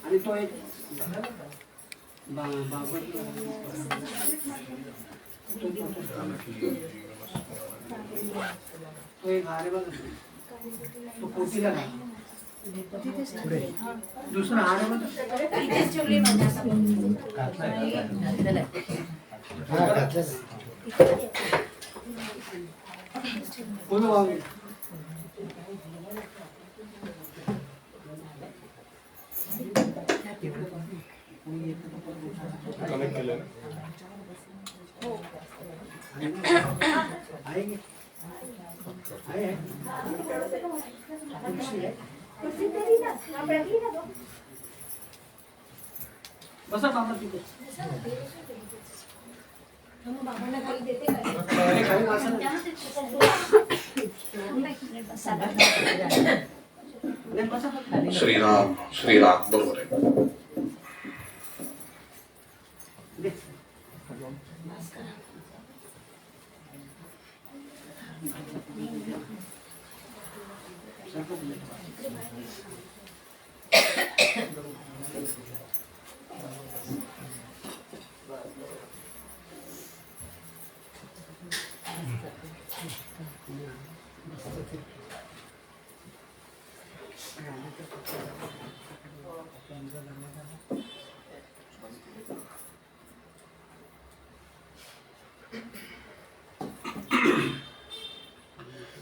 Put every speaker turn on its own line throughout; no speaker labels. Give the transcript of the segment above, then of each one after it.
आणि तो एक तो एक हार बघ तो पोतीला नाही दुसरा हार बघ कोण वावले
कनेक्ट केलं
बसा बाबा तिथे
श्रीराम श्रीराम बरोबर आहे.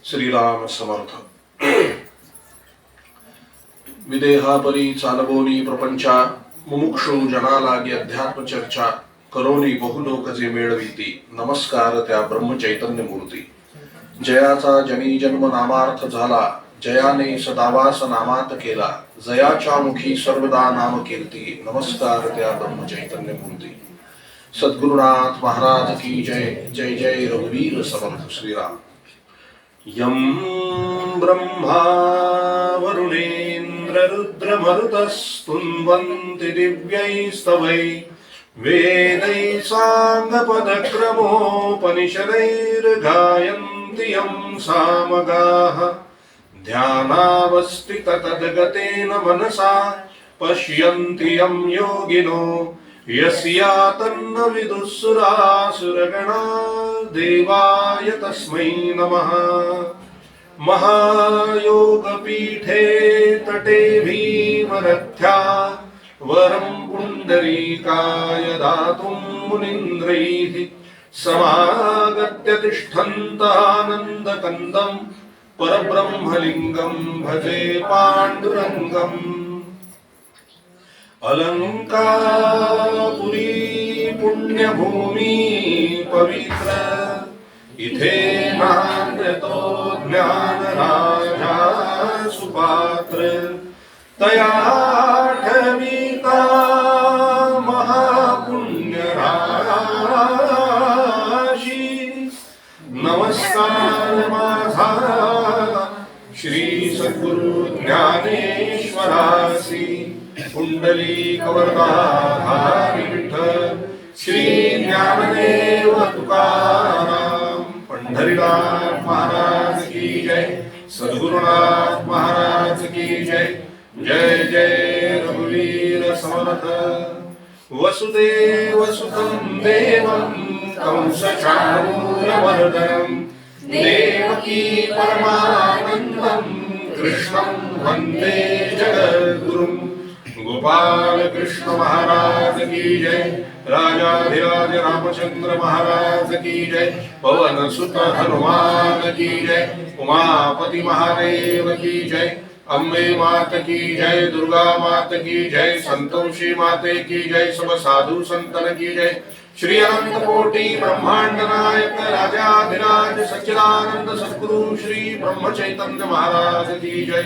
श्रीराम समर्थ. विदेहापरी चालवोनी प्रपंचा मुमुक्षु जना लागे अध्यात्म चर्चा करोनी बहुलोक जे मेळविती नमस्कार त्या ब्रह्मचैतन्य मूर्ती. जयाचा जनी जन्म नामार्थ झाला जयाने सदावास नामात केला जयाच्या मुखी सर्वदा नाम कीर्ती नमस्कार त्या ब्रह्मचैतन्य मूर्ती. सद्गुरुनाथ महाराज की जय. जय जय रघुवीर समर्थ श्रीराम. यं ब्रह्मा वरुणेन्द्र रुद्र मरुतस्तुन्वन्ति दिव्यैस्तवै वेदैः साङ्गपदक्रमोपनिषदैर्गायन्ति यं सामगाः ध्यानावस्थिततद्गतेन मनसा पश्यन्ति यं योगिनो यस्यातन्न विदुःसुरासुरगणा देवाय तस्मै नमः. महायोगपीठे तटे भीमरथ्या वरं पुण्डरीकाय दातुं मुनीन्द्रैः समागत्य तिष्ठन्तानन्दकन्दं परब्रह्मलिङ्गं भजे पाण्डुरङ्गम्. अलंकापुरी पुण्यभूमि पवित्र इथे नांदतो ज्ञान राजा सुपात्र तया ठविता महापुण्य राशी. नमस्कार माझा श्री सद्गुरु ज्ञानेश्वरासी कुंडली कवरदाधारी विठ्ठल श्री ज्ञानदेव तुकाराम. पंढरीनाथ महाराज की जय. सद्गुरुनाथ महाराज की जय. जय जय रघुवीर समर्थ. वसुदेव सुतं देवं कंसचाणूरमर्दनं देवकी परमानन्दं कृष्णं वन्दे जगद्गुरुम्. गोपाल कृष्ण महाराज की जय. राजाधिराज रामचंद्र महाराज की जय. पवन सुत हनुमान की जय. उमापति महादेव की जय. अम्बे मात की जय. दुर्गा मात की जय. संतोषी माते की जय. सब साधु संतन की जय. श्री अनंत कोटि ब्रह्मांड नायक राजाधिराज सच्चिदानंद सद्गुरु श्री ब्रह्म चैतन्य महाराज की जय.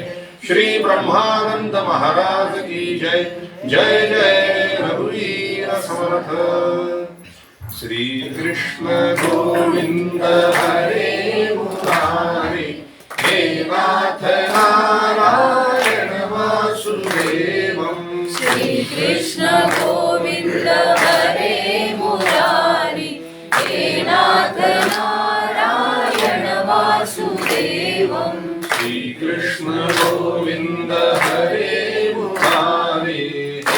श्री ब्रह्मानंद महाराज की जय. जय जय रघुवीर समर्थ. श्री कृष्ण गोविंद हरे मुरारी हे नाथ नारायण वासुदेवम.
श्री कृष्ण गोविंद हरे मुरारी हे नाथ नारायण वासुदेवम.
श्री कृष्ण गोविंद हरे मुरारी हे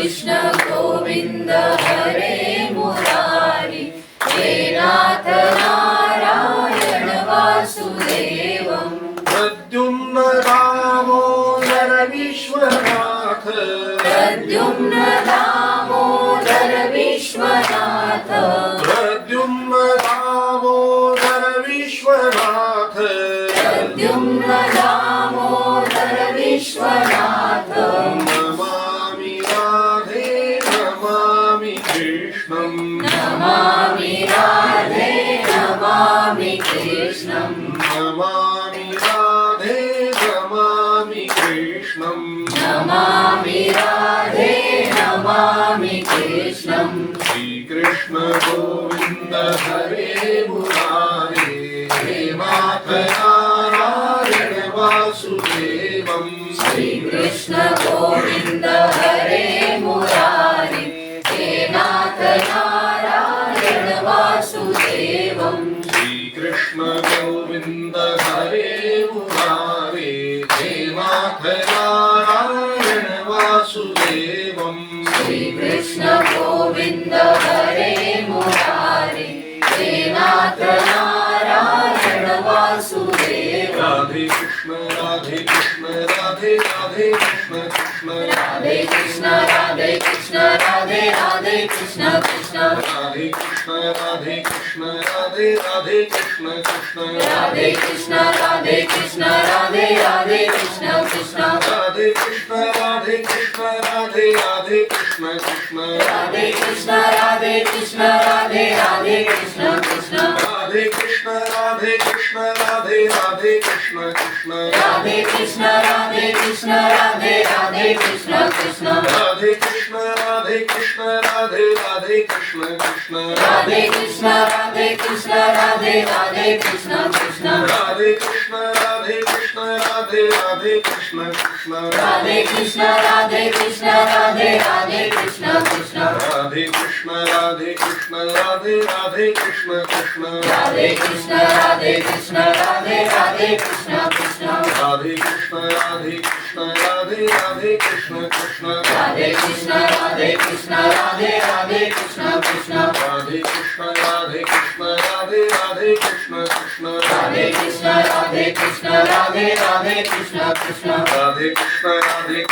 कृष्ण गोविंद हरे मुरारी हे नाथ नारायण वासुदेवम्
प्रद्युम्न दामोदर विश्वनाथ
प्रद्युम्न दामोदर विश्वनाथ
प्रद्युम्न दामोदर विश्वनाथ
प्रद्युम्न दामोदर विश्वनाथ
नमामि राधे नमामि कृष्णम्
नमामि राधे नमामि कृष्णम्
नमामि राधे नमामि कृष्णम्
नमामि राधे नमामि कृष्णम्
श्रीकृष्ण गोविन्द हरे मुरारे हे नाथ नारायण वासुदेवम्
श्रीकृष्ण गोविन्द हरे मुरारी हे नाथ नारायण वासुदेवम्
श्रीकृष्ण गोविन्द हरे मुरारे हे नाथ नारायण वासुदेवम्
श्रीकृष्ण गोविन्द हरे मुरारी हे नाथ नारायण वासुदेवम्
राधे कृष्ण राधे कृष्ण राधे राधे कृष्ण कृष्ण
राधे कृष्ण राधे कृष्ण राधे राधे कृष्ण कृष्ण
राधे कृष्ण राधे कृष्ण राधे राधे कृष्ण कृष्ण
राधे कृष्ण राधे कृष्ण राधे राधे कृष्ण कृष्ण
राधे कृष्ण राधे कृष्ण राधे राधे कृष्ण कृष्ण
राधे कृष्ण राधे कृष्ण राधे राधे कृष्ण कृष्ण
राधे कृष्ण राधे कृष्ण राधे राधे कृष्ण कृष्ण
राधे कृष्ण राधे कृष्ण राधे राधे कृष्ण कृष्ण
राधे कृष्ण राधे कृष्ण राधे राधे कृष्ण कृष्ण
राधे कृष्ण राधे कृष्ण राधे राधे कृष्ण कृष्ण
राधे कृष्ण राधे कृष्ण राधे राधे कृष्ण कृष्ण
राधे कृष्ण राधे कृष्ण राधे राधे कृष्ण कृष्ण
राधे कृष्ण राधे कृष्ण राधे राधे कृष्ण कृष्ण
राधे कृष्ण राधे कृष्ण राधे राधे कृष्ण कृष्ण
राधे कृष्ण राधे कृष्ण राधे राधे कृष्ण कृष्ण
राधे कृष्ण राधे कृष्ण राधे राधे कृष्ण कृष्ण
राधे कृष्ण राधे कृष्ण राधे राधे कृष्ण कृष्ण
राधे कृष्ण राधे कृष्ण राधे राधे कृष्ण कृष्ण
राधे कृष्ण राधे कृष्ण राधे राधे कृष्ण कृष्ण
राधे कृष्ण राधे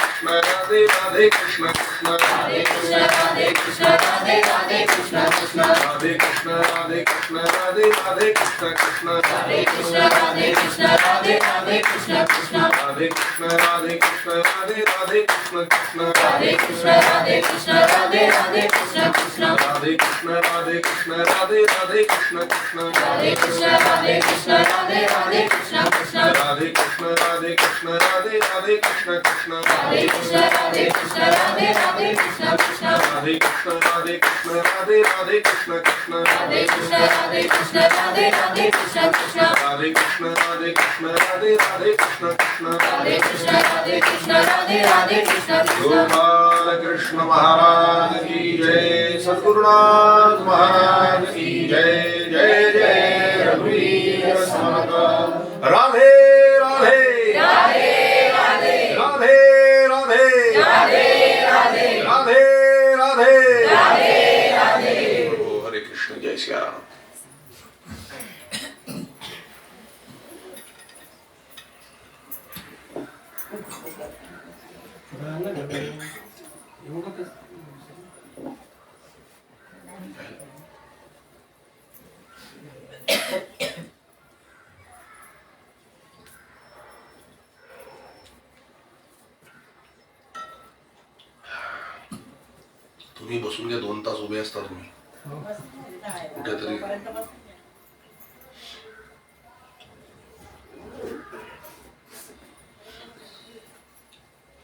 कृष्ण राधे राधे कृष्ण कृष्ण
राधे कृष्ण राधे कृष्ण राधे राधे कृष्ण कृष्ण
राधे कृष्ण राधे कृष्ण राधे राधे कृष्ण कृष्ण
राधे कृष्ण राधे कृष्ण राधे राधे कृष्ण कृष्ण
राधे कृष्ण राधे कृष्ण राधे राधे कृष्ण कृष्ण
राधे कृष्ण राधे कृष्ण राधे राधे कृष्ण कृष्ण
राधे कृष्ण राधे कृष्ण राधे राधे कृष्ण कृष्ण
राधे कृष्ण राधे कृष्ण राधे राधे कृष्ण कृष्ण
राधे कृष्ण राधे कृष्ण राधे राधे कृष्ण कृष्ण
राधे कृष्ण राधे कृष्ण राधे राधे कृष्ण कृष्ण
राधे कृष्ण राधे कृष्ण राधे राधे कृष्ण कृष्ण
राधे कृष्ण राधे कृष्ण राधे राधे कृष्ण कृष्ण
राधे कृष्ण राधे कृष्ण राधे राधे कृष्ण कृष्ण
गोपाल कृष्ण महाराज की जय सद्गुरुनाथ महाराज की जय जय जय रघुवीर समर्थ राधे राधे
राधे राधे
राधे राधे
राधे राधे
राधे राधे
राधे राधे
प्रभु हरे कृष्ण जय श्री राम
एवढं कसं
तुम्ही बसून घ्या 2 तास उभे असता तुम्ही कुठेतरी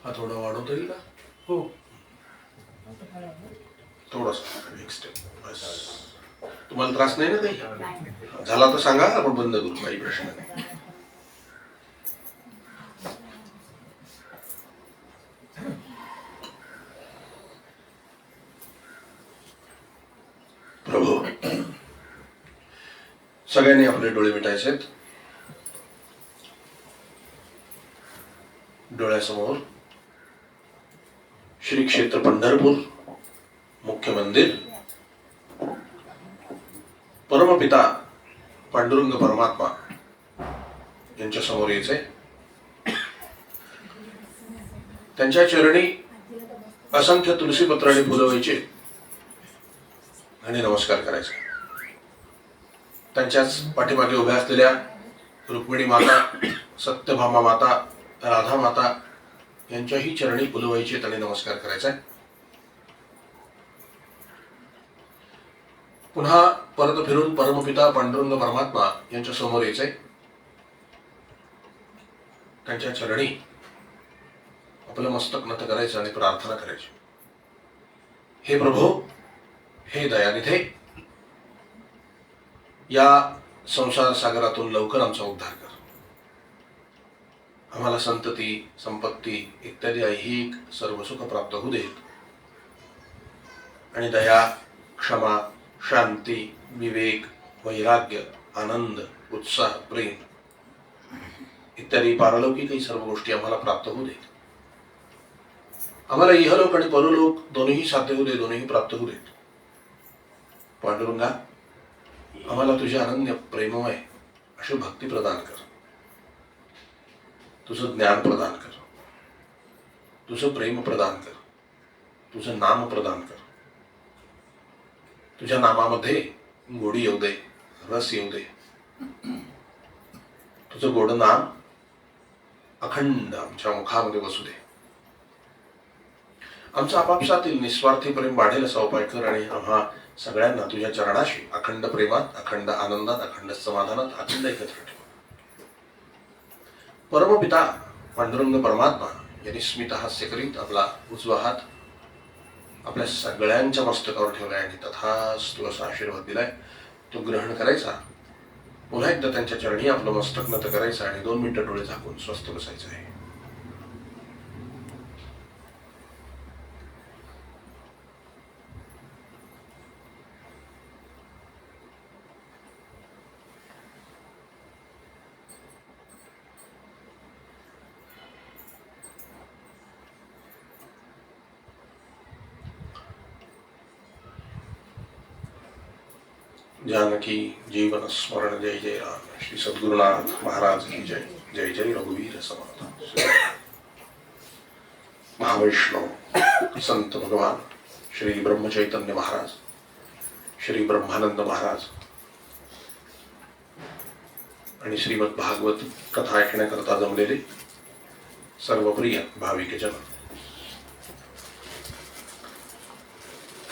हा थोडा वाढवता येईल का
हो
थोडासा एक स्टेप बस तुम्हाला त्रास नाही ना काही झाला तर सांगा आपण बंद करू काही प्रश्न नाही प्रभू सगळ्यांनी आपले डोळे मिटायचे डोळ्यासमोर श्री क्षेत्र पंढरपूर मुख्य मंदिर, परमपिता पांडुरंग परमात्मा यांच्या समोर यायचंय. त्यांच्या चरणी असंख्य तुलसीपत्राने फुलं व्हायचे आणि नमस्कार करायचा. त्यांच्याच पाठीमागे उभ्या असलेल्या रुक्मिणी माता, सत्यभामा माता, राधा माता यांच्याही चरणी फुलं व्हायचे आणि नमस्कार करायचा. पुन्हा परत फिरून परमपिता पांडुरंग परमात्मा यांच्या समोर यायचंय. त्यांच्या चरणी आपलं मस्तक नत करायचं आणि प्रार्थना करायची. हे प्रभो, हे दयानिधे, या संसार सागरातून लवकर आमचा उद्धार कर. आम्हाला संतती, संपत्ती इत्यादी ऐहिक सर्व सुख प्राप्त होऊ देत आणि दया, क्षमा, शांती, विवेक, वैराग्य, आनंद, उत्साह, प्रेम इत्यादी पारलौकिकही सर्व गोष्टी आम्हाला प्राप्त होऊ देत. आम्हाला इहलोक आणि परलोक दोन्ही साध्य होऊ दे, दोन्ही प्राप्त होऊ देत. पांडुरंगा, आम्हाला तुझे अनन्य प्रेममय अशी भक्ती प्रदान कर, तुझं ज्ञान प्रदान कर, तुझं प्रेम प्रदान कर, तुझं नाम प्रदान कर. तुझ्या नामामध्ये गोडी येऊ दे, रस येऊ दे. तुझं गोड नाम अखंड आमच्या मुखामध्ये बसू दे. आमचं आपापसातील निस्वार्थी प्रेम वाढेल असा उपाय कर आणि आम्हा सगळ्यांना तुझ्या चरणाशी अखंड प्रेमात, अखंड आनंदात, अखंड समाधानात, अखंड एकत्र ठेव. परमपिता पांडुरंग परमात्मा यांनी स्मित हास्य करीत आपला उजवा हात आपल्या सगळ्यांच्या मस्तकावर ठेवलाय आणि तथास्तु असा आशीर्वाद दिलाय. तो ग्रहण करायचा. पुन्हा एकदा त्यांच्या चरणी आपलं मस्तक नत करायचं आणि 2 मिनिटं डोळे झाकून स्वस्थ बसायचं आहे. जानकी जीवन स्मरण जय जय राम. श्री सद्गुरुनाथ महाराज की जय. जय जय रघुवीर समर्थ. महावैष्णव संत भगवान श्री ब्रह्म चैतन्य महाराज, श्री ब्रह्मानंद महाराज आणि श्रीमद भागवत कथा ऐकण्याकरता जमलेले सर्व प्रिय भाविक जन,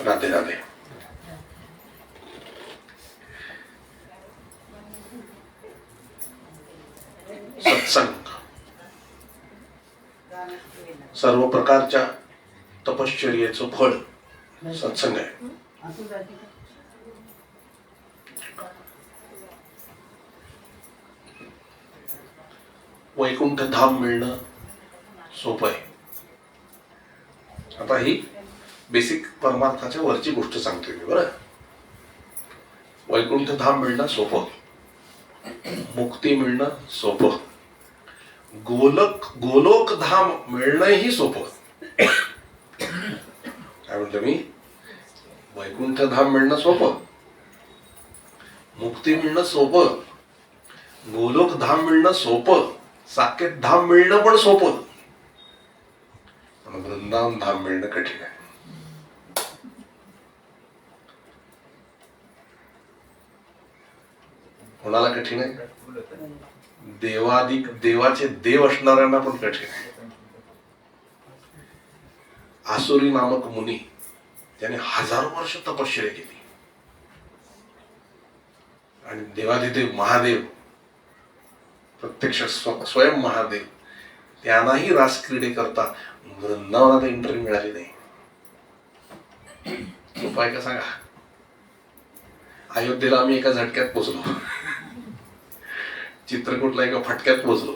राधे राधे. सत्संग सर्व प्रकारच्या तपश्चर्येचं फळ सत्संग आहे. वैकुंठ धाम मिळणं सोपं आहे. आता ही बेसिक परमार्थाच्या वरची गोष्ट सांगतोय मी. बरं, वैकुंठ धाम मिळणं सोपं, मुक्ती मिळणं सोपं, गोलोक धाम मिळणंही सोपं. काय म्हणतो मी? वैकुंठ धाम मिळणं सोपं, मुक्ती मिळणं सोपं, गोलोक धाम मिळणं सोपं, साकेत धाम मिळणं पण सोपं, पण वृंदावन धाम मिळणं कठीण आहे. कोणाला कठीण आहे? देवाधिक देवाचे देव असणाऱ्यांना पण कठीण आहे. आसुरी नामक मुनी त्याने हजारो वर्ष तपश्चर्या केली आणि देवाधिदेव महादेव, प्रत्यक्ष स्वयं महादेव, त्यांनाही रास क्रीडे करता वृंदावनात एंट्री मिळाली नाही. उपाय का सांगा? अयोध्येला आम्ही एका झटक्यात पोचलो, चित्रकूटला एका फटक्यात पोचलो,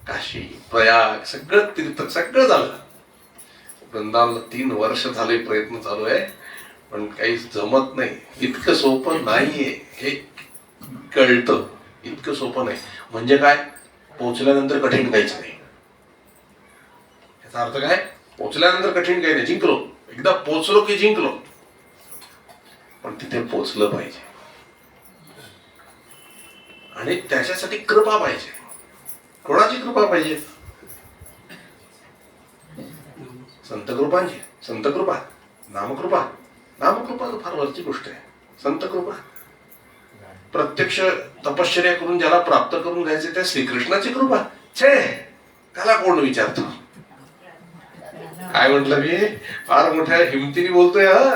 काशी, प्रयाग सगळं तीर्थ सगळं झालं. वृंदावनला 3 वर्ष झाले प्रयत्न चालू आहे, पण काही जमत नाही. इतकं सोपं नाहीये हे कळतं. इतकं सोपं नाही म्हणजे काय? पोचल्यानंतर कठीण काहीच नाही. याचा अर्थ काय? पोचल्यानंतर कठीण काही नाही, जिंकलो, एकदा पोचलो की जिंकलो. पण तिथे पोचलं पाहिजे आणि त्याच्यासाठी कृपा पाहिजे. कोणाची कृपा पाहिजे? संत कृपांची. संत कृपा, नामकृपा. नामकृपा तर फार वरची गोष्ट आहे. संत कृपा प्रत्यक्ष तपश्चर्या करून ज्याला प्राप्त करून घ्यायचे त्या श्रीकृष्णाची कृपा. छे, त्याला कोण विचारतो? काय म्हटलं मी? फार मोठ्या हिमतीने बोलतोय. हा,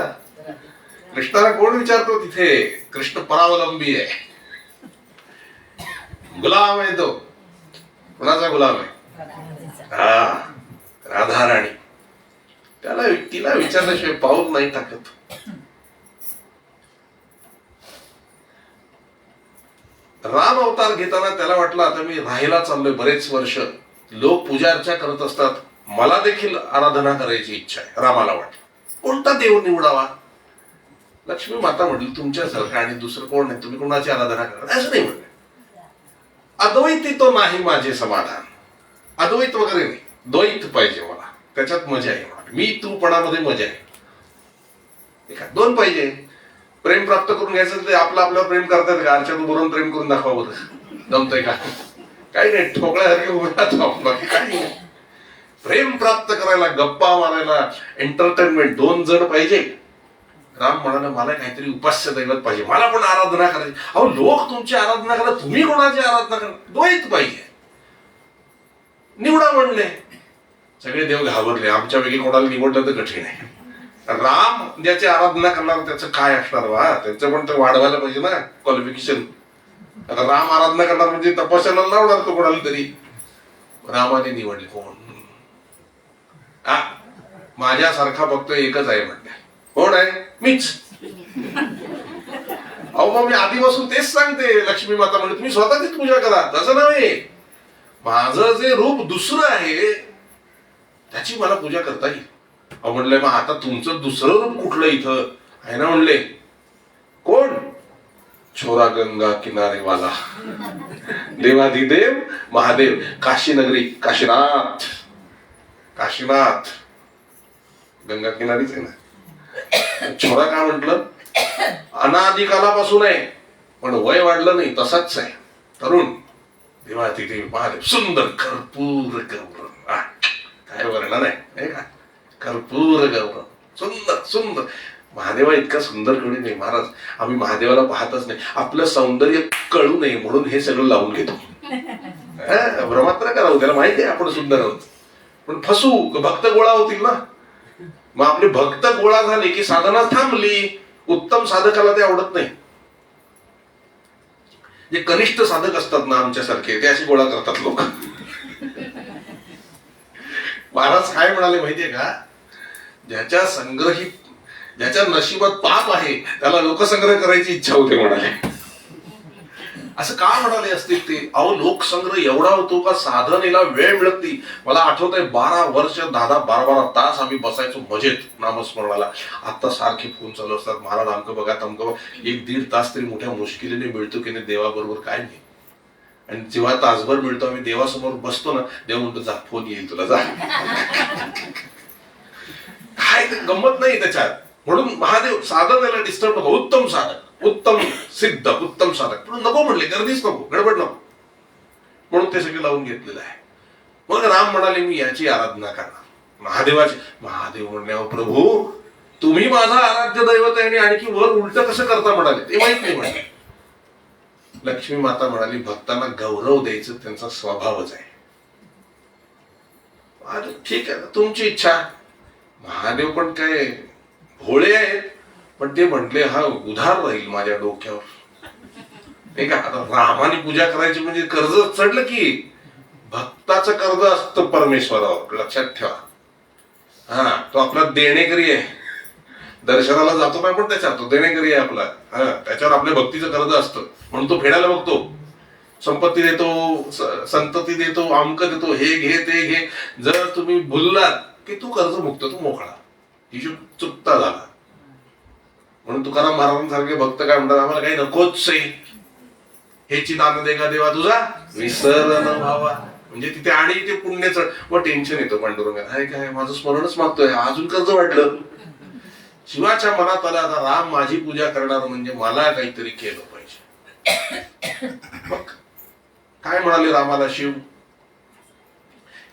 कृष्णाला कोण विचारतो तिथे? कृष्ण परावलंबी आहे, गुलाम आहे तो. कोणाचा गुलाम आहे? हा, राधा राणी. त्याला तिला विचारल्याशिवाय पाऊल नाही टाकत. राम अवतार घेताना त्याला वाटलं आता मी राहायला चाललोय बरेच वर्ष, लोक पूजा अर्चा करत असतात, मला देखील आराधना करायची इच्छा आहे. रामाला वाटलं कोणता देव निवडावा? लक्ष्मी माता म्हटली तुमच्यासारखा आणि दुसरं कोण नाही, तुम्ही कोणाची आराधना करा असं नाही म्हटलं. अद्वैती तो नाही माझे समाधान. अद्वैत वगैरे नाही, द्वैत पाहिजे मला, त्याच्यात मजा आहे. मी तूपणामध्ये मजा आहे. दोन पाहिजे. प्रेम प्राप्त करून घ्यायचं ते आपलं आपल्यावर प्रेम करतात का? अर्चा तू बरोबर प्रेम करून दाखवा बरं, जमतंय का? काही नाही, ठोकळ्यासारखे उभे राहतो आपण. काही नाही, प्रेम प्राप्त करायला, गप्पा मारायला, एंटरटेनमेंट दोन जण पाहिजे. राम म्हणाले मला काहीतरी उपास्य दैवत पाहिजे, मला पण आराधना करायची. अहो लोक तुमची आराधना करा, तुम्ही कोणाची आराधना करा? द्वैत पाहिजे. निवडा म्हणले. सगळे देव घाबरले. आमच्यापैकी कोणाला निवडलं तर कठीण आहे. राम ज्याची आराधना करणार त्याचं काय असणार वा? त्यांचं पण ते वाढवायला पाहिजे ना क्वालिफिकेशन. आता राम आराधना करणार म्हणजे तपस्याला लावणार तो कोणाला तरी. रामाने निवडले कोण? माझ्यासारखा फक्त एकच आहे म्हणते. कोण आहे? मीच. अहो मग मी आधीपासून तेच सांगते. लक्ष्मी माता म्हणजे तुम्ही स्वतःचीच पूजा करा, तसं नव्हे. माझं जे रूप दुसरं आहे त्याची मला पूजा करता येईल. अहो म्हणलंय मग आता तुमचं दुसरं रूप कुठलं इथं आहे ना? म्हणले कोण? छोरा गंगा किनारे वाला देवाधिदेव महादेव, काशी नगरी, काशीनाथ. काशीनाथ गंगा किनारीच आहे ना. छोरा का म्हटलं? अनादिकालापासून आहे, पण वय वाढलं नाही, तसाच आहे, तरुण. देवाधिदेव महादेव, सुंदर कर्पूर गौरव. काय वर्णन आहे का? कर्पूर गौरव, सुंदर सुंदर. महादेवा इतका सुंदर कोणी नाही महाराज. आम्ही महादेवाला पाहतच नाही, आपलं सौंदर्य कळू नये म्हणून हे सगळं लावून घेतो. भ्रमात न करावं, त्याला माहिती आहे आपण सुंदर आहोत, पण फसू, भक्त गोळा होतील ना. मग आपले भक्त गोळा झाले की साधना थांबली. उत्तम साधकाला ते आवडत नाही. जे कनिष्ठ साधक असतात ना आमच्यासारखे, ते असे गोळा करतात लोक. महाराज काय म्हणाले माहितीये का? ज्याच्या संग्रहित, ज्याच्या नशिबात पाप आहे त्याला लोकसंग्रह करायची इच्छा होते म्हणाले. असं का म्हणाले असतील ते? अहो लोकसंग्रह एवढा होतो का साधनेला वेळ मिळत नाही. मला आठवत आहे 12 वर्ष 10-12 तास आम्ही बसायचो मजेत नामस्मरणाला. आता सारखे फोन चालू असतात, महाराज अमकं बघा तमकं बघा. 1-1.5 तास तरी मोठ्या मुश्किलीने मिळतो की नाही देवाबरोबर काय नाही. आणि जेव्हा तासभर मिळतो आम्ही देवासमोर बसतो ना, देव म्हणतो जा फोन येईल तुला, जा. काय गंमत नाही त्याच्यात. म्हणून महादेव साधनेला डिस्टर्ब नको. उत्तम साधक, उत्तम सिद्ध, उत्तम साधक पण नको म्हणले, गर्दीच नको, गडबड नको, म्हणून ते सगळे लावून घेतलेलं आहे. मग राम म्हणाले मी याची आराधना करणार, महादेवाची. महादेव म्हणल्यावर प्रभू तुम्ही माझा आराध्य दैवत आहे आणि आणखी वर उलट कसं करता म्हणाले, ते माहित नाही म्हणाले. लक्ष्मी माता म्हणाली भक्तांना गौरव द्यायचं त्यांचा स्वभावच आहे. ठीक आहे तुमची इच्छा. महादेव पण काय भोळे आहेत, पण ते म्हटले हा उधार राहील माझ्या डोक्यावर. नाही का? आता रामाने पूजा करायची म्हणजे कर्ज चढलं की भक्ताचं कर्ज असतं परमेश्वरावर, लक्षात ठेवा. हा तो आपला देणेकरी आहे. दर्शनाला जातो ना पण त्याच्यात तो देणेकरी आहे आपला. त्याच्यावर आपल्या भक्तीचं कर्ज असतं, म्हणून तो फेडायला बघतो. संपत्ती देतो, संतती देतो, अमक देतो, हे घे ते घे. जर तुम्ही भुललात की तू कर्जमुक्त, तू मोकळा. हिशोब चुकता झाला. म्हणून तुकाराम महाराजांसारखे भक्त काय म्हणतात, आम्हाला काही नकोच आहे, हेची दान दे का देवा तुझा विसर न व्हावा. म्हणजे तिथे आणि ते पुण्याचं मग टेन्शन येतं पांडुरंगाला, अरे काय माझं स्मरणच मागतोय, अजून कर्ज वाटलं. शिवाच्या मनात आलं आता राम माझी पूजा करणार म्हणजे मला काहीतरी केलं पाहिजे. मग काय म्हणाले रामाला शिव,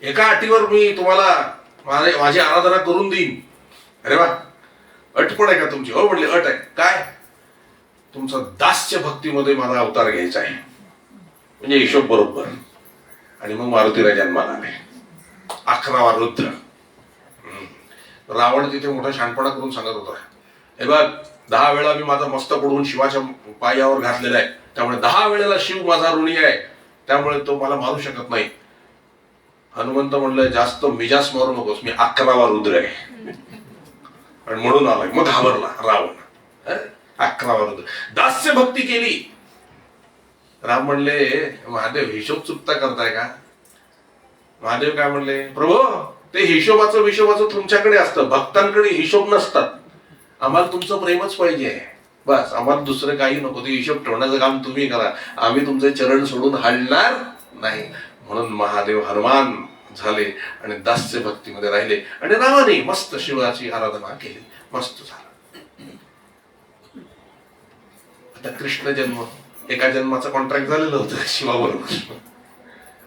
एका अटीवर मी तुम्हाला माझी आराधना करून देईन. अरे वा, अट पण आहे का तुमची? हो म्हणले अट आहे. काय? तुमचा दास्य भक्तीमध्ये मला अवतार घ्यायचा आहे. म्हणजे हिशोब बरोबर. आणि मग मारुतीला जन्माला आले 11वा रुद्र. रावण तिथे मोठा शहाणपणा करून सांगत होता, हे बघ 10 वेळा मी माझा मस्तक उडवून शिवाच्या पायावर घातलेला आहे, त्यामुळे 10 वेळेला शिव माझा ऋणी आहे, त्यामुळे तो मला मारू शकत नाही. हनुमंत म्हणलं जास्त मिजास मारू नकोस, मी 11वा रुद्र आहे. आणि म्हणून आलाय. मग घाबरला रावण. 11वा रुद्र, दास्य भक्ती केली. राम म्हणले महादेव हिशोब चुकता करताय का? महादेव काय म्हणले, प्रभू ते हिशोबाचं तुमच्याकडे असतं, भक्तांकडे हिशोब नसतात. आम्हाला तुमचं प्रेमच पाहिजे, बस. आम्हाला दुसरं काही नको. ते हिशोब ठेवण्याचं काम तुम्ही करा, आम्ही तुमचे चरण सोडून हलणार नाही. म्हणून महादेव हनुमान झाले आणि दास्य भक्तीमध्ये राहिले आणि रामाने मस्त शिवाची आराधना केली. मस्त झालं. आता कृष्ण जन्म, एका जन्माचं कॉन्ट्रॅक्ट झालेलं होतं शिवाबरोबर.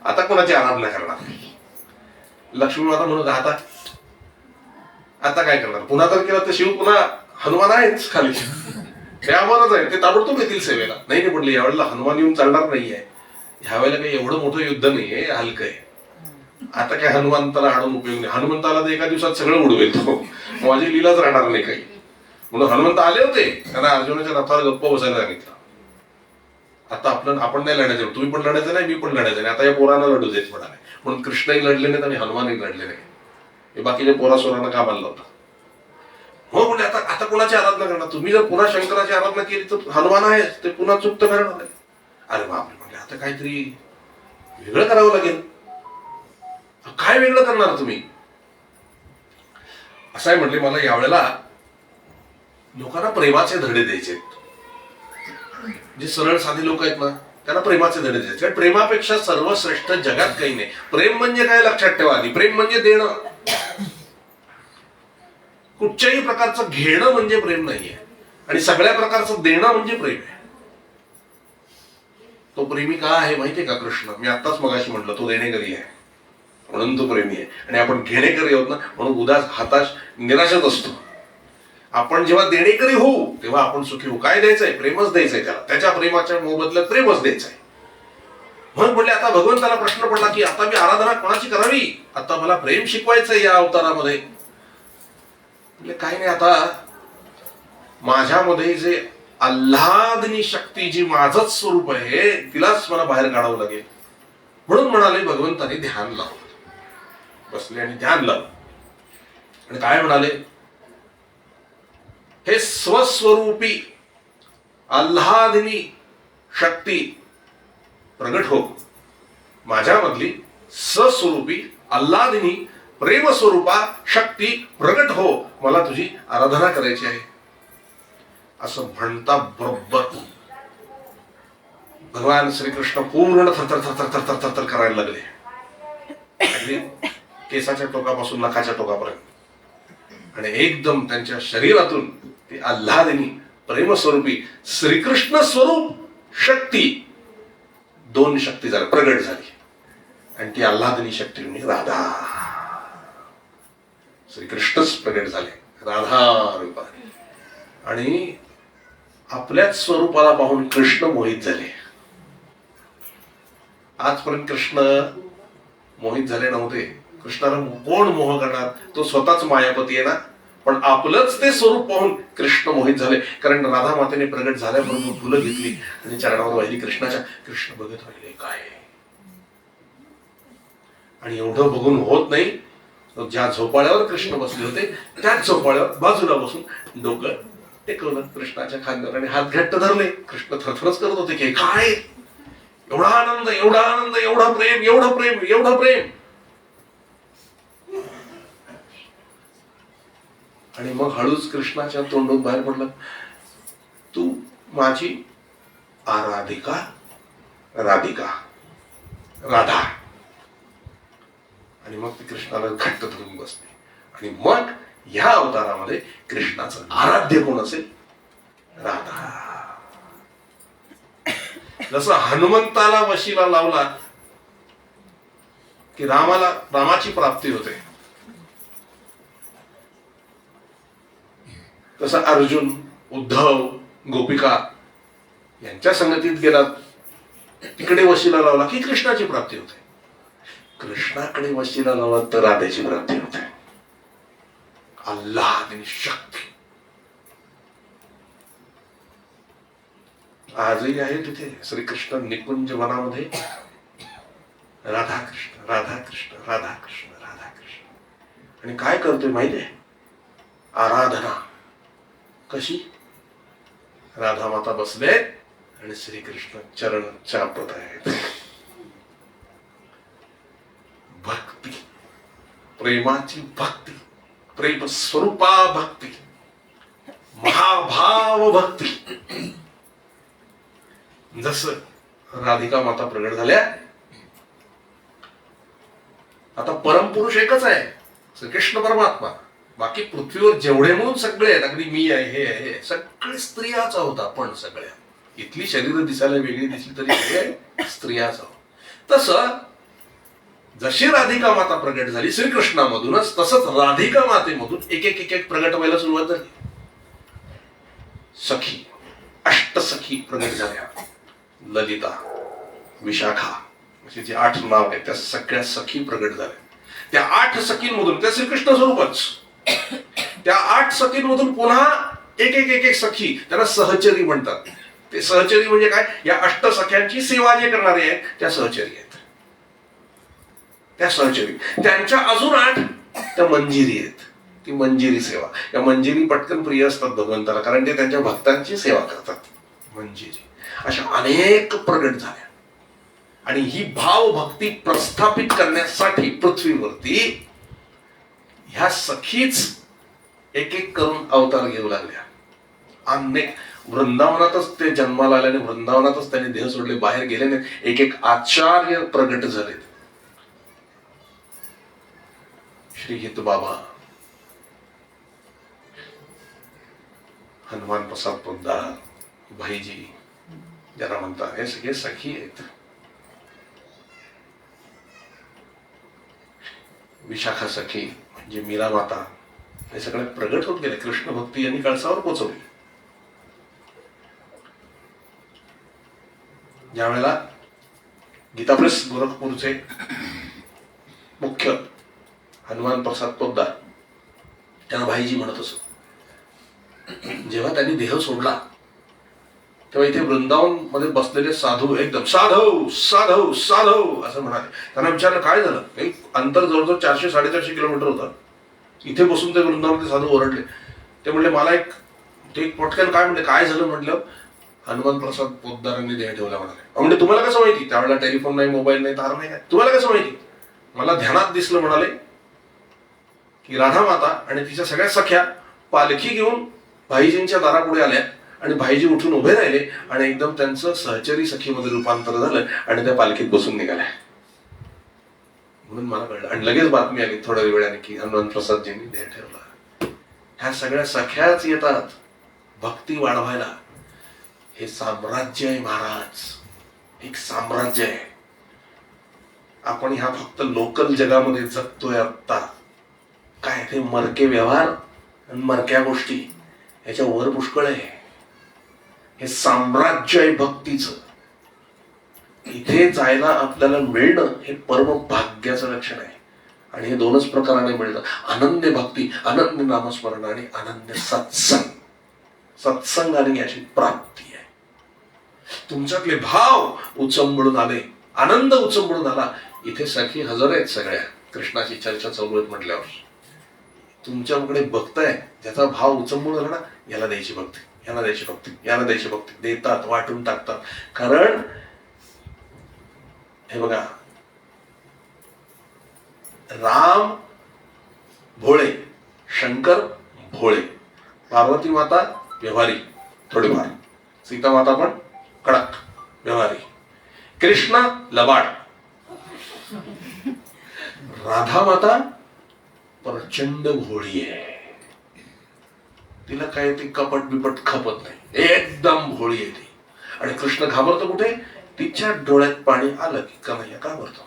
आता कोणाची आराधना करणार? लक्ष्मी माता म्हणून आता काय करणार? पुन्हा तर केलं तर शिव पुन्हा हनुमान आहेच खाली, ते आम्हालाच आहे, ते ताबडतोब येतील सेवेला. नाही पडले यावेळेला हनुमान येऊन चालणार नाहीये. ह्यावेळेला काही एवढं मोठं युद्ध नाहीये, हलकं आहे. आता काय हनुमंताला आणून उपयोग नाही. हनुमंताला तर एका दिवसात सगळं उडवेल तो, माझी लीलाच राहणार नाही काही. म्हणून हनुमंत आले होते, त्यांना अर्जुनाच्या रथावर गप्प बसायला सांगितलं. आता आपण नाही लढायचं, तुम्ही पण लढायचं नाही, मी पण लढायचं नाही, आता या पोरांना लढू देत म्हणाले. म्हणून कृष्णही लढले नाहीत आणि हनुमानही लढले नाही. हे बाकीच्या पोरासोरांना कामाला लावतात. हो म्हणजे आता कोणाची आराधना करणार? तुम्ही जर पुन्हा शंकराची आराधना केली तर हनुमान आहे, ते पुन्हा चुकतं करणार आहे. अरे बापरे, म्हणजे आता काहीतरी वेगळं करावं लागेल. काय वेगळं करणार तुम्ही? असं आहे म्हटले, मला यावेळेला लोकांना प्रेमाचे धडे द्यायचे. जे सरळ साधे लोक आहेत ना, त्यांना प्रेमाचे धडे द्यायचे. कारण प्रेमापेक्षा सर्वश्रेष्ठ जगात काही नाही. प्रेम म्हणजे काय लक्षात ठेवा आधी, प्रेम म्हणजे देणं. कुठच्याही प्रकारचं घेणं म्हणजे प्रेम नाहीये, आणि सगळ्या प्रकारचं देणं म्हणजे प्रेम आहे. तो प्रेमी का आहे माहितीये का? कृष्ण. मी आत्ताच मगाशी म्हटलं, तो देणेकरी आहे म्हणून तो प्रेमी आहे. आणि आपण घेणेकरी आहोत ना, म्हणून उदास, हताश, निराशच असतो. आपण जेव्हा देणेकरी होऊ तेव्हा आपण सुखी होऊ. काय द्यायचंय? प्रेमच द्यायचंय त्याला. त्याच्या प्रेमाच्या मोबदल्यात प्रेमच द्यायचंय. म्हणून म्हटले आता भगवंताला प्रश्न पडला की आता मी आराधना कोणाची करावी? आता मला प्रेम शिकवायचंय या अवतारामध्ये. म्हणजे काही नाही, आता माझ्यामध्ये जे आल्हादनी शक्ती, जी माझंच स्वरूप आहे, तिलाच मला बाहेर काढावं लागेल. म्हणून म्हणाले भगवंताने ध्यान लाव. बसले आणि ध्यान लाव. आणि काय म्हणाले? हे स्वस्वरूपी आल्हादिनी शक्ती प्रगट हो. माझ्यामधली सस्वरूपी आल्हादिनी प्रेमस्वरूपा शक्ती प्रगट हो. मला तुझी आराधना करायची आहे. असं म्हणता बरोबर भगवान श्रीकृष्ण पूर्ण थरथर थरथर थरथर थरथर करायला लागले. अगदी केसाच्या टोकापासून नखाच्या टोकापर्यंत. आणि एकदम त्यांच्या शरीरातून ती आल्हादिनी प्रेमस्वरूपी श्रीकृष्ण स्वरूप शक्ती, 2 शक्ती झाल्या, प्रगट झाली. आणि ती आल्हादिनी शक्ती म्हणजे राधा. श्रीकृष्णच प्रगट झाले राधा रूपाने. आणि आपल्याच स्वरूपाला पाहून कृष्ण मोहित झाले. आजपर्यंत कृष्ण मोहित झाले नव्हते. कृष्णाला कोण मोह करणार? तो स्वतःच मायापती आहे ना. पण आपलंच ते स्वरूप पाहून कृष्ण मोहित झाले. कारण राधा मातेने प्रगट झाल्याबरोबर फुलं घेतली आणि चरणावर वाहिली कृष्णाच्या. कृष्ण बघत राहिले काय. आणि एवढं बघून होत नाही, ज्या झोपाळ्यावर कृष्ण बसले होते त्याच झोपाळ्यावर बाजूला बसून डोकं टेकवलं कृष्णाच्या खांद्यावर आणि हात घट्ट धरले. कृष्ण थरथरच करत होते की काय एवढा आनंद, एवढा आनंद, एवढा प्रेम, एवढं प्रेम, एवढं प्रेम. आणि मग हळूच कृष्णाच्या तोंडून बाहेर पडलं, तू माझी आराधिका, राधिका, राधा. आणि मग ती कृष्णाला घट्ट धरून बसते. आणि मग ह्या अवतारामध्ये कृष्णाचं आराध्य कोण असेल? राधा. जसं हनुमंताला वशीला लावला की रामाची प्राप्ती होते, तसं अर्जुन, उद्धव, गोपिका यांच्या संगतीत गेला, तिकडे वशीला लावला की कृष्णाची प्राप्ती होते. कृष्णाकडे वशीला लावला तर राधेची प्राप्ती होते. आल्हाद शक्ती आजही आहे तिथे श्रीकृष्ण निकुंज वनामध्ये. राधाकृष्ण राधाकृष्ण राधाकृष्ण राधाकृष्ण. आणि काय करतोय माहितीये? आराधना. कशी? राधा माता बसले आणि श्रीकृष्ण चरण चापत आहेत. भक्ती, प्रेमाची भक्ती, प्रेम स्वरूपा भक्ती, महाभाव भक्ती. जस राधिका माता प्रगट झाल्या, आता परमपुरुष एकच आहे, श्रीकृष्ण परमात्मा. बाकी पृथ्वीवर जेवढे म्हणून सगळे आहेत, अगदी मी आहे, हे आहे, सगळे स्त्रियाच आहोत आपण. सगळ्या इथली शरीर दिसायला वेगळी दिसली तरी सगळे स्त्रियाच आहोत. तसं जशी राधिका माता प्रगट झाली श्रीकृष्णामधूनच, तसंच राधिका मातेमधून एक एक एक एक प्रगट व्हायला सुरुवात झाली. सखी, अष्टसखी प्रगट झाल्या. ललिता, विशाखा अशी जी 8 नाव आहेत त्या सगळ्या सखी प्रगट झाल्या. त्या 8 सखींमधून, त्या श्रीकृष्ण स्वरूपच, त्या 8 सखींमधून पुन्हा एक एक एक एक सखी, त्यांना सहचरी म्हणतात. ते सहचरी म्हणजे काय? या अष्टसख्यांची सेवा जे करणारे आहेत त्या सहचरी आहेत. त्या सहचरी, त्यांच्या अजून 8 त्या मंजिरी आहेत. ती मंजिरी सेवा. या मंजिरी पटकन प्रिय असतात भगवंताला, कारण ते त्यांच्या भक्तांची सेवा करतात. मंजिरी अशा अनेक प्रगट झाल्या. आणि ही भाव भक्ती प्रस्थापित करण्यासाठी पृथ्वीवरती ह्या सखीच एक एक करून अवतार घेऊ लागल्या. अनेक वृंदावनातच ते जन्माला आले आणि वृंदावनातच त्यांनी देह सोडले, बाहेर गेले नाही. एक एक आचार्य प्रगट झाले. श्री हित बाबा, हनुमान प्रसाद पोद्दार, भाईजी ज्यांना म्हणतात, हे सगळे सखी आहेत. विशाखा सखी म्हणजे मीरा माता, हे सगळे प्रगट होत गेले. कृष्ण भक्ती यांनी कळसावर पोचवली. ज्या वेळेला गीता प्रेस गोरखपूरचे मुख्य हनुमान प्रसाद पोद्दार, त्यांना भाईजी म्हणत असो, जेव्हा त्यांनी देह सोडला तेव्हा इथे वृंदावन मध्ये बसलेले साधू एकदम साधव साधव साधव असं म्हणाले. त्यांना विचारलं काय झालं? एक अंतर जवळजवळ 400-450 किलोमीटर होतं. इथे बसून ते वृंदावन साधू ओरडले. ते म्हणले मला ते पटकन काय म्हणले, काय झालं म्हटलं, हनुमान प्रसाद पोद्दारांनी देह ठेवला म्हणाले. म्हणजे तुम्हाला कसं माहिती? त्यावेळेला टेलिफोन नाही, मोबाईल नाही, तार नाही, तुम्हाला कसं माहिती? मला ध्यानात दिसलं म्हणाले की राधा माता आणि तिच्या सगळ्या सख्या पालखी घेऊन भाईजींच्या दारापुढे आल्या आणि भाईजी उठून उभे राहिले आणि एकदम त्यांचं सहचरी सखीमध्ये रूपांतर झालं आणि त्या पालखीत बसून निघाल्या. म्हणून मला कळलं. आणि लगेच बातमी आली थोड्या वेळाने की हनुमान प्रसादजींनी देह ठेवला. ह्या सगळ्या सख्याच येतात भक्ती वाढवायला. हे साम्राज्य आहे महाराज, एक साम्राज्य आहे. आपण ह्या फक्त लोकल जगामध्ये जगतोय आता. काय ते मरके व्यवहार आणि मरक्या गोष्टी, याच्या वर पुष्कळ आहे. हे साम्राज्य आहे भक्तीचं. इथे जायला आपल्याला मिळणं हे परम भाग्याचं लक्षण आहे. आणि हे 2च प्रकाराने मिळतं, अनन्य भक्ती, अनन्य नामस्मरण आणि अनन्य सत्संग. सत्संग आणि याची प्राप्ती आहे. तुमच्यातले भाव उचंबळून आले, आनंद उचंबळून आला. इथे सखी हजर आहेत सगळ्या, कृष्णाची चर्चा चालू आहेत म्हटल्यावर. तुमच्याकडे बघताय, ज्याचा भाव उचंबळून आला ना, याला द्यायची भक्ती, याला द्यायची भक्ती, याला द्यायची भक्ती, देतात, वाटून टाकतात. कारण हे बघा, राम भोळे, शंकर भोळे, पार्वती माता व्यवहारी थोडीफार, सीता माता पण कडक व्यवहारी, कृष्ण लबाड. राधा माता प्रचंड भोळी आहे. तिला काय ते कपट बिपट खपत नाही, एकदम भोळी आहे ती. आणि कृष्ण घाबरतो कुठे? तिच्या डोळ्यात पाणी आलं की कन्हैया घाबरतो.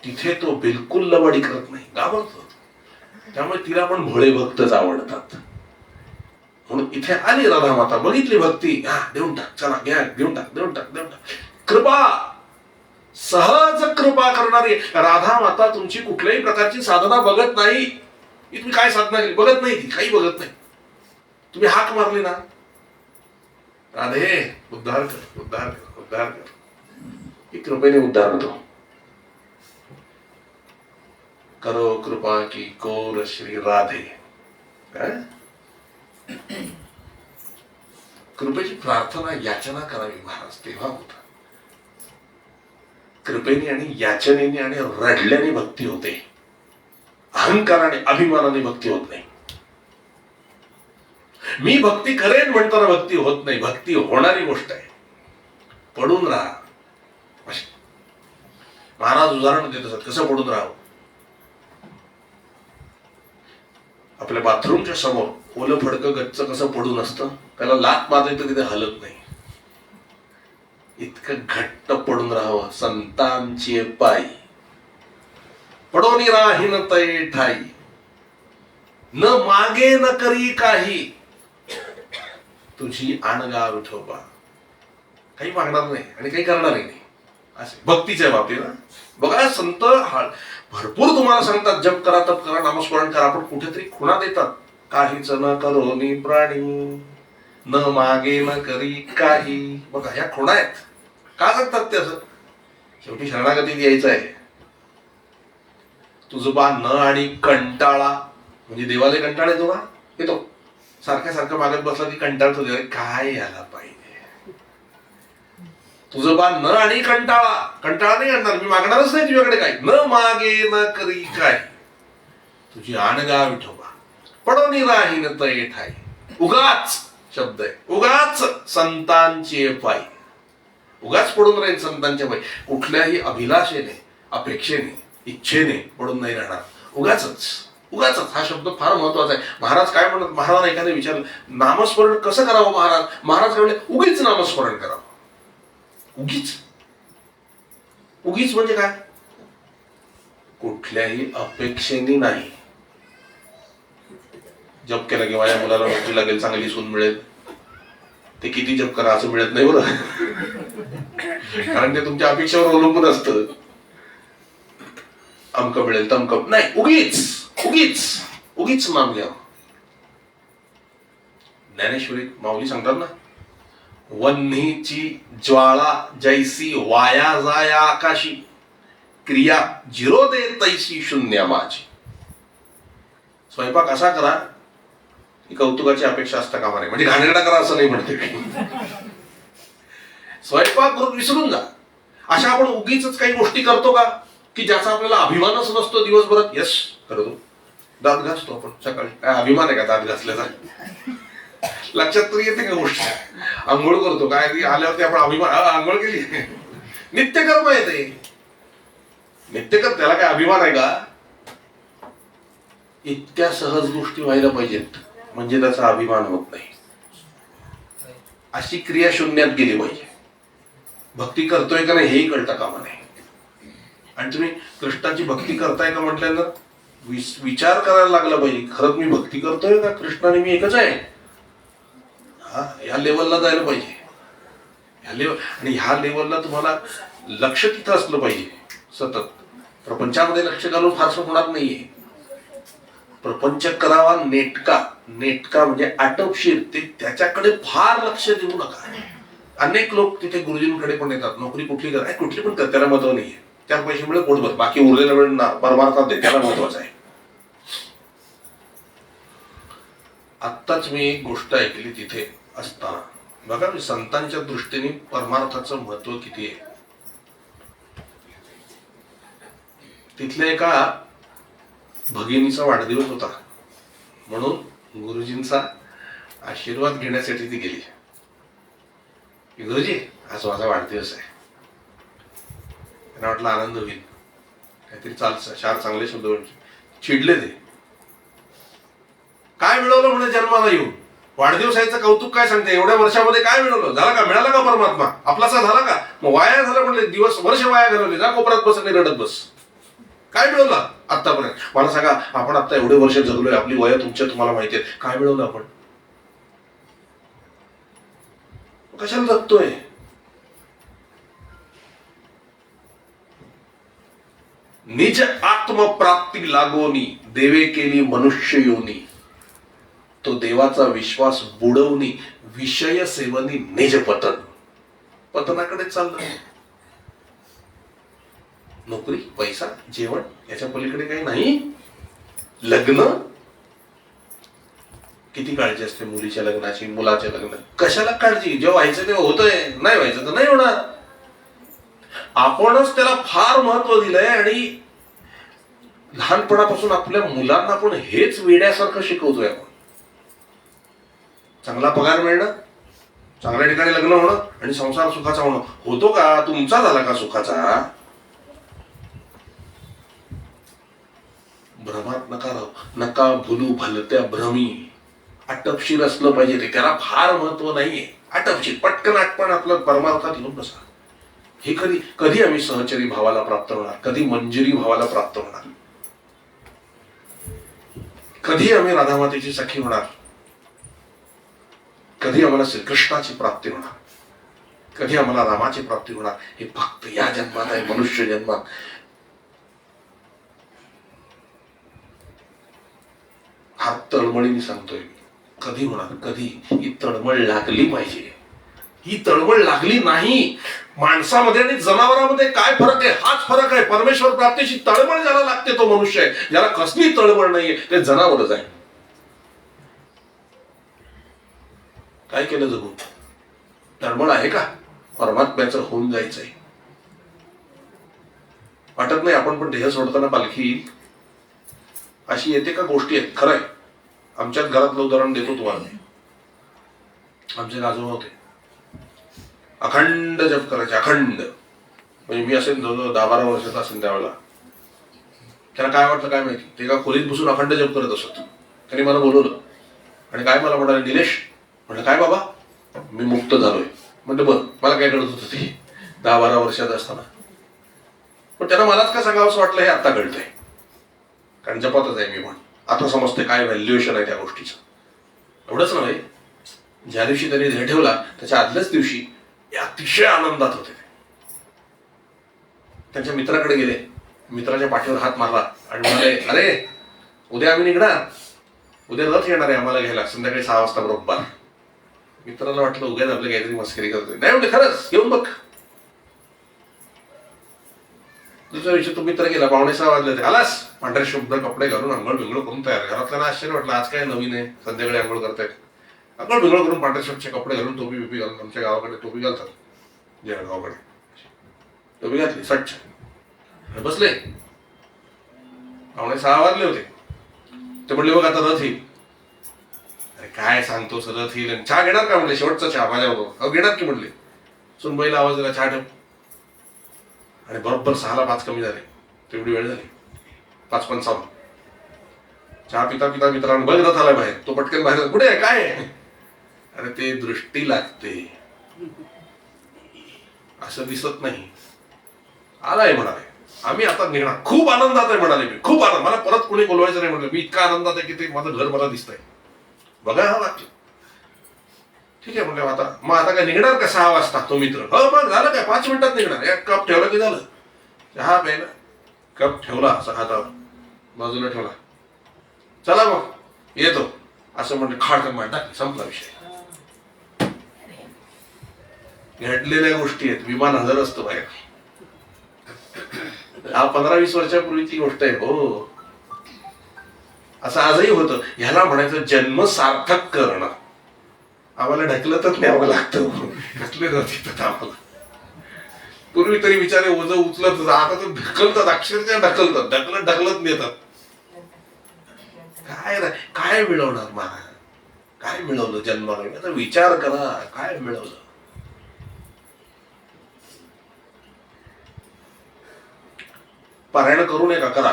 तिथे तो बिलकुल लबाडी करत नाही, घाबरतो. त्यामुळे तिला पण भोळे भक्तच आवडतात. म्हणून इथे आली राधा माता, बघितली भक्ती, हा देऊन टाक, चला घ्या, देऊन टाक, देऊन टाक, देऊन टाक. कृपा, सहज कृपा करणारी राधा माता तुमची कुठल्याही प्रकारची साधना बघत नाही. तुम्ही काय साधना केली बघत नाही, ती काही बघत नाही. तुम्ही हाक मारली ना, राधे उद्धार कर, उद्धार कर, उद्धार कर, ही कृपेने उद्धार होतो. करो कृपा की कोर श्री राधे. काय कृपेची प्रार्थना याचना करावी महाराज, तेव्हा होत. कृपेने आणि याचनेने आणि रडल्याने भक्ती होते, अहंकाराने अभिमानाने भक्ती होत नाही. मी भक्ती करेन म्हणताना भक्ती होत नाही, भक्ती होणारी गोष्ट आहे. पडून राहा. महाराज उदाहरण देत असत कसं पडून राहावं. आपल्या बाथरूमच्या समोर ओलं फडकं गच्च कसं पडून असतं, त्याला लात मारली तर तिथे हलत नाही. इतकं घट्ट पडून राहावं संतांची पायी. पडोनी राहीन तै ठाई, न मागे न करी काही, तुझी आणगा विठोबा. काही मागणार नाही आणि काही करणारही नाही. असे भक्तीच्या बाबतीला बघा, संत भरपूर तुम्हाला सांगतात जप करा, तप करा, नामस्मरण करा, पण कुठेतरी खुणा देतात. काहीच न करोनी प्राणी, न मागे न करी काही. बघा ह्या खुणा आहेत. का सांगतात ते असं? शेवटी शरणागतीत यायचं आहे. तुझोबा न आणि कंटाळा, म्हणजे देवाले कंटाळा येतो का? येतो. सारख्या सारखं मागत बसला की कंटाळतो, देवा काय यायला पाहिजे. तुझोबा न आणि कंटाळा, कंटाळा नाही आणणार, मी मागणारच नाही तुझ्याकडे काय. न मागे न करी काय, तुझी आणगा विठोबा. पडोनी राहीन तै ठाई. उगाच शब्द आहे, उगाच संतांची पायी. उगाच पडून राहील संतांच्या पायी. कुठल्याही अभिलाषेने, अपेक्षेने, इच्छेने पडून नाही राहणार. उगाच उगाच हा शब्द फार महत्वाचा आहे. महाराज काय म्हणत, महाराज एखादे विचारलं नामस्मरण कसं करावं महाराज, महाराज म्हणले उगीच नामस्मरण करावं. उगीच, उगीच म्हणजे काय? कुठल्याही अपेक्षेने नाही. जप केला की माझ्या मुलाला नोकरी लागेल, चांगली सून मिळेल, ते किती जप करा असं मिळत नाही बरं. कारण ते तुमच्या अपेक्षेवर अवलंबून असतं. अमक मिळेल तमक नाही, उगीच उगीच उगीच नाम घ्या. ज्ञानेश्वरी माऊली सांगतात ना, वन्हीची ज्वाळा जैसी वाया जाया आकाशी, क्रिया जिरो दे तैसी शून्य माझी. स्वयंपाक असा करा की कौतुकाची अपेक्षा असता कामा नये. म्हणजे घाणेरडा करा असं नाही म्हणते. स्वयंपाक विसरून जा. अशा आपण उगीच काही गोष्टी करतो का की ज्याचा आपल्याला अभिमानच नसतो दिवसभरात. यश करतो, दात घासतो आपण सकाळी, काय अभिमान आहे का दात घासल्याचा? लक्षात तरी येते का गोष्ट? आंघोळ करतो, काय आल्यावरती आपण अभिमान, आंघोळ केली, नित्यकर्म येते. नित्यकर्म, त्याला काय अभिमान आहे का? इतक्या सहज गोष्टी व्हायला पाहिजेत म्हणजे त्याचा अभिमान होत नाही. अशी क्रिया शून्यात गेली पाहिजे. भक्ती करतोय का नाही हेही कळता कामा नाही. आणि तुम्ही कृष्णाची भक्ती करताय का म्हटल्यानंतर विचार करायला लागला पाहिजे, खरंच मी भक्ती करतोय का कृष्णाने मी एकच आहे. हा, या लेवलला जायला पाहिजे. आणि ह्या लेवलला तुम्हाला लक्ष तिथं असलं पाहिजे. सतत प्रपंचामध्ये लक्ष घालून फारसं होणार नाहीये. प्रपंच करावा नेटका, नेटका म्हणजे आटपशीर, ते त्याच्याकडे फार लक्ष देऊ नका. अनेक लोक तिथे गुरुजींकडे पण येतात, नोकरी कुठली करा, कुठली पण कर, त्याला महत्व नाहीये. चार पैसे मिळेल पोटभर, बाकी उरलेला वेळ परमार्थात दे, त्याला महत्वाचं आहे. आत्ताच मी एक गोष्ट ऐकली तिथे असताना, बघा संतांच्या दृष्टीने परमार्थाचं महत्व किती आहे. तिथल्या एका भगिनीचा वाढदिवस होता म्हणून गुरुजींचा आशीर्वाद घेण्यासाठी ती गेली. गुरुजी आज माझा वाढदिवस आहे. त्यांना वाटलं आनंद होईल, काहीतरी चार चांगले शब्द चिडले ते. काय मिळवलं म्हणे जन्माला येऊन? वाढदिवसाचं कौतुक काय सांगते? एवढ्या वर्षामध्ये काय मिळवलं? झाला का? मिळाला का परमात्मा? आपलासा झाला का? मग वाया झालं म्हणले, वर्ष वाया घालवले. जा कोपऱ्यात बस आणि रडत बस. काय मिळवलं आतापर्यंत? मला सांगा, आपण आता एवढे वर्ष जगलोय, आपली वय तुम्हाला माहिती आहे, काय मिळवलं आपण? कशाला जगतोय? निज आत्मप्राप्ती लागोनी देवे केली मनुष्य योनी, तो देवाचा विश्वास बुडवणी विषय सेवनी निज पतन. पतनाकडे चाललं. नोकरी, पैसा, जेवण याच्या पलीकडे काही नाही. लग्न, किती काळजी असते मुलीच्या लग्नाची, मुलाच्या लग्न. कशाला काळजी? जेव्हा व्हायचं तेव्हा होतंय, नाही व्हायचं तर नाही होणार. आपणच त्याला फार महत्व दिलंय आणि लहानपणापासून आपल्या मुलांना पण हेच वेड्यासारखं शिकवतोय आपण. चांगला पगार मिळणं, चांगल्या ठिकाणी लग्न होणं आणि संसार सुखाचा होणं. होतो का? तुमचा झाला का सुखाचा? भ्रमात नका भुलू भलत्या भ्रमी. आटपशीर असलं पाहिजे ते. त्याला फार महत्व नाहीये. आटपशीर, पटकन आटपण आपलं परमार्थात येऊन बसा. हे कधी आम्ही सहचरी भावाला प्राप्त होणार? कधी मंजिरी भावाला प्राप्त होणार? कधी आम्ही राधामातेची सखी होणार? कधी आम्हाला श्रीकृष्णाची प्राप्ती होणार? कधी आम्हाला रामाची प्राप्ती होणार? हे फक्त या जन्मात आहे, मनुष्य जन्मात. हा तळमळीने सांगतोय. कधी होणार? कधी? ही तळमळ लागली पाहिजे. ही तळमळ लागली नाही. माणसामध्ये आणि जनावरांमध्ये काय फरक आहे? हाच फरक आहे. परमेश्वर प्राप्तीची तळमळ ज्याला लागते तो मनुष्य आहे. ज्याला कसली तळमळ नाहीये ते जनावरच आहे. काय केलं जगून? तळमळ आहे का? परमात्म्याचं होऊन जायचंय. वाटत नाही आपण पण देह सोडताना पालखी अशी येते का? गोष्टी आहेत. खरंय. आमच्याच घरातलं उदाहरण देतो तुम्हाला. आमचे आजोबा होते, अखंड जप करायचे. अखंड म्हणजे मी असेल 10-12 वर्षाचा असेल त्यावेळेला. त्याला काय वाटलं काय माहिती, ते एका खोलीत बसून अखंड जप करत असत. त्यांनी मला बोलवलं आणि काय मला म्हणाले, निलेश. म्हटलं काय बाबा? मी मुक्त झालोय. म्हटलं बरं. मला काय कळत होतं ते 10-12 वर्षाचा असताना. पण त्यांना मलाच का सांगावं असं वाटलं हे आता कळतंय. कारण जपातच आहे मी. पण आता समजते काय व्हॅल्युएशन आहे त्या गोष्टीचं. एवढंच नव्हे, ज्या दिवशी त्यांनी देह ठेवला त्याच्या आदल्याच दिवशी अतिशय आनंदात होते. त्यांच्या मित्राकडे गेले, मित्राच्या पाठीवर हात मारला आणि म्हणाले, अरे उद्या आम्ही निघणार, उद्या रथ येणार आहे आम्हाला घ्यायला संध्याकाळी 6 वाजता बरोबर. मित्राला वाटलं उगाच आपलं काहीतरी मस्करी करतोय. नाही म्हणजे खरंच येऊन बघ. दुसऱ्या दिवशी तो मित्र गेला. 5:45 वाजले. आलास? पांढरे शुभ्र कपडे घालून आंघोळ बिंगळ करून तयार. घरातल्याला आश्चर्य वाटलं, आज काय नवीन आहे, संध्याकाळी आंघोळ करतायत. आंघोळ बिंगळ करून पांढरे शुभ्र कपडे घालून, टोपी बिपी घालून. आमच्या गावाकडे टोपी घालतात, जळगावकडे टोपी घातली, सच्च बसले. 5:45 वाजले होते. ते म्हणले बघ आता रथ येईल. अरे काय सांगतो, रथ येईल. चहा घेणार का म्हणले? शेवटचा चहा माझ्याबरोबर. घेणार की म्हणले. सुनबाईला आवाज दिला, चहा ठेव. आणि बरोबर 6ला 5 कमी झाले. तेवढी वेळ झाली. 5:55. चहा पिता पिता मित्रांनो बघ रथ आलाय बाहेर. तो पटकन बाहेर, कुठे आहे काय आहे? अरे ते दृष्टी लागते, असं दिसत नाही. आलाय म्हणाले, आम्ही आता निघणार. खूप आनंदात आहे म्हणाले मी. खूप आनंद. मला परत कोणी बोलवायचं नाही म्हटलं. मी इतका आनंदात आहे की ते माझं घर मला दिसतंय. बघा हा वाक्य. ठीक आहे म्हणलं, आता काय निघणार का 6 वाजता? तो मित्र, हो मग झालं काय, 5 मिनिटात निघणार. एक कप ठेवला की झालं. चहा प्यायला कप ठेवला, असा हातावर बाजूला ठेवला. चला मग येतो असं म्हणलं. खाड मान टाकली, संपला विषय. घडलेल्या गोष्टी आहेत. विमान हजर असतो बाहेर. हा 15-20 वर्षापूर्वीची गोष्ट आहे हो. असं आजही होतं. ह्याला म्हणायचं जन्म सार्थक करणं. आम्हाला ढकलतच न्यावं लागतं. कसले रथ आम्हाला. पूर्वी तरी विचारे ओझं उचलत, आता तर ढकलतात, अक्षरशः ढकलतात. ढकलत नेतात. काय मिळवणार महाराज? काय मिळवलं जन्माला? आता विचार करा, काय मिळवलं? पारायण करू नये का? करा.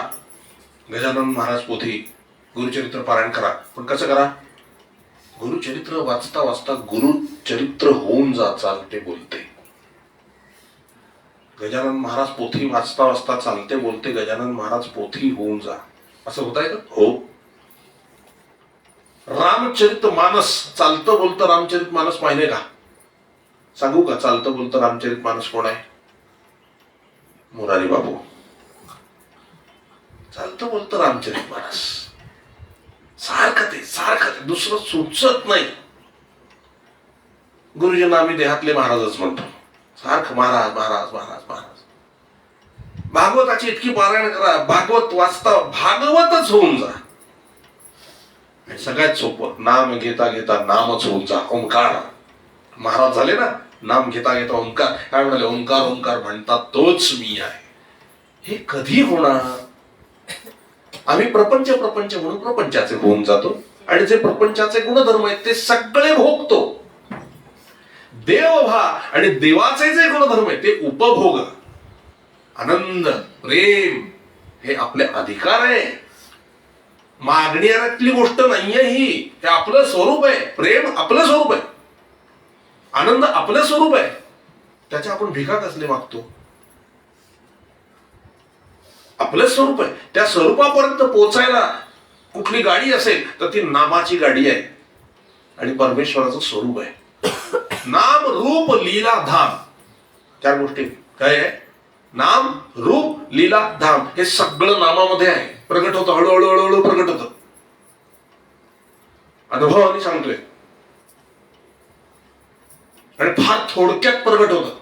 गजानन महाराज पोथी गुरुचरित्र पारायण करा. पण कसं करा? गुरुचरित्र वाचता वाचता गुरुचरित्र होऊन जा, चालते बोलते. गजानन महाराज पोथी वाचता वाचता चालते बोलते गजानन महाराज पोथी होऊन जा. असं होत आहे का? हो. रामचरित मानस, चालतं बोलतं रामचरित मानस पाहिले का? सांगू का चालतं बोलतं रामचरित मानस कोण आहे? मोरारी बाबू. चालतं बोलतं रामचरित मानस सारखं ते दुसरं सुचत नाही. गुरुजींना आम्ही देहातले महाराजच म्हणतो. सारखं महाराज महाराज महाराज महाराज. भागवताची इतकी पारायण करा, भागवत वाचता भागवतच होऊन जा. आणि सगळ्यात सोपं, नाम घेता घेता नामच होऊन जा. ओंकार. महाराज झाले ना, नाम घेता घेता ओंकार. काय म्हणाले? ओंकार ओंकार म्हणतात तोच मी आहे. हे कधी होणार? आम्ही प्रपंच प्रपंच म्हणून प्रपंचाचे होऊन जातो आणि जे प्रपंचाचे गुणधर्म आहेत ते सगळे भोगतो. देव व्हा आणि देवाचे जे गुणधर्म आहेत ते उपभोग. आनंद, प्रेम हे आपले अधिकार आहे. मागण्यातली गोष्ट नाहीये ही. हे आपलं स्वरूप आहे. प्रेम आपलं स्वरूप आहे. आनंद आपलं स्वरूप आहे. त्याच्या आपण भिका कसले मागतो? आपलं स्वरूप आहे. त्या स्वरूपापर्यंत पोहोचायला कुठली गाडी असेल तर ती नामाची गाडी आहे आणि परमेश्वराचं स्वरूप आहे. नाम रूप लीला धाम, चार गोष्टी काय आहे? नाम रूप लीला धाम हे सगळं नामामध्ये आहे. प्रगट होतं, हळूहळू हळूहळू प्रगट होतं. अनुभवाने सांगतोय. आणि फार थोडक्यात प्रगट होतं.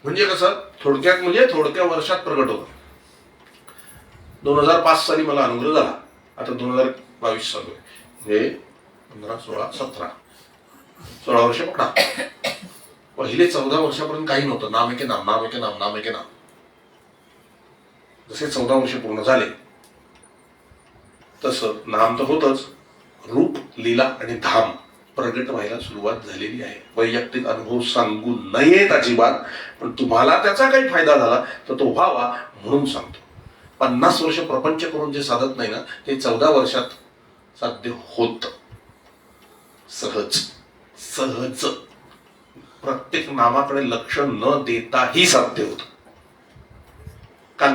म्हणजे कसं? थोडक्यात म्हणजे थोडक्या वर्षात प्रगट होतं. 2005 साली मला अनुग्रह झाला. आता 2022 चालू आहे. म्हणजे 15, 16, 17, 16 वर्ष पकडा. पहिले 14 वर्षापर्यंत काही नव्हतं. नाम एके नाम, नाम एके नाम, नाम एके नाम. जसे 14 वर्ष पूर्ण झाले तसं नाम तर होतच, रूप लीला आणि धाम प्रगट व्हायला सुरुवात झालेली आहे. वैयक्तिक अनुभव सांगू नयेत अजिबात, पण तुम्हाला त्याचा काही फायदा झाला तर तो व्हावा म्हणून सांगतो. 50 वर्ष प्रपंच करून जे साधत नाही ना ते 14 वर्षात साध्य होत. सहज सहज प्रत्येक नामाकडे लक्ष न देताही साध्य होत. काल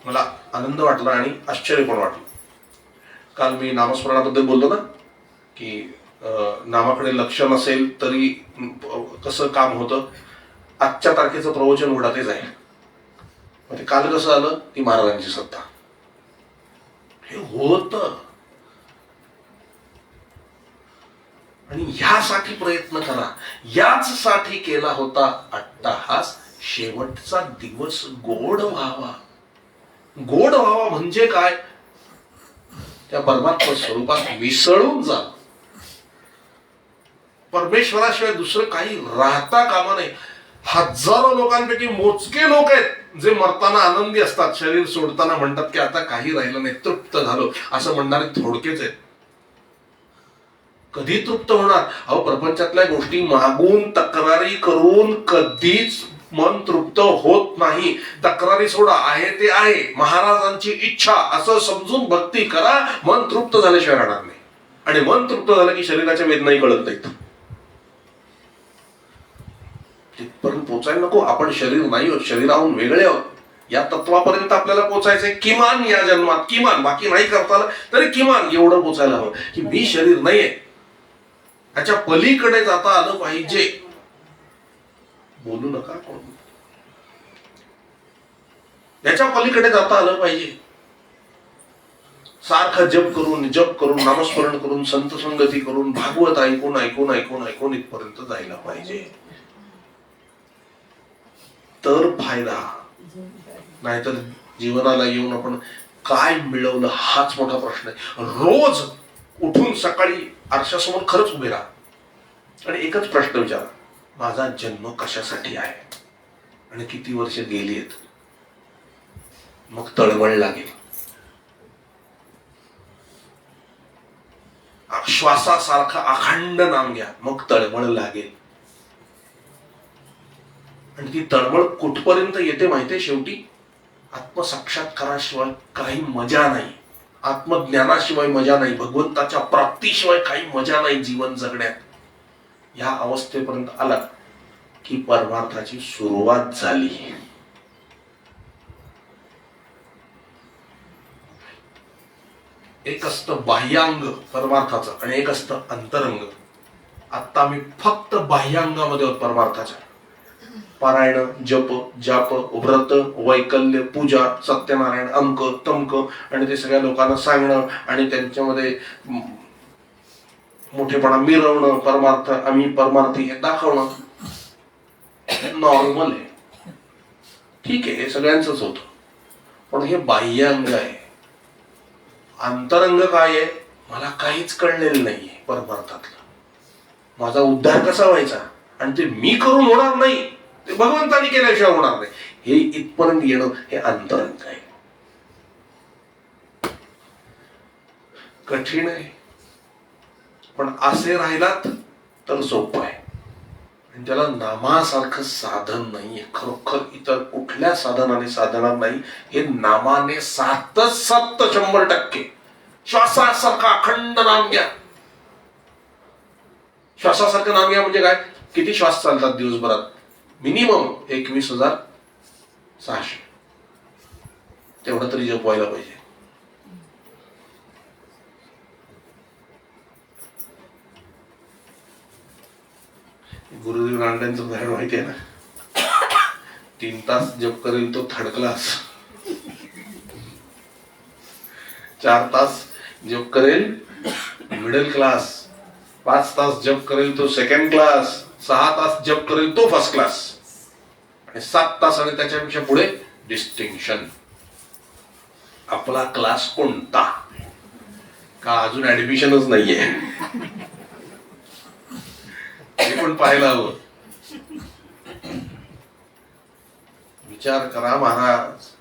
मला आनंद वाटला आणि आश्चर्य पण वाटलं. काल मी नामस्मरणाबद्दल बोललो ना की नामाकडे लक्ष नसेल तरी कसं काम होतं. आजच्या तारखेचं प्रवचन उघडा तेच आहे. म्हणजे काल कसं आलं? ती महाराजांची सत्ता. हे होत. आणि ह्यासाठी प्रयत्न करा. याच साठी केला होता अट्टहास. शेवटचा दिवस गोड व्हावा. गोड व्हावा म्हणजे काय? त्या परमात्मा स्वरूपात मिसळून जा. परमेश्वराशिवाय दुसरं काही राहता कामा नाही. हजारो लोकांपैकी मोजके लोक आहेत जे मरताना आनंदी असतात. शरीर सोडताना म्हणतात की आता काही राहिलं नाही, तृप्त झालो, असं म्हणणारे थोडकेच आहेत. कधी तृप्त होणार? अहो, प्रपंचातल्या गोष्टी मागून तक्रारी करून कधीच मन तृप्त होत नाही. तक्रारी सोडा, आहे ते आहे, महाराजांची इच्छा असं समजून भक्ती करा. मन तृप्त झाल्याशिवाय राहणार नाही. आणि मन तृप्त झालं की शरीराच्या वेदनाही कळत नाहीत. तिथपर्यंत पोचायला नको. आपण शरीर नाही आहोत, शरीराहून वेगळे आहोत. या तत्वापर्यंत आपल्याला पोचायचंय. किमान या जन्मात, किमान, बाकी नाही करता आलं तरी किमान एवढं पोचायला हवं की मी शरीर नाहीये. त्याच्या पलीकडे जाता आलं पाहिजे. बोलू नका कोण. याच्या पलीकडे जाता आलं पाहिजे. सारखं जप करून नामस्मरण करून संत संगती करून भागवत ऐकून ऐकून ऐकून ऐकून इथपर्यंत जायला पाहिजे. तर फायदा. नाहीतर जीवनाला येऊन आपण काय मिळवलं हाच मोठा प्रश्न आहे. रोज उठून सकाळी आरशासमोर खरंच उभे राहा आणि एकच प्रश्न विचारा, माझा जन्म कशासाठी आहे आणि किती वर्ष गेली आहेत. मग तळमळ लागेल. श्वासासारखा अखंड नाम घ्या, मग तळमळ लागेल. आणि ती तळमळ कुठपर्यंत येते माहितीये? शेवटी आत्मसाक्षात्काराशिवाय काही मजा नाही, आत्मज्ञानाशिवाय मजा नाही, भगवंताच्या प्राप्तीशिवाय काही मजा नाही जीवन जगण्यात. या अवस्थेपर्यंत आला की परमार्थाची सुरुवात झाली. एक असतं बाह्यांग परमार्थाचं आणि एक असतं अंतरंग. आता मी फक्त बाह्यांगामध्ये आहोत परमार्थाच्या. पारायण, जप, जाप, व्रत, वैकल्य, पूजा, सत्यनारायण, अंक तमक आणि ते सगळ्या लोकांना सांगणं आणि त्यांच्यामध्ये मोठेपणा मिरवणं, परमार्थ आम्ही परमार्थी हे दाखवणं नॉर्मल आहे, ठीक आहे, हे सगळ्यांचंच होतं. पण हे बाह्यांग आहे. अंतरंग काय आहे? मला काहीच कळलेलं नाहीये परमार्थातलं. माझा उद्धार कसा व्हायचा आणि ते मी करून होणार नाही, ते भगवंतानी केल्याशिवाय होणार नाही, हे इथपर्यंत येणं हे अंतरंग आहे. कठीण आहे, पण असे राहिलात तर सोपं आहे. आणि त्याला नामासारखं साधन नाहीये, खरोखर इतर कुठल्या साधनाने साधणार नाही. हे नामाने 100% श्वासासारखा अखंड नाम घ्या. श्वासासारखं नाम घ्या म्हणजे काय? किती श्वास चालतात दिवसभरात? मिनिमम 21,600. तेवढं तरी जपवायला पाहिजे. गुरुदेव रांडेंचं उदाहरण माहिती आहे ना? 3 तास जप करेल तो थर्ड क्लास, 4 तास जप करेल मिडल क्लास, 5 तास जप करेल तो सेकंड क्लास, 6 तास जप करेल तो फर्स्ट क्लास आणि 7 तास आणि त्याच्यापेक्षा पुढे डिस्टिंक्शन. आपला क्लास कोणता? का अजून ऍडमिशनच नाहीये? हे पण पाहायला हवं. विचार करा महाराज.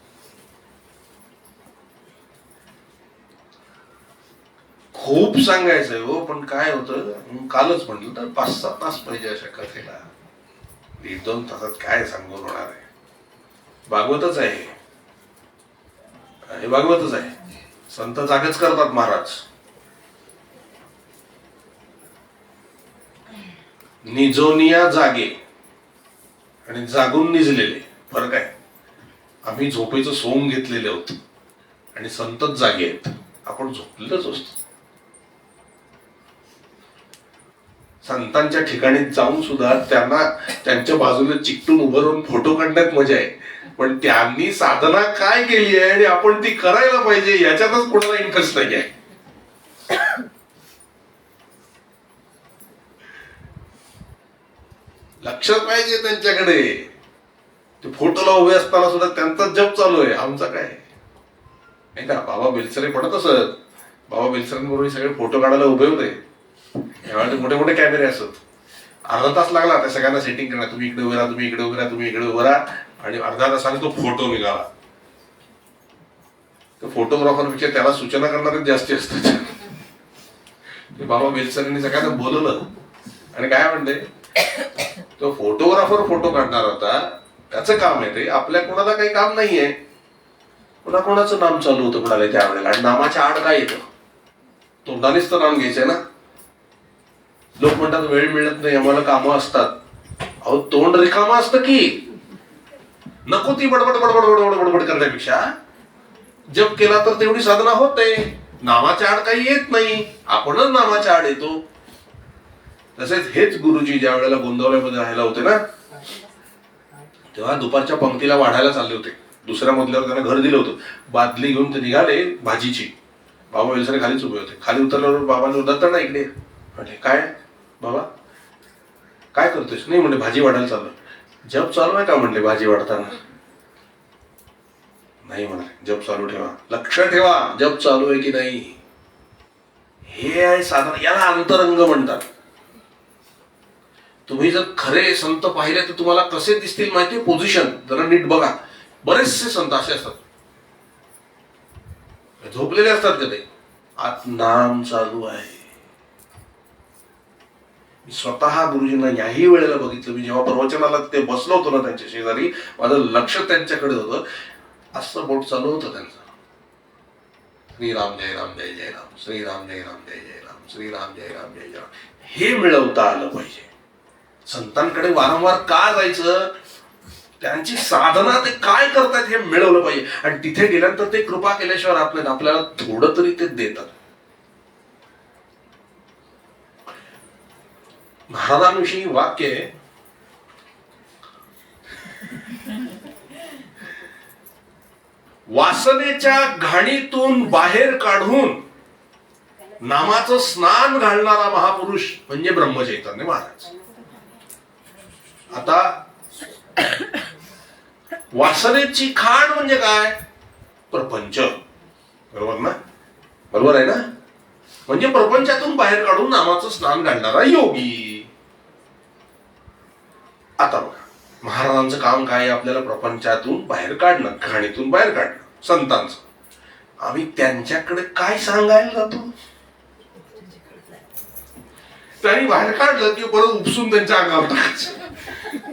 खूप सांगायचंय हो, पण काय होतं, कालच म्हटलं तर 5-6 तास पाहिजे अशा कथेला. 1-2 तासात काय सांगून होणार आहे? भागवतच आहे हे, भागवतच आहे. संत जागच करतात महाराज. निजोनिया जागे आणि जागून निजलेले फरक आहे. आम्ही झोपेचं सोंग घेतलेले आहोत आणि संतच जागे आहेत. आपण झोपलेलंच असतो. संतांच्या ठिकाणी जाऊन सुद्धा त्यांना त्यांच्या बाजूला चिकटून उभं राहून फोटो काढण्यात मजा आहे, पण त्यांनी साधना काय केली आहे आणि आपण ती करायला पाहिजे याच्यातच कोणाला इंटरेस्ट नाही आहे. लक्ष पाहिजे त्यांच्याकडे. ते फोटोला उभे असताना सुद्धा त्यांचा जप चालू आहे, आमचा काय नाही का? बाबा बेलसरे पडत असत. बाबा बेलसरांबरोबर सगळे फोटो काढायला उभे होते. त्यावेळेला मोठे मोठे कॅमेरे असत. अर्धा तास लागला त्या सगळ्यांना सेटिंग करणार. तुम्ही इकडे उभे राहा, तुम्ही इकडे उभे राहा, तुम्ही इकडे उभे राहा आणि अर्धा तासाने तो फोटो निघाला. तो फोटोग्राफरपेक्षा त्याला सूचना करणारे जास्ती असतात. बाबा बेलसरांनी सगळ्यांना बोलवलं आणि काय म्हणते, तो फोटोग्राफर फोटो काढणार होता, त्याचं काम आहे ते, आपल्या कोणाला काही काम नाहीये. कोणाचं नाम चालू होतं कोणाला त्यावेळेला. आणि नामाच्या आड काय येतं? तोंडानेच तर नाम घ्यायचंय ना. लोक म्हणतात वेळ मिळत नाही, आम्हाला कामं असतात. अहो तोंड रिकामं असतं की, नको ती बडबड बडबड बडबड बडबड करण्यापेक्षा जप केला तर तेवढी साधना होते. नामाच्या आड काही येत नाही, आपणच नामाच्या आड येतो. तसेच हेच गुरुजी ज्या वेळेला गोंदवल्यामध्ये राहायला होते ना, तेव्हा दुपारच्या पंक्तीला वाढायला चालले होते. दुसऱ्या मजल्यावर त्यांना घर दिलं होतं. बादली घेऊन ते निघाले भाजीची. बाबा वेलसरे खालीच उभे होते. खाली उतरल्यावर बाबांनी दत्त ना इकडे म्हटले, काय बाबा काय करतोयस? नाही म्हणले भाजी वाढायला चालू. जप चालू आहे का म्हणले भाजी वाढताना? नाही म्हणा, जप चालू ठेवा, लक्ष ठेवा जप चालू आहे की नाही. हे आहे साधन, याला अंतरंग म्हणतात. तुम्ही जर खरे संत पाहिले तर तुम्हाला कसे दिसतील माहिती? पोझिशन जरा नीट बघा. बरेचसे संत असे असतात, झोपलेले असतात का ते? आत नाम चालू आहे. मी स्वतः गुरुजींना याही वेळेला बघितलं. मी जेव्हा प्रवचनाला ते बसलो होतो ना त्यांच्या शेजारी, माझं लक्ष त्यांच्याकडे होतं. असं बोट चालू होतं त्यांचं. श्रीराम जय राम जय जय राम, श्रीराम जय राम जय जय राम, श्रीराम जय राम जय जय राम. हे मिळवता आलं पाहिजे. संतांकडे वारंवार का जायचं, त्यांची साधना ते काय करतात हे मिळवलं पाहिजे. आणि तिथे गेल्यानंतर ते कृपा केल्याशिवाय आपल्याला थोडं तरी ते देतात. महाराजांविषयी वाक्य आहे, वासनेच्या घाणीतून बाहेर काढून नामाचं स्नान घालणारा महापुरुष म्हणजे ब्रह्मचैतन्य महाराज. आता वासनेची खाण म्हणजे काय, प्रपंच. बरोबर ना, बरोबर आहे ना. म्हणजे प्रपंचातून बाहेर काढून नामाचं स्नान घालणारा योगी. आता बघा, महाराजांचं काम काय, आपल्याला प्रपंचातून बाहेर काढणं, घाणीतून बाहेर काढणं. संतांचं आम्ही त्यांच्याकडे काय सांगायला जातो. त्यांनी बाहेर काढलं की परत उपसून त्यांच्या अंगावर टाकायचं.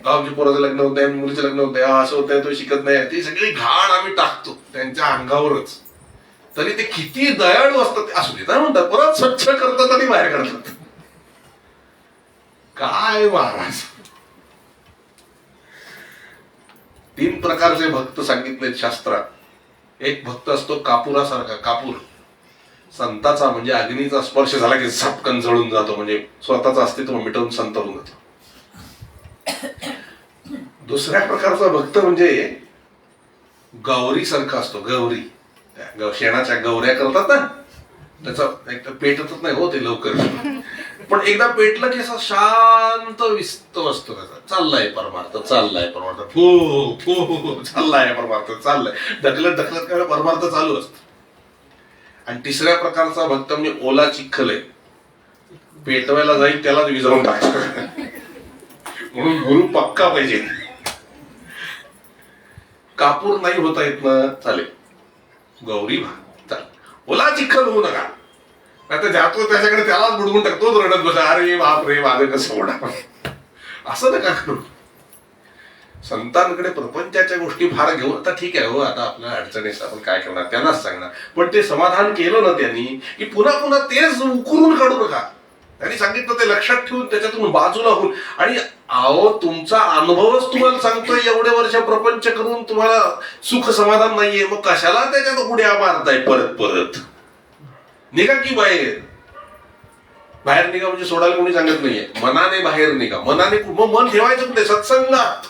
आमच्या पोराचं लग्न होत नाही, मुलीचं लग्न होत नाही, असं होत नाही, तो शिकत नाही, ती सगळी घाण आम्ही टाकतो त्यांच्या अंगावरच. तरी ते किती दयाळू असतात, असू देत म्हणतात, परत स्वच्छ करतात आणि बाहेर काढतात. काय महाराज. 3 प्रकारचे भक्त सांगितले शास्त्रात. एक भक्त असतो कापुरासारखा. कापूर संताचा म्हणजे अग्नीचा स्पर्श झाला की झपकन जळून जातो, म्हणजे स्वतःच अस्तित्व मिटवून संत होऊन जातो. दुसऱ्या प्रकारचा भक्त म्हणजे गौरी सारखा असतो. गौरी शेणाच्या गौऱ्या करतात ना, त्याचा एक तर पेटतच नाही हो ते लवकर, पण एकदा पेटलं की असं शांत विस्त असतो. त्याचा चाललाय परमार्थ, चाललाय परमार्थ, चाललाय परमार्थ, चाललाय ढकलत ढकलत काय परमार्थ चालू असतो. आणि तिसऱ्या प्रकारचा भक्त म्हणजे ओला चिखल आहे, पेटवायला जाईल त्यालाच विझवून टाकायचं. म्हणून गुरु पक्का पाहिजे. कापूर नाही होता येत ना, चालेल, गौरी चालेल, ओला चिखल होऊ नका. आता जातो त्याच्याकडे त्यालाच बुडवून टाकतो, रडत बसा, अरे बाप रे माझं कसं होणार, असं नका करू. संतांकडे प्रपंचाच्या गोष्टी फार घेऊन, आता ठीक आहे हो, आता आपल्या अडचणीस आपण काय करणार त्यांनाच सांगणार, पण ते समाधान केलं ना त्यांनी की पुन्हा पुन्हा तेच उकरून काढू नका. त्यांनी सांगितलं ते लक्षात ठेवून त्याच्यातून बाजूला होऊन. आणि अहो तुमचा अनुभवच तुम्हाला सांगतोय, एवढे वर्ष प्रपंच करून तुम्हाला सुख समाधान नाहीये, मग कशाला त्याच्यात उड्या मारताय परत परत. निघा की बाहेर. बाहेर निघा म्हणजे सोडायला कोणी सांगत नाहीये, मनाने बाहेर निघा. मनाने मग मन ठेवायचं कुठे, सत्संगात,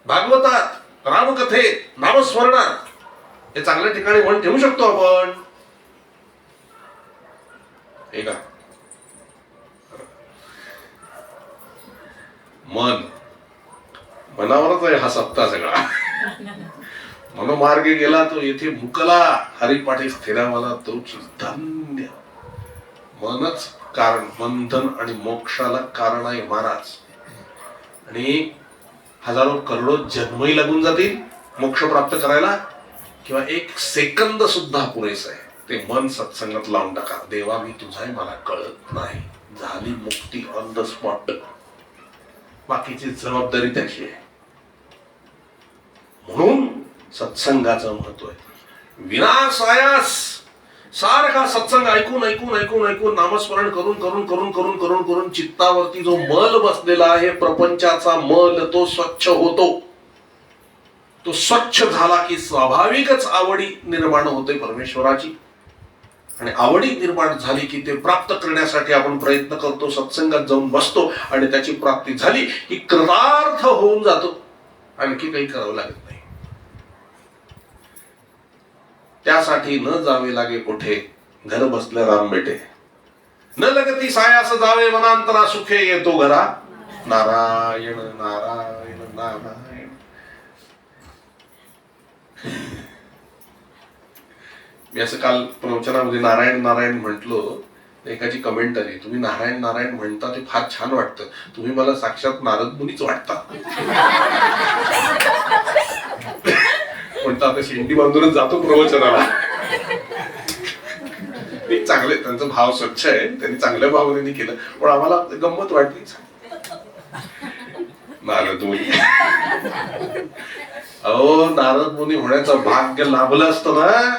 भागवतात, रामकथेत, नामस्मरणात. हे चांगल्या ठिकाणी मन ठेवू शकतो आपण. हे का मनावरच आहे हा सप्ताह सगळा. मनोमार्गे गेला तो येथे मुकला, हरिपाठी स्थिरावाला तोच धन्य. मनच कारण, बंधन आणि मोक्षाला कारण आहे महाराज. आणि हजारो करोडो जन्मही लागून जातील मोक्ष प्राप्त करायला, किंवा 1 सेकंद सुद्धा पुरेस आहे. ते मन सत्संगात लावून टाका. देवा मी तुझा आहे, मला कळत नाही, झाली मुक्ती ऑन द स्पॉट. बाकीची जबाबदारी त्याची आहे. म्हणून सत्संगाचं महत्व आहे. विनासायास सारखा सत्संग ऐकून ऐकून ऐकून ऐकून नामस्मरण करून करून करून करून करून करून चित्तावरती जो मल बसलेला आहे प्रपंचाचा मल, तो स्वच्छ होतो. तो स्वच्छ झाला की स्वाभाविकच आवडी निर्माण होते परमेश्वराची. आणि आवडी निर्माण झाली की ते प्राप्त करण्यासाठी आपण प्रयत्न करतो, सत्संगात जाऊन बसतो, आणि त्याची प्राप्ती झाली की कृतार्थ होऊन जातो. आणखी काही करावं लागत नाही. त्यासाठी न जावे लागे कुठे, घर बसल्या राम भेटे. न लगती सायास जावे मनांतरा, सुखे येतो घरा. नारायण नारायण नारायण. मी असं काल प्रवचनामध्ये नारायण नारायण म्हटलो, एकाची कमेंट आली, तुम्ही नारायण नारायण म्हणता ते फार छान वाटतं, तुम्ही मला साक्षात नारद मुनीच वाटता. म्हणता आता शेंडी बांधूनच जातो प्रवचनाला. चांगले, त्यांचा भाव स्वच्छ आहे, त्यांनी चांगल्या भावनेने केलं, पण आम्हाला गंमत वाटली. नारद मुनी अहो नारद मुनी होण्याचं भाग्य लाभलं असतं ना,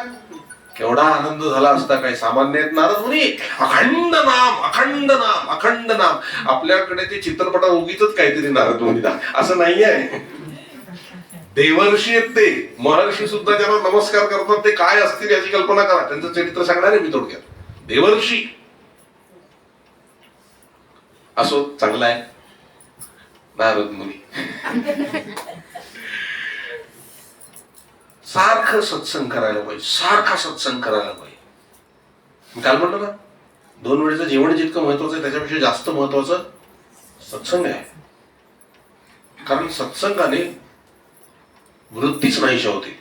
केवढा आनंद झाला असता. काय सामान्य आहेत नारद मुनी. अखंड नाम अखंड नाम अखंड नाम. आपल्याकडे ते चित्रपटात उगीच काहीतरी नारद मुनी असं नाही आहे. देवर्षी आहेत ते, महर्षी सुद्धा ज्यांना नमस्कार करतात ते काय असतील याची कल्पना करा. त्यांचं चरित्र सांगणार आहे मी थोडक्यात. देवर्षी असो, चांगला आहे नारद मुनी. सारखं सत्संग करायला पाहिजे, सारखा सत्संग करायला पाहिजे. मी काल म्हणलं ना, 2 वेळेचं जेवण जितकं महत्वाचं आहे त्याच्यापेक्षा जास्त महत्वाचं सत्संग आहे. कारण सत्संगाने वृत्तीच नाहीशा होते.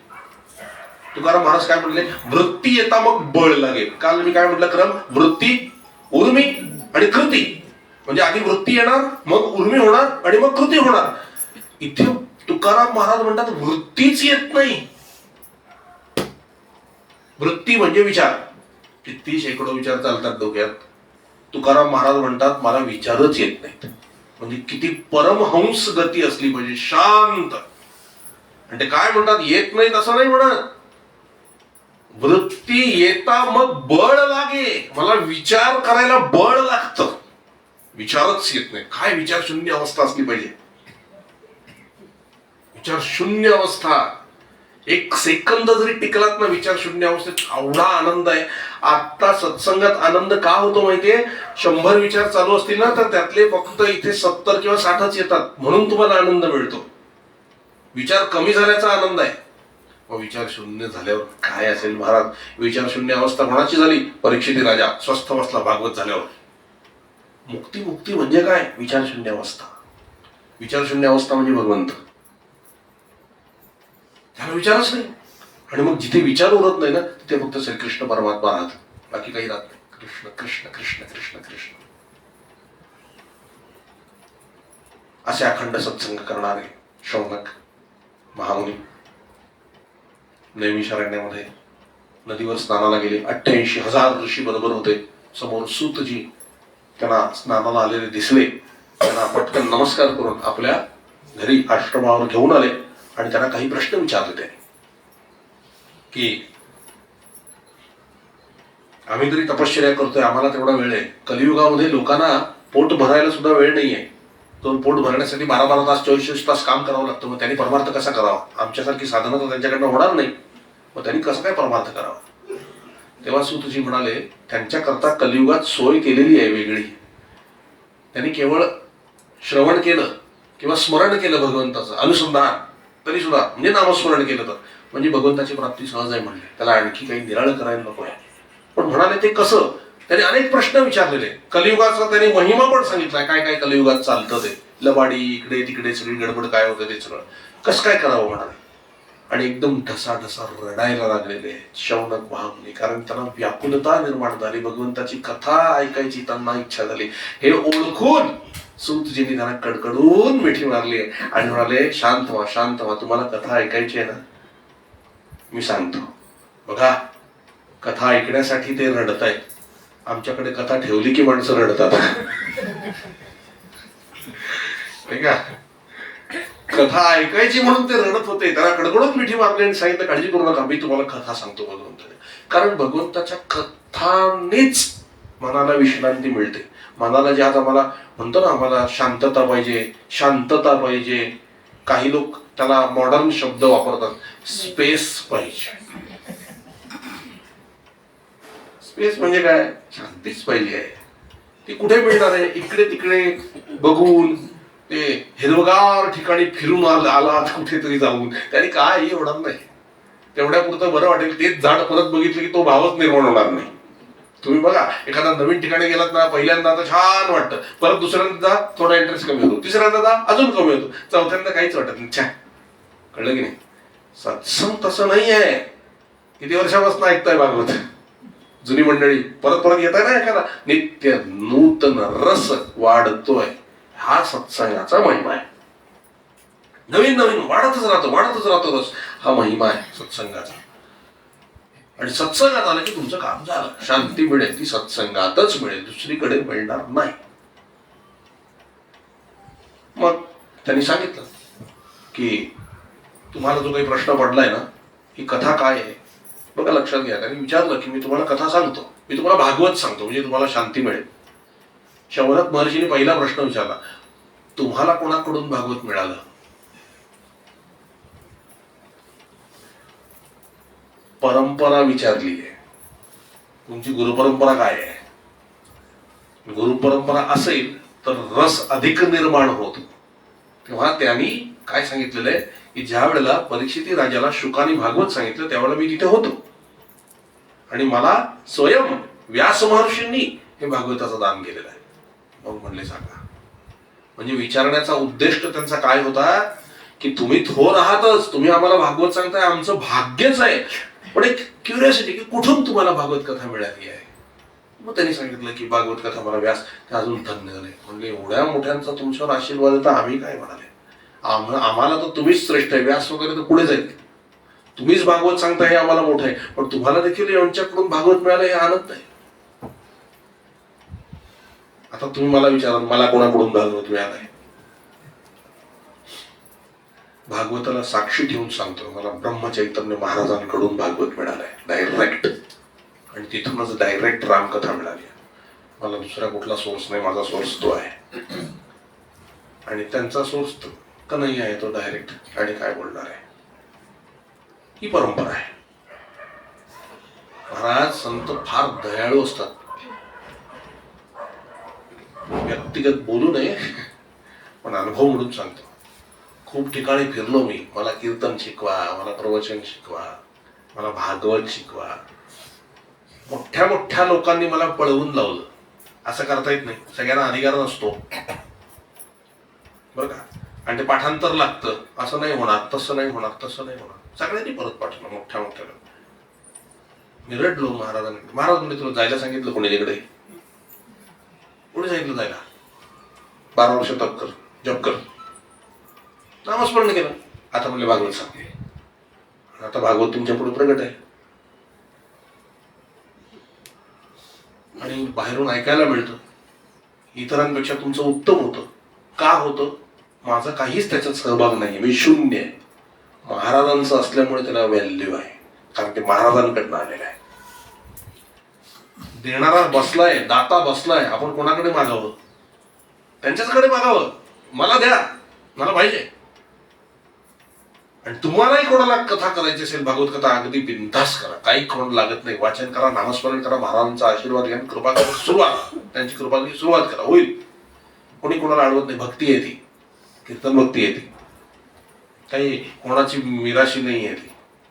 तुकाराम महाराज काय म्हणले, वृत्ती येता मग बळ लागेल. काल मी काय म्हटलं क्रम, वृत्ती, उर्मी आणि कृती. म्हणजे आधी वृत्ती येणार, मग उर्मी होणार आणि मग कृती होणार. इथे तुकाराम महाराज म्हणतात वृत्तीच येत नाही. वृत्ती म्हणजे विचार. किती शेकडो विचार चालतात डोक्यात. तुकाराम महाराज म्हणतात मला विचारच येत नाहीत. म्हणजे किती परमहंस गती असली पाहिजे, शांत. आणि ते काय म्हणतात, येत नाहीत असं नाही म्हणत, वृत्ती येता मग बळ लागे. मला विचार करायला बळ लागतं, विचारच येत नाही. काय विचार शून्य अवस्था असली पाहिजे. विचार शून्य अवस्था. 1 सेकंद जरी टिकलात ना विचार शून्य अवस्थेत, एवढा आनंद आहे. आता सत्संगात आनंद का होतो माहितीये, 100 विचार चालू असतील ना तर त्यातले फक्त इथे 70 किंवा 60च येतात, म्हणून तुम्हाला आनंद मिळतो. विचार कमी झाल्याचा आनंद आहे. मग विचार शून्य झाल्यावर काय असेल महाराज. विचार शून्य अवस्था कोणाची झाली, परीक्षित राजा स्वस्थ बसला भागवत झाल्यावर. मुक्ती, मुक्ती म्हणजे काय, विचार शून्य अवस्था. विचार शून्य अवस्था म्हणजे भगवंत. त्याला विचारच नाही. आणि मग जिथे विचार उरत नाही ना तिथे फक्त श्रीकृष्ण परमात्मा राहत, बाकी काही राहत नाही. कृष्ण कृष्ण कृष्ण कृष्ण कृष्ण. असे अखंड सत्संग करणारे शौनक महामुनी नैमिषारण्यामध्ये नदीवर स्नानाला गेले. 88,000 ऋषी बरोबर होते. समोर सूतजी त्यांना स्नानाला आलेले दिसले. त्यांना पटकन नमस्कार करून आपल्या घरी आश्रमावर घेऊन आले आणि त्यांना काही प्रश्न विचारले. त्याने की आम्ही तरी तपश्चर्या करतोय, आम्हाला तेवढा वेळ आहे. कलियुगामध्ये लोकांना पोट भरायला सुद्धा वेळ नाहीये. तो पोट भरण्यासाठी 12-12 तास 24 तास काम करावं लागतं. मग त्यांनी परमार्थ कसा करावा. आमच्यासारखी साधनं तर त्यांच्याकडनं होणार नाही. मग त्यांनी कसं काय परमार्थ करावा. तेव्हा सूतजी म्हणाले त्यांच्याकरता कलियुगात सोय केलेली आहे वेगळी. त्यांनी केवळ श्रवण केलं किंवा स्मरण केलं भगवंताचं, अनुसंधान तरी सुद्धा, म्हणजे नामस्मरण केलं तर म्हणजे भगवंताची प्राप्ती सहज आहे म्हणले. त्याला आणखी काही निराळं करायला नको आहे. पण म्हणाले ते कसं. त्याने अनेक प्रश्न विचारलेले. कलियुगाचा त्याने महिमा पण सांगितलाय, काय काय कलियुगात चालतं ते. लबाडी इकडे तिकडे सगळी गडबड काय होतं ते सगळं कसं काय करावं म्हणाले. आणि एकदम ढसाढसा रडायला लागलेले शौनक महामुनी. कारण त्यांना व्याकुलता निर्माण झाली, भगवंताची कथा ऐकायची त्यांना इच्छा झाली. हे ओळखून सूतजींनी त्यांना कडकडून मिठी मारली आणि म्हणाले शांत व्हा, शांत व्हा. तुम्हाला कथा ऐकायची आहे ना, मी सांगतो. बघा कथा ऐकण्यासाठी ते रडतायत. आमच्याकडे कथा ठेवली की माणसं रडतात. कथा ऐकायची म्हणून ते रडत होते. त्याला कडकडून मिठी मारली आणि सांगितलं काळजी करू नका, मी तुम्हाला कथा सांगतो भगवंताने. कारण भगवंताच्या कथानेच मनाला विश्रांती मिळते. मनाला जे आज आम्हाला म्हणतो ना, आम्हाला शांतता पाहिजे, शांतता पाहिजे. काही लोक त्याला मॉडर्न शब्द वापरतात, स्पेस पाहिजे. स्पेस म्हणजे काय, शांतीच पाहिजे आहे. ती कुठे मिळणार आहे. इकडे तिकडे बघून ते हिरवगार ठिकाणी फिरून आलात कुठेतरी जाऊन त्याने काय होणार नाही. तेवढ्यापुरतं बरं वाटेल. तेच झाड परत बघितलं की तो भावच निर्माण होणार नाही. तुम्ही बघा एखादा नवीन ठिकाणी गेलात ना, पहिल्यांदा आता छान वाटतं, परत दुसऱ्यांदा जा थोडा इंटरेस्ट कमी होतो, तिसऱ्यांदा जा अजून कमी होतो, चौथ्यांदा काहीच वाटत नाही. छान कळलं की नाही. सत्संग तसं नाही आहे. किती वर्षापासून ऐकताय भागवत जुनी मंडळी, परत परत येत आहे ना एखादा, नित्य नूतन रस वाढतोय. हा सत्संगाचा महिमा आहे. नवीन नवीन वाढतच राहतो रस. हा महिमा आहे सत्संगाचा. आणि सत्संगात आलं की तुमचं काम झालं. शांती मिळेल ती सत्संगातच मिळेल, दुसरीकडे मिळणार नाही. मग त्यांनी सांगितलं की तुम्हाला जो काही प्रश्न पडलाय ना, ही कथा काय आहे बघा, लक्षात घ्या. त्यांनी विचारलं की मी तुम्हाला कथा सांगतो, मी तुम्हाला भागवत सांगतो म्हणजे तुम्हाला शांती मिळेल. शौनक महर्षीने पहिला प्रश्न विचारला, तुम्हाला कोणाकडून भागवत मिळालं? परंपरा विचारली आहे. तुमची गुरुपरंपरा काय आहे? गुरुपरंपरा असेल तर रस अधिक निर्माण होतो. तेव्हा त्यांनी काय सांगितलेलं आहे की ज्या वेळेला परीक्षिती राजाला शुकाने भागवत सांगितलं त्यावेळेला मी तिथे होतो आणि मला स्वयं व्यास महर्षींनी हे भागवताचं दान केलेलं आहे. मग म्हणले सांगा, म्हणजे विचारण्याचा उद्देश त्यांचा काय होता की तुम्ही थोर आहातच, तुम्ही आम्हाला भागवत सांगताय, आमचं भाग्यच आहे, पण एक क्युरियोसिटी की कुठून तुम्हाला भागवत कथा मिळाली आहे. मग त्यांनी सांगितलं की भागवत कथा मला व्यास, ते अजून धन्य झाले. म्हणजे एवढ्या मोठ्यांचा तुमच्यावर आशीर्वाद होता, आम्ही काय म्हणाले, आम्हाला तर तुम्हीच श्रेष्ठ आहे, व्यास वगैरे तर पुढे जाईल, तुम्हीच भागवत सांगता हे आम्हाला मोठं आहे, पण तुम्हाला देखील यांच्याकडून भागवत मिळालं हे आनंद आहे. आता तुम्ही मला विचारा, मला कोणाकडून भागवत मिळालंय? भागवताला साक्षी ठेवून सांगतो, मला ब्रह्मचैतन्य महाराजांकडून भागवत मिळालंय डायरेक्ट, आणि तिथूनच डायरेक्ट रामकथा मिळाली. मला दुसरा कुठला सोर्स नाही, माझा सोर्स तो आहे, आणि त्यांचा सोर्स का नाही आहे तो डायरेक्ट, आणि काय बोलणार आहे. ही परंपरा आहे. महाराज संत फार दयाळू असतात. व्यक्तिगत बोलू नये, पण अनुभव म्हणून सांगतो. खूप ठिकाणी फिरलो मी, मला कीर्तन शिकवा, मला प्रवचन शिकवा, मला भागवत शिकवा. मोठ्या मोठ्या लोकांनी मला पळवून लावलं. असं करता येत नाही, सगळ्यांना अधिकार नसतो बरं का. आणि ते पाठांतर लागतं, असं नाही होणार, तसं नाही होणार, तसं नाही होणार, सगळ्यांनी परत पाठवलं मोठ्या मोठ्या. मी रडलो महाराजांनी. महाराज म्हणजे तुला जायला सांगितलं कोणी तिकडे? कोणी सांगितलं जायला? 12 वर्ष तप कर, जप कर, नामस्मरण केलं. आता म्हणले भागवत सांग. आता भागवत तुमच्या पुढे प्रगट आहे, आणि बाहेरून ऐकायला मिळतं, इतरांपेक्षा तुमचं उत्तम होतं. का होतं? माझा काहीच त्याच्यात सहभाग नाही, मी शून्य आहे. महाराजांचं असल्यामुळे त्याला व्हॅल्यू आहे, कारण ते महाराजांकडनं आलेलं आहे. देणारा बसलाय, दाता बसलाय, आपण कोणाकडे मागावं? त्यांच्याचकडे मागावं. मला द्या, मला पाहिजे. आणि तुम्हालाही कोणाला कथा करायची असेल, भागवत कथा, अगदी बिनधास्त करा, काही कोणाला लागत नाही. वाचन करा, नामस्मरण करा, महाराजांचा आशीर्वाद घ्या, कृपा करा, सुरुवात, त्यांची कृपा घ्या, सुरुवात करा, होईल. कोणी कोणाला अडवत नाही. भक्ती आहे ती, कीर्तन भक्ती आहे ती, काही कोणाची मिराशी नाही आहे ती.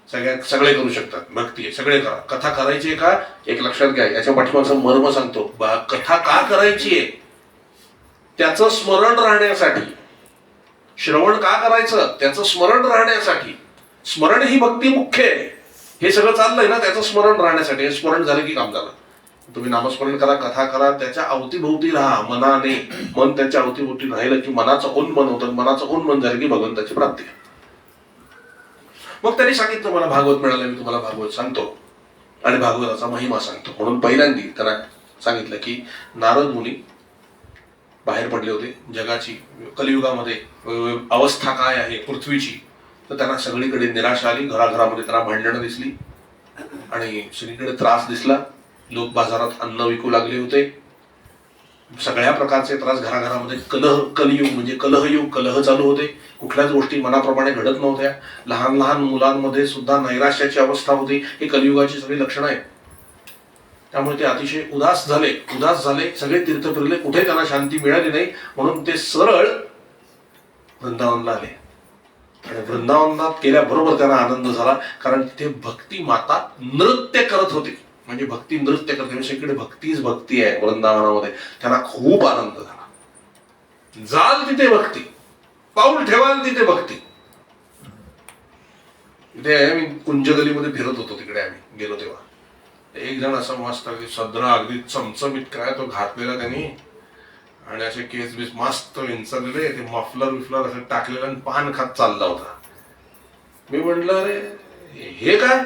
सगळे करू शकतात, भक्ती आहे, सगळे करा. कथा करायची आहे का, एक लक्षात घ्या, याच्या पाठीमागचं मर्म सांगतो. कथा का करायची आहे? त्याचं स्मरण राहण्यासाठी. श्रवण का करायचं? त्याचं स्मरण राहण्यासाठी. स्मरण ही भक्ती मुख्य आहे. हे सगळं चाललंय ना त्याचं स्मरण राहण्यासाठी. हे स्मरण झालं की काम झालं. तुम्ही नामस्मरण करा, कथा करा, त्याच्या अवतीभोवती राहा मनाने. मन त्याच्या अवतीभोवती राहिलं की मनाचं उन्मन होतं, मनाचं उन्मन झालं की भगवंताची प्राप्ती. मग त्यांनी सांगितलं मला भागवत मिळालं, मी तुम्हाला भागवत सांगतो आणि भागवताचा महिमा सांगतो. म्हणून पहिल्यांदा त्यांना सांगितलं की नारद मुनी बाहेर पडले होते. जगाची कलियुगामध्ये अवस्था काय आहे पृथ्वीची, तर त्यांना सगळीकडे निराशा आली. घराघरामध्ये त्यांना भांडणं दिसली आणि सगळीकडे त्रास दिसला. लोक बाजारात अन्न विकू लागले होते. सगळ्या प्रकारचे त्रास घराघरामध्ये. कलयुग म्हणजे कलहयुग, कलह चालू होते. कुठल्याच गोष्टी मनाप्रमाणे घडत नव्हत्या. लहान लहान मुलांमध्ये सुद्धा नैराश्याची अवस्था होती. ही कलियुगाची सगळी लक्षणं आहेत. त्यामुळे ते अतिशय उदास झाले. सगळे तीर्थ फिरले, कुठे त्यांना शांती मिळाली नाही. म्हणून ते सरळ वृंदावनला आले आणि वृंदावनात गेल्याबरोबर त्यांना आनंद झाला, कारण तिथे भक्ती माता नृत्य करत होती. म्हणजे भक्ती नृत्य करते, सगळीकडे भक्तीच भक्ती आहे वृंदावनामध्ये. त्यांना खूप आनंद झाला. जाल तिथे भक्ती, पाऊल ठेवाल तिथे भक्ती. इथे मी कुंजगलीमध्ये फिरत होतो, तिकडे आम्ही गेलो तेव्हा एक जण असं मस्त अगदी सदरा, अगदी चमचमीत काय तो घातलेला त्यांनी, आणि असे केस बीस मस्त विंचरलेले, ते मफलर असं टाकलेलं आणि पान खात चालला होता. मी म्हटलं अरे हे काय?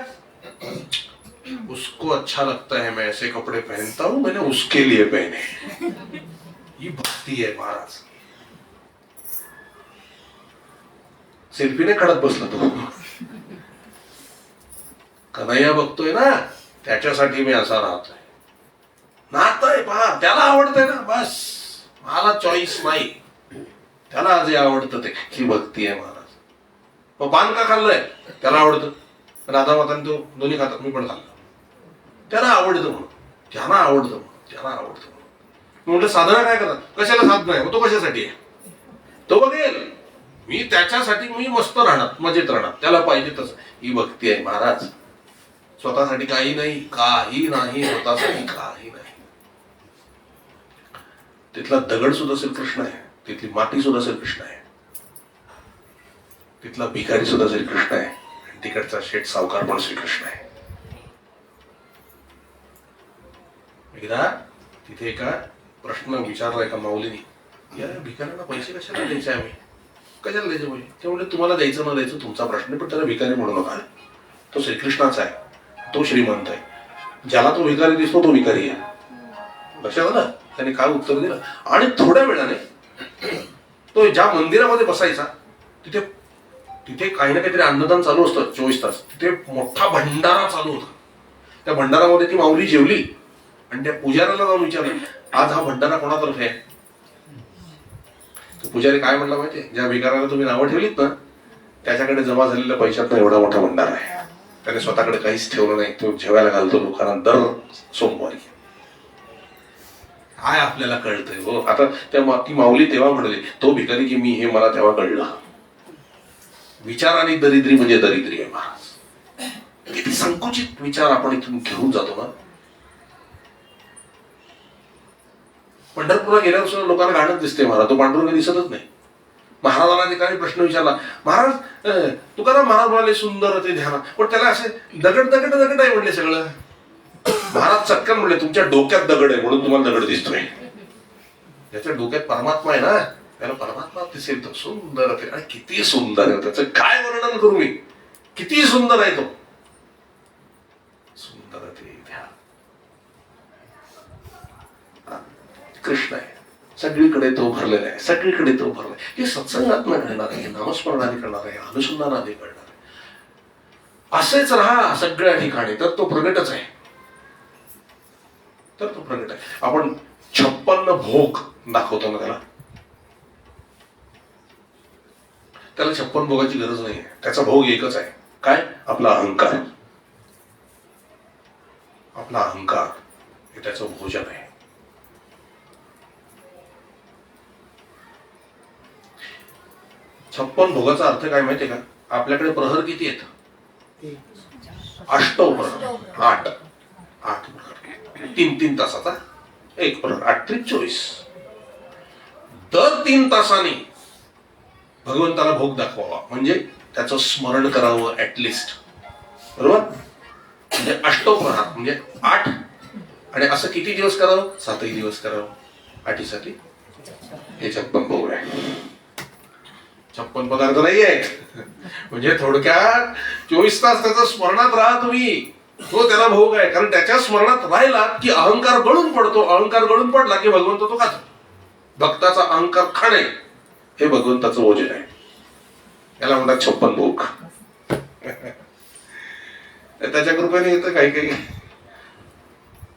उसको अच्छा लगता है मैं ऐसे कपड़े पहनता हूं, मैंने उसके लिए पहने. ही भक्ती आहे महाराज. सेल्फीने काढत बसला तो. कन्हैया बघतोय ना, त्याच्यासाठी मी असा राहतोय. नातोय पहा, त्याला आवडतंय ना, बस मला चॉईस नाही. त्याला जे आवडतं ते ही भक्ती आहे महाराज. मग पान का खाल्लंय, त्याला आवडतं. राधा माताने तो दोन्ही खातात, मी पण खाल्लं. त्याला आवडतं म्हणून, त्यांना आवडतं म्हणून, त्यांना आवडतं म्हणून. म्हटलं साधना काय करतात, कशाला साधना आहे, मग तो कशासाठी आहे. तो बघेल, मी त्याच्यासाठी मी मस्त राहणार, मजेत राहणार, त्याला पाहिजे तसं. ही भक्ती आहे महाराज. स्वतःसाठी काही नाही, काही नाही, स्वतःसाठी काही नाही. तिथला दगड सुद्धा श्रीकृष्ण आहे, तिथली माती सुद्धा श्रीकृष्ण आहे, तिथला भिकारी सुद्धा श्रीकृष्ण आहे, आणि तिकडचा शेठ सावकार पण श्रीकृष्ण आहे. एकदा तिथे एका प्रश्न विचारला एका माऊलीने, या भिकाऱ्यांना पैसे कशाला द्यायचे, आम्ही कशाला द्यायचे पैसे. ते म्हणजे तुम्हाला द्यायचं न द्यायचं तुमचा प्रश्न, पण त्याला भिकारी म्हणू नका. तो श्रीकृष्णाचा आहे, तो श्रीमंत आहे. ज्याला तो भिकारी दिसतो तो भिकारी आहे. लक्षात आलं त्याने काय उत्तर दिलं. आणि थोड्या वेळाने तो ज्या मंदिरामध्ये बसायचा तिथे तिथे काही ना काहीतरी अन्नदान चालू असतं 24 तास. तिथे मोठा भंडारा चालू होता. त्या भंडारामध्ये ती माऊली जेवली आणि त्या पुजाऱ्याला जाऊन विचारलं, आज हा भंडारा कोणातर्फे आहे. पुजारी काय म्हणला माहितीये, ज्या भिकाऱ्याला तुम्ही नावं ठेवलीत ना, त्याच्याकडे जमा झालेल्या पैशातनं एवढा मोठा भंडारा आहे. त्याने स्वतःकडे काहीच ठेवलं नाही, तो जेवायला घालतो लोकांना दर सोमवारी. काय आपल्याला कळतंय हो. आता ती माऊली तेव्हा म्हणाली, तो भिकारी की मी, हे मला तेव्हा कळलं. विचाराने दरिद्री म्हणजे दरिद्री आहे महाराज. किती संकुचित विचार आपण इथून घेऊन जातो ना. पंढरपूरला गेल्यावर सुद्धा लोकांना गाणंच दिसते महाराज, तो पांडुरंग दिसतच नाही. महाराजांना एकाने प्रश्न विचारला, महाराज तुकाराम महाराज म्हणाले सुंदर ते ध्यान, पण त्याला असे दगड दगड दगड आहे म्हणले सगळं. महाराज चटकन म्हणले, तुमच्या डोक्यात दगड आहे म्हणून तुम्हाला दगड दिसतोय. ज्याच्या डोक्यात परमात्मा आहे ना, त्याला परमात्मा दिसेल. तो सुंदर ते, आणि किती सुंदर आहे, त्याचं काय वर्णन करू मी, किती सुंदर आहे तो. सुंदर ते ध्यान कृष्ण आहे, सगळीकडे तो भरलेला आहे, सगळीकडे तो भरलाय. हे सत्संगात्मक घडणार आहे, नामस्मरणाने करणार आहे, अनुसंधानाने करणार आहे. असेच राहा सगळ्या ठिकाणी, तर तो प्रगटच आहे. तर तो प्रगट आहे. आपण 56 भोग दाखवतो ना त्याला 56 भोगाची गरज नाही आहे. त्याचा भोग एकच आहे, काय, आपला अहंकार. आपला अहंकार हे त्याचं भोजन आहे. छप्पन भोगाचा अर्थ काय माहितीये का. आपल्याकडे प्रहर किती आहेत, 8 प्रहर, 8 प्रहर, 3 तासाचा एक प्रहर, 8 × 24. दर 3 तासांनी भगवंताला भोग दाखवावा, म्हणजे त्याचं स्मरण करावं ऍटलिस्ट, बरोबर. म्हणजे 8 प्रहर म्हणजे 8, आणि असं किती दिवस करावं, 7 दिवस करावं. 8 साठी हे 56 भोग आहे. 56 पदार्थ नाही आहेत. म्हणजे थोडक्यात 24 तास त्याचं स्मरणात राहा तुम्ही, तो त्याला भोग आहे. कारण त्याच्या स्मरणात राहिला की अहंकार गळून पडतो. अहंकार गळून पडला की भगवंत तो खातो. भक्ताचा अहंकार खाणे हे भगवंताचं भोजन आहे. याला म्हणतात 56 भोग. त्याच्या कृपेने येतं काही काही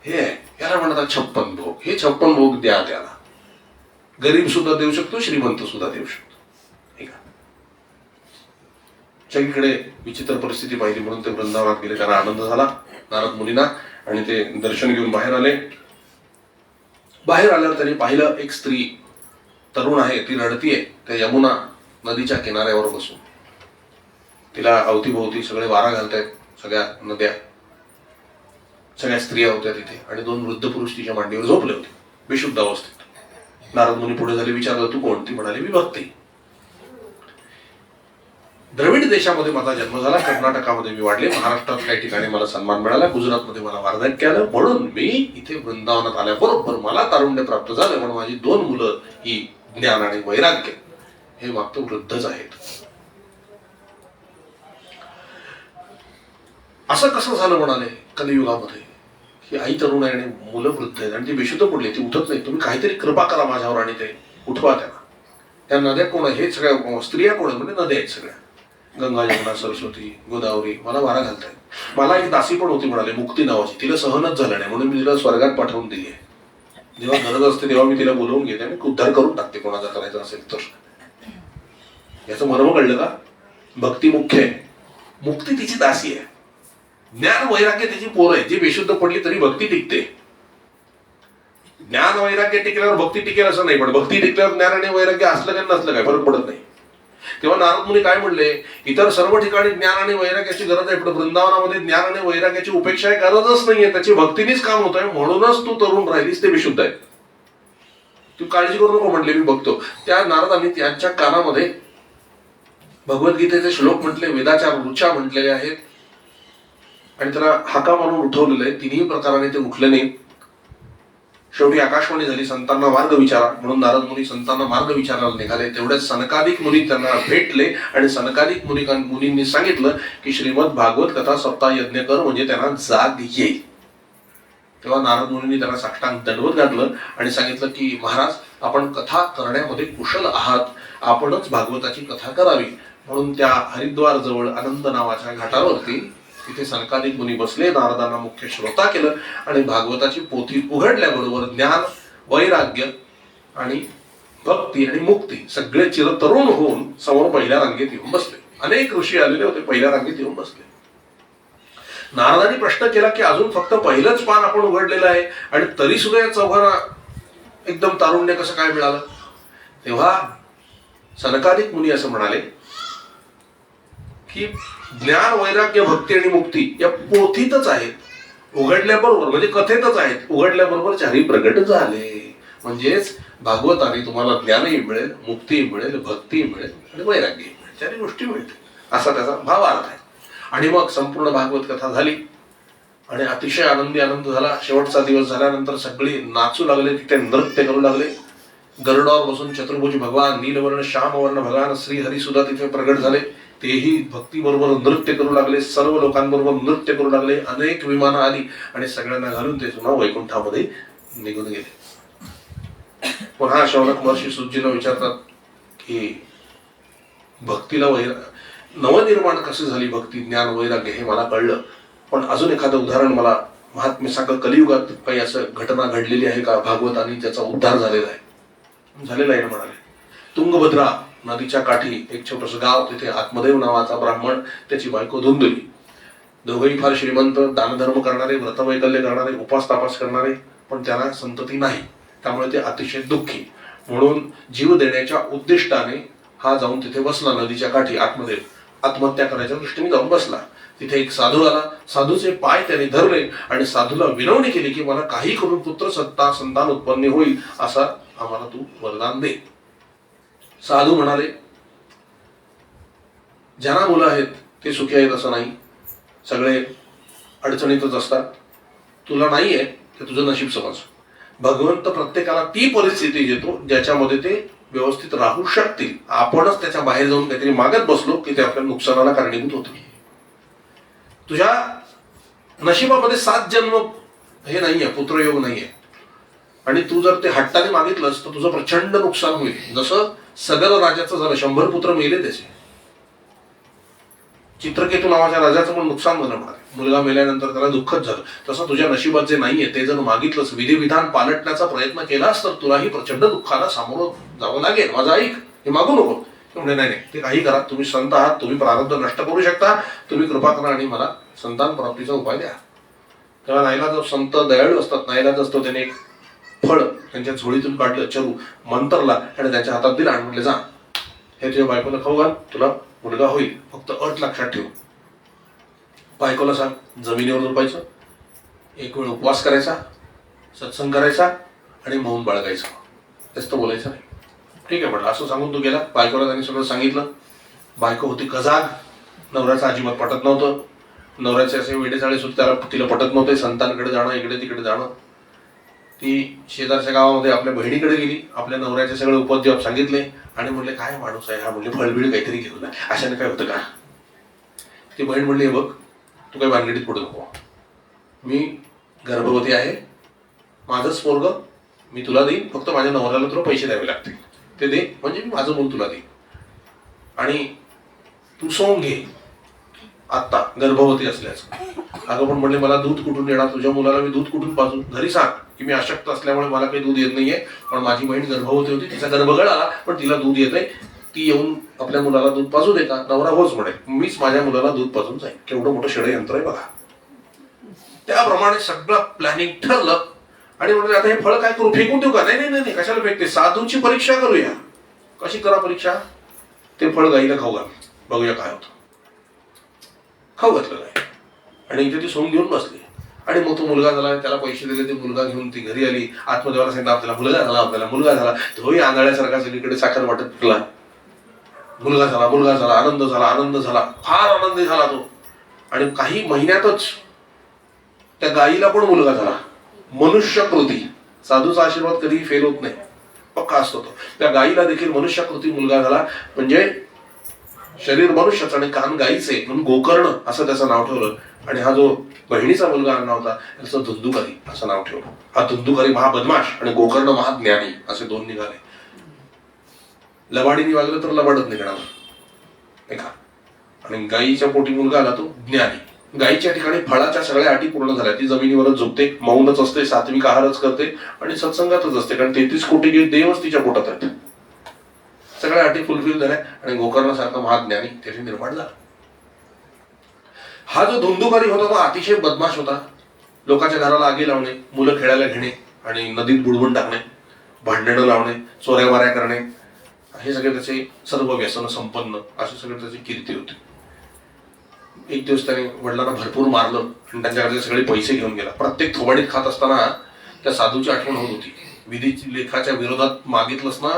हे आहे, याला म्हणतात 56 भोग. हे 56 भोग द्या त्याला. गरीब सुद्धा देऊ शकतो, श्रीमंत सुद्धा देऊ शकतो. सगळीकडे विचित्र परिस्थिती पाहिली म्हणून ते वृंदावनात गेले. त्यांना आनंद झाला नारद मुनींना, आणि ते दर्शन घेऊन बाहेर आले. बाहेर आल्यावर त्यांनी पाहिलं, एक स्त्री तरुण आहे, ती रडतीये त्या यमुना नदीच्या किनाऱ्यावर बसून. तिला अवतीभोवती सगळे वारा घालतायत, सगळ्या नद्या, सगळ्या स्त्रिया होत्या तिथे, आणि 2 वृद्ध पुरुष तिच्या मांडीवर झोपले होते बेशुद्ध अवस्थेत. नारद मुनी पुढे झाले, विचारलं तू कोण. ती म्हणाली मी भक्ती. द्रविड देशामध्ये माझा जन्म झाला, कर्नाटकामध्ये मी वाढले, महाराष्ट्रात काही ठिकाणी मला सन्मान मिळाला, गुजरातमध्ये मला वार्धक्य आलं, म्हणून मी इथे वृंदावनात आल्याबरोबर मला तारुण्य प्राप्त झालं. म्हणून माझी 2 मुलं ही ज्ञान आणि वैराग्य हे मागतो वृद्धच आहेत. असं कसं झालं म्हणाले कलियुगामध्ये, ही आई तरुण आहे आणि मुलं वृद्ध आहेत आणि ती बेशुद्ध पडली, ती उठत नाही. तुम्ही काहीतरी कृपा करा माझ्यावर आणि ते उठवा त्यांना. त्या नद्या कोण आहे, हे सगळ्या स्त्रिया कोण आहेत म्हणजे नद्या आहेत सगळ्या. गंगा यमुना सरस्वती गोदावरी मला वारा घालताय. मला एक दासी पण होती म्हणाले मुक्ती नावाची, तिला सहनच झालं नाही म्हणून मी तिला स्वर्गात पाठवून दिली आहे. जेव्हा गरज असते तेव्हा मी तिला बोलवून घेते आणि उद्धार करून टाकते कोणाचा करायचा असेल तर. याचं मर्म कळलं का? भक्ती मुख्य आहे, मुक्ती तिची दासी आहे. ज्ञान वैराग्य तिची पोर आहे. जी बेशुद्ध पडली तरी भक्ती टिकते. ज्ञान वैराग्य टिकल्यावर भक्ती टिकेल असं नाही, पण भक्ती टिकल्यावर ज्ञान आणि वैराग्य असलं काय नसलं काय फरक पडत नाही. तेव्हा नारद मुनी काय म्हणले, इतर सर्व ठिकाणी ज्ञान आणि वैराग्याची गरज आहे, पण वृंदावनामध्ये ज्ञान आणि वैराग्याची उपेक्षा गरजच नाहीये. त्याची भक्तीनेच काम होत आहे, म्हणूनच तू तरुण राहिलीस, ते विशुद्ध आहे. तू काळजी करू नको म्हणले, मी बघतो. त्या नारदांनी त्यांच्या कानामध्ये भगवद्गीतेचे श्लोक म्हटले, वेदाच्या ऋचा म्हटलेले आहेत आणि त्याला हाका मारून उठवलेलं आहे. तिन्ही प्रकाराने ते उठले नाही. शेवटी आकाशवाणी झाली, संतांना मार्ग विचारा म्हणून नारद मुनी संतांना मार्ग विचारायला निघाले. तेवढ्याच सनकादिक मुनी त्यांना भेटले आणि सनकादिक मुनींनी सांगितलं की श्रीमद भागवत कथा सप्ताह यज्ञ कर म्हणजे त्यांना जाग येईल. तेव्हा नारद मुनींनी त्यांना साष्टांग दंडवत घातलं आणि सांगितलं की महाराज, आपण कथा करण्यामध्ये कुशल आहात, आपणच भागवताची कथा करावी. म्हणून त्या हरिद्वार जवळ आनंद नावाच्या घाटावरती तिथे सनकादिक मुनी बसले, नारदांना मुख्य श्रोता केलं आणि भागवताची पोथी उघडल्याबरोबर ज्ञान वैराग्य आणि भक्ती आणि मुक्ती सगळे चिरतरुण होऊन समोर पहिल्या रांगेत येऊन बसले. अनेक ऋषी आलेले होते, पहिल्या रांगेत येऊन बसले. नारदांनी प्रश्न केला की अजून फक्त पहिलंच पान आपण उघडलेलं आहे आणि तरी सुद्धा या चौघांना एकदम तारुण्य कसं काय मिळालं? तेव्हा सनकादिक मुनी असं म्हणाले की ज्ञान वैराग्य भक्ती आणि मुक्ती या पोथीतच आहेत, उघडल्याबरोबर म्हणजे कथेतच आहेत, उघडल्याबरोबर चारही प्रगट झाले. म्हणजेच भागवताने तुम्हाला ज्ञानही मिळेल, मुक्तीही मिळेल, भक्तीही मिळेल आणि वैराग्यही मिळेल, चारही गोष्टी मिळतील असा त्याचा भावार्थ आहे. आणि मग संपूर्ण भागवत कथा झाली आणि अतिशय आनंद झाला. शेवटचा दिवस झाल्यानंतर सगळे नाचू लागले, तिथे नृत्य करू लागले. गरुडावर बसून चतुर्भुज भगवान, नीलवर्ण श्यामवर्ण भगवान श्रीहरी सुद्धा तिथे प्रगट झाले. तेही भक्ती बरोबर नृत्य करू लागले, सर्व लोकांबरोबर नृत्य करू लागले. अनेक विमानं आली आणि सगळ्यांना घालून ते पुन्हा वैकुंठामध्ये निघून गेले. पुन्हा शौनक महर्षी सुजीला विचारतात की भक्तीला नवनिर्माण कशी झाली भक्ती, ज्ञान वैराग्य हे मला कळलं, पण अजून एखादं उदाहरण मला महात्म्य सांगा, कलियुगात काही असं घटना घडलेली आहे का भागवतानी ज्याचा उद्धार झालेला आहे? झालेला आहे म्हणाले. तुंगभद्रा नदीच्या काठी एक छोटस गाव, तिथे आत्मदेव नावाचा ब्राह्मण, त्याची बायको धुंदुली. दोघंही फार श्रीमंत, दानधर्म करणारे, व्रतवैकल्य करणारे, उपास तापास करणारे, पण त्यांना संतती नाही. त्यामुळे ते अतिशय दुःखी. म्हणून जीव देण्याच्या उद्दिष्टाने हा जाऊन तिथे बसला नदीच्या काठी. आत्मदेव आत्महत्या करायच्या दृष्टीने जाऊन बसला. तिथे एक साधू आला. साधूचे पाय त्याने धरले आणि साधूला विनवणी केली की मला काही करून पुत्र सत्ता संतान उत्पन्न होईल असा आम्हाला तू वरदान दे. साधू म्हणाले, ज्यांना मुलं आहेत ते सुखी आहेत असं नाही, सगळे अडचणीतच असतात. तुला नाही आहे ते तुझं नशीब समज. भगवंत प्रत्येकाला ती परिस्थिती देतो ज्याच्यामध्ये ते व्यवस्थित राहू शकतील. आपणच त्याच्या बाहेर जाऊन काहीतरी मागत बसलो की ते आपल्या नुकसानाला कारणीभूत होतं. तुझ्या नशिबामध्ये 7 जन्म हे नाहीये, पुत्रयोग नाहीये, आणि तू जर ते हट्टाने मागितलंस तर तुझं प्रचंड नुकसान होईल. जसं सगल राजाचं झालं, 100 पुत्र मेले त्याचे. चित्रकेतू नावाच्या राजाचं पण नुकसान झालं म्हणाले, मुलगा मेल्यानंतर त्याला दुःखच झालं. तसं तुझ्या नशिबात जे नाहीये ते जर मागितलंस, विधिविधान पालटण्याचा प्रयत्न केलास तर तुलाही प्रचंड दुःखाला सामोरं जावं लागेल. माझं ऐक, हे मागू नको. म्हणजे नाही ते काही करा, तुम्ही संत आहात, तुम्ही प्रारब्ध नष्ट करू शकता, तुम्ही कृपा करा आणि मला संतान प्राप्तीचा उपाय द्या. तेव्हा नाईलाज, संत दयाळू असतात, नाईलाज असतो. त्याने एक फळ त्यांच्या झोळीतून काढलं, चरू मंतरला आणि त्यांच्या हातात दिला आणि म्हटले, जा हे तुझ्या बायकोला खाऊ घाल, तुला मुलगा होईल. फक्त अट लक्षात ठेव, बायकोला सांग जमिनीवर झोपायचं, एक वेळ उपवास करायचा, सत्संग करायचा आणि मौन बाळगायचं, जास्त बोलायचं नाही. ठीक आहे म्हटलं. असं सांगून तो गेला. बायकोला त्यांनी सगळं सांगितलं. बायको होती कजाग, नवऱ्याचं अजिबात पटत नव्हतं. नवऱ्याचे असे वेडेचाळे सुद्धा तिला पटत नव्हते. संतांकडे जाणं, इकडे तिकडे जाणं. ती शेजारच्या गावामध्ये आपल्या बहिणीकडे गेली, आपल्या नवऱ्याचे सगळे उपद्व्याप सांगितले आणि म्हणले, काय माणूस आहे हा, म्हणजे फळबिळ काहीतरी घेऊन, अशाने काय होतं का? ती बहीण म्हणली, हे बघ, तू काही भानगडीत पडू नको, मी गर्भवती आहे, माझंच पोरग मी तुला देईन, फक्त माझ्या नवऱ्याला तुला पैसे द्यावे लागतील, ते दे, म्हणजे मी माझं मूल तुला देईन. आणि तू सोंग घे आत्ता गर्भवती असल्याचं. अगं पण म्हणले मला दूध कुठून येणार, तुझ्या मुलाला मी दूध कुठून पाजू? घरी सांग की मी अशक्त असल्यामुळे मला काही दूध येत नाहीये, पण माझी बहीण गर्भवती होती, तिचा गर्भगळ आला पण तिला दूध येतंय, ती येऊन आपल्या मुलाला दूध पाजू दे का? नवरा होच म्हणे, मीच माझ्या मुलाला दूध पाजून जाईल. केवढं मोठं षडयंत्र आहे बघा. त्याप्रमाणे सगळं प्लॅनिंग ठरलं आणि म्हणलं आता हे फळ काय करू, फेकून देऊ का? नाही नाही नाही, कशाला फेकते, साधूची परीक्षा करूया. कशी करा परीक्षा? ते फळ गाईला खाऊ घाल, बघूया काय होतं. खाऊ घातलं गाय आणि इथे ती सोंग घेऊन बसली. आणि मग तो मुलगा झाला, त्याला पैसे दिले, ते मुलगा घेऊन ती घरी आली. आत्मदेवाला सांगितलं आपल्याला मुलगा झाला, आपल्याला मुलगा झाला. तोही आंधळ्यासारखा सगळीकडे साखर वाटत फिरला. मुलगा झाला, मुलगा झाला, आनंद झाला, आनंद झाला, फार आनंदी झाला तो. आणि काही महिन्यातच त्या गायीला पण मुलगा झाला. मनुष्यकृती, साधूचा आशीर्वाद कधीही फेल होत नाही, पक्का असतो तो. त्या गायीला देखील मनुष्यकृती मुलगा झाला. म्हणजे शरीर मनुष्याचं आणि कान गायीचे, म्हणून गोकर्ण असं त्याचं नाव ठेवलं. आणि हा जो बहिणीचा मुलगा आणला होता त्याचं धुंदुकारी असं नाव ठेवलं. हा धुंदुकारी महाबदमाश आणि गोकर्ण महाज्ञानी असे दोन निघाले. लबाडीने वागलं तर लबाडच निघणार नाही का. आणि गायीच्या पोटी मुलगा आला तो ज्ञानी. गायीच्या ठिकाणी फळाच्या सगळ्या अटी पूर्ण झाल्या. ती जमिनीवरच झोपते, मौनच असते, सात्विक आहारच करते आणि सत्संगातच असते, कारण 33 कोटी देवच तिच्या पोटात आहेत. सगळ्या अटी फुलफिल झाल्या आणि गोकर्णासारखा महाज्ञानी त्याची निर्माण झाला. हा जो धुंदुकारी होता तो अतिशय बदमाश होता. लोकांच्या घराला आगी लावणे, मुलं खेळायला घेणे आणि नदीत बुडवून टाकणे, भांडणं लावणे, चोऱ्या माऱ्या करणे, हे सगळे त्याचे सर्व व्यसन संपन्न असे सगळे त्याची कीर्ती होती. एक दिवस त्याने वडिलांना भरपूर मारलं आणि त्यांच्याकडे सगळे पैसे घेऊन गेला. प्रत्येक थोबाडीत खात असताना त्या साधूची आठवण होत होती. विधी लेखाच्या विरोधात मागितलंस ना,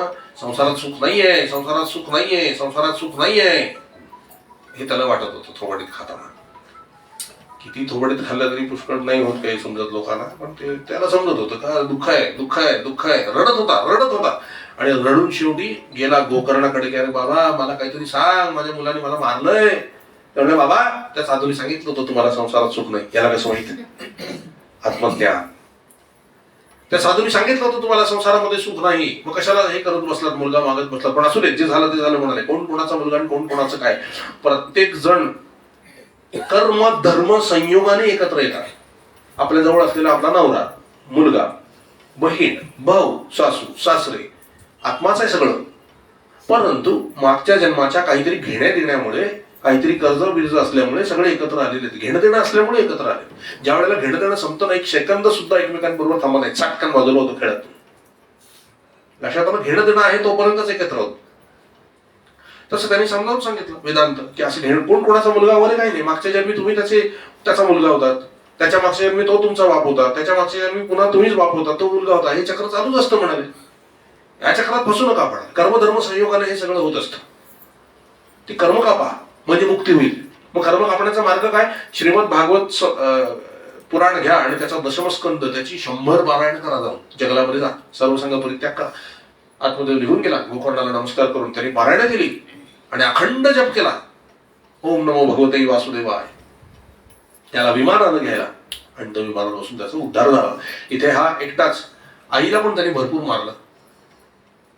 संसारात सुख नाहीये, संसारात सुख नाहीये, संसारात सुख नाहीये, हे त्याला वाटत होतं थोबाडीत खाताना. किती थोबाडीत खाल्लं तरी पुष्कळ नाही होत काही समजत लोकांना, पण ते त्याला समजत होतं का दुःख आहे, दुःख आहे, दुःख आहे. रडत होता आणि रडून शेवटी गेला गोकर्णाकडे की अरे बाबा मला काहीतरी सांग, माझ्या मुलाने मला मारलंय. त्यामुळे बाबा त्या साधूने सांगितलं होतं तुम्हाला संसारात सुख नाही. याला कसं माहिती? आत्मज्ञान. त्या साधूने सांगितलं होतं तुम्हाला संसारामध्ये सुख नाही, मग कशाला हे करत बसलात, मुलगा मागत बसलात. पण असू दे, जे झालं ते झालं म्हणाले. कोण कोणाचा मुलगा आणि कोण कोणाचं काय. प्रत्येक जण कर्म धर्म संयोगाने एकत्र येतात. आपल्या जवळ असलेला आपला नवरा, मुलगा, बहीण, भाऊ, सासू, सासरे, आत्माच आहे सगळं. परंतु मागच्या जन्माच्या काहीतरी घेण्या देण्यामुळे, काहीतरी कर्ज बिर्ज असल्यामुळे सगळे एकत्र आलेले आहेत. घेणं देणं असल्यामुळे एकत्र आले. ज्या वेळेला घेणं देणं संपतं ना, एक सेकंद सुद्धा एकमेकांबरोबर थांबत नाही, चटकन बाजूला होतो खेळात. लक्षात आलं, घेणं देणं आहे तोपर्यंतच एकत्र होत. तसं त्यांनी समजावून सांगितलं वेदांत की असं घेणं, कोण कोणाचा मुलगा वगैरे काही नाही. मागच्या जन्मी तुम्ही त्याचा मुलगा होतात, त्याच्या मागच्या जन्मी तो तुमचा बाप होता, त्याच्या मागच्या जन्मी पुन्हा तुम्हीच बाप होता, तो मुलगा होता. हे चक्र चालूच असतं म्हणाले. या चक्रात फसू नका आपण. कर्मधर्म संयोगाने हे सगळं होत असतं. ती कर्म कापा म्हणजे मुक्ती होईल. मग कर्म कापण्याचा मार्ग काय? श्रीमद भागवत पुराण घ्या आणि त्याचा दशमस्कंद, त्याची 100 पारायण करा. जाऊन जंगलामध्ये जा, सर्वसंग परित्याग करा. आत्मदेव निघून गेला, गोकर्णाला नमस्कार करून त्यांनी पारायण केली आणि अखंड जप केला, ओम नमो भगवते वासुदेवाय. त्याला विमानानं घ्यायला आणि तो विमानात बसून त्याचा उद्धार झाला. इथे हा एकटाच. आईला पण त्यांनी भरपूर मारलं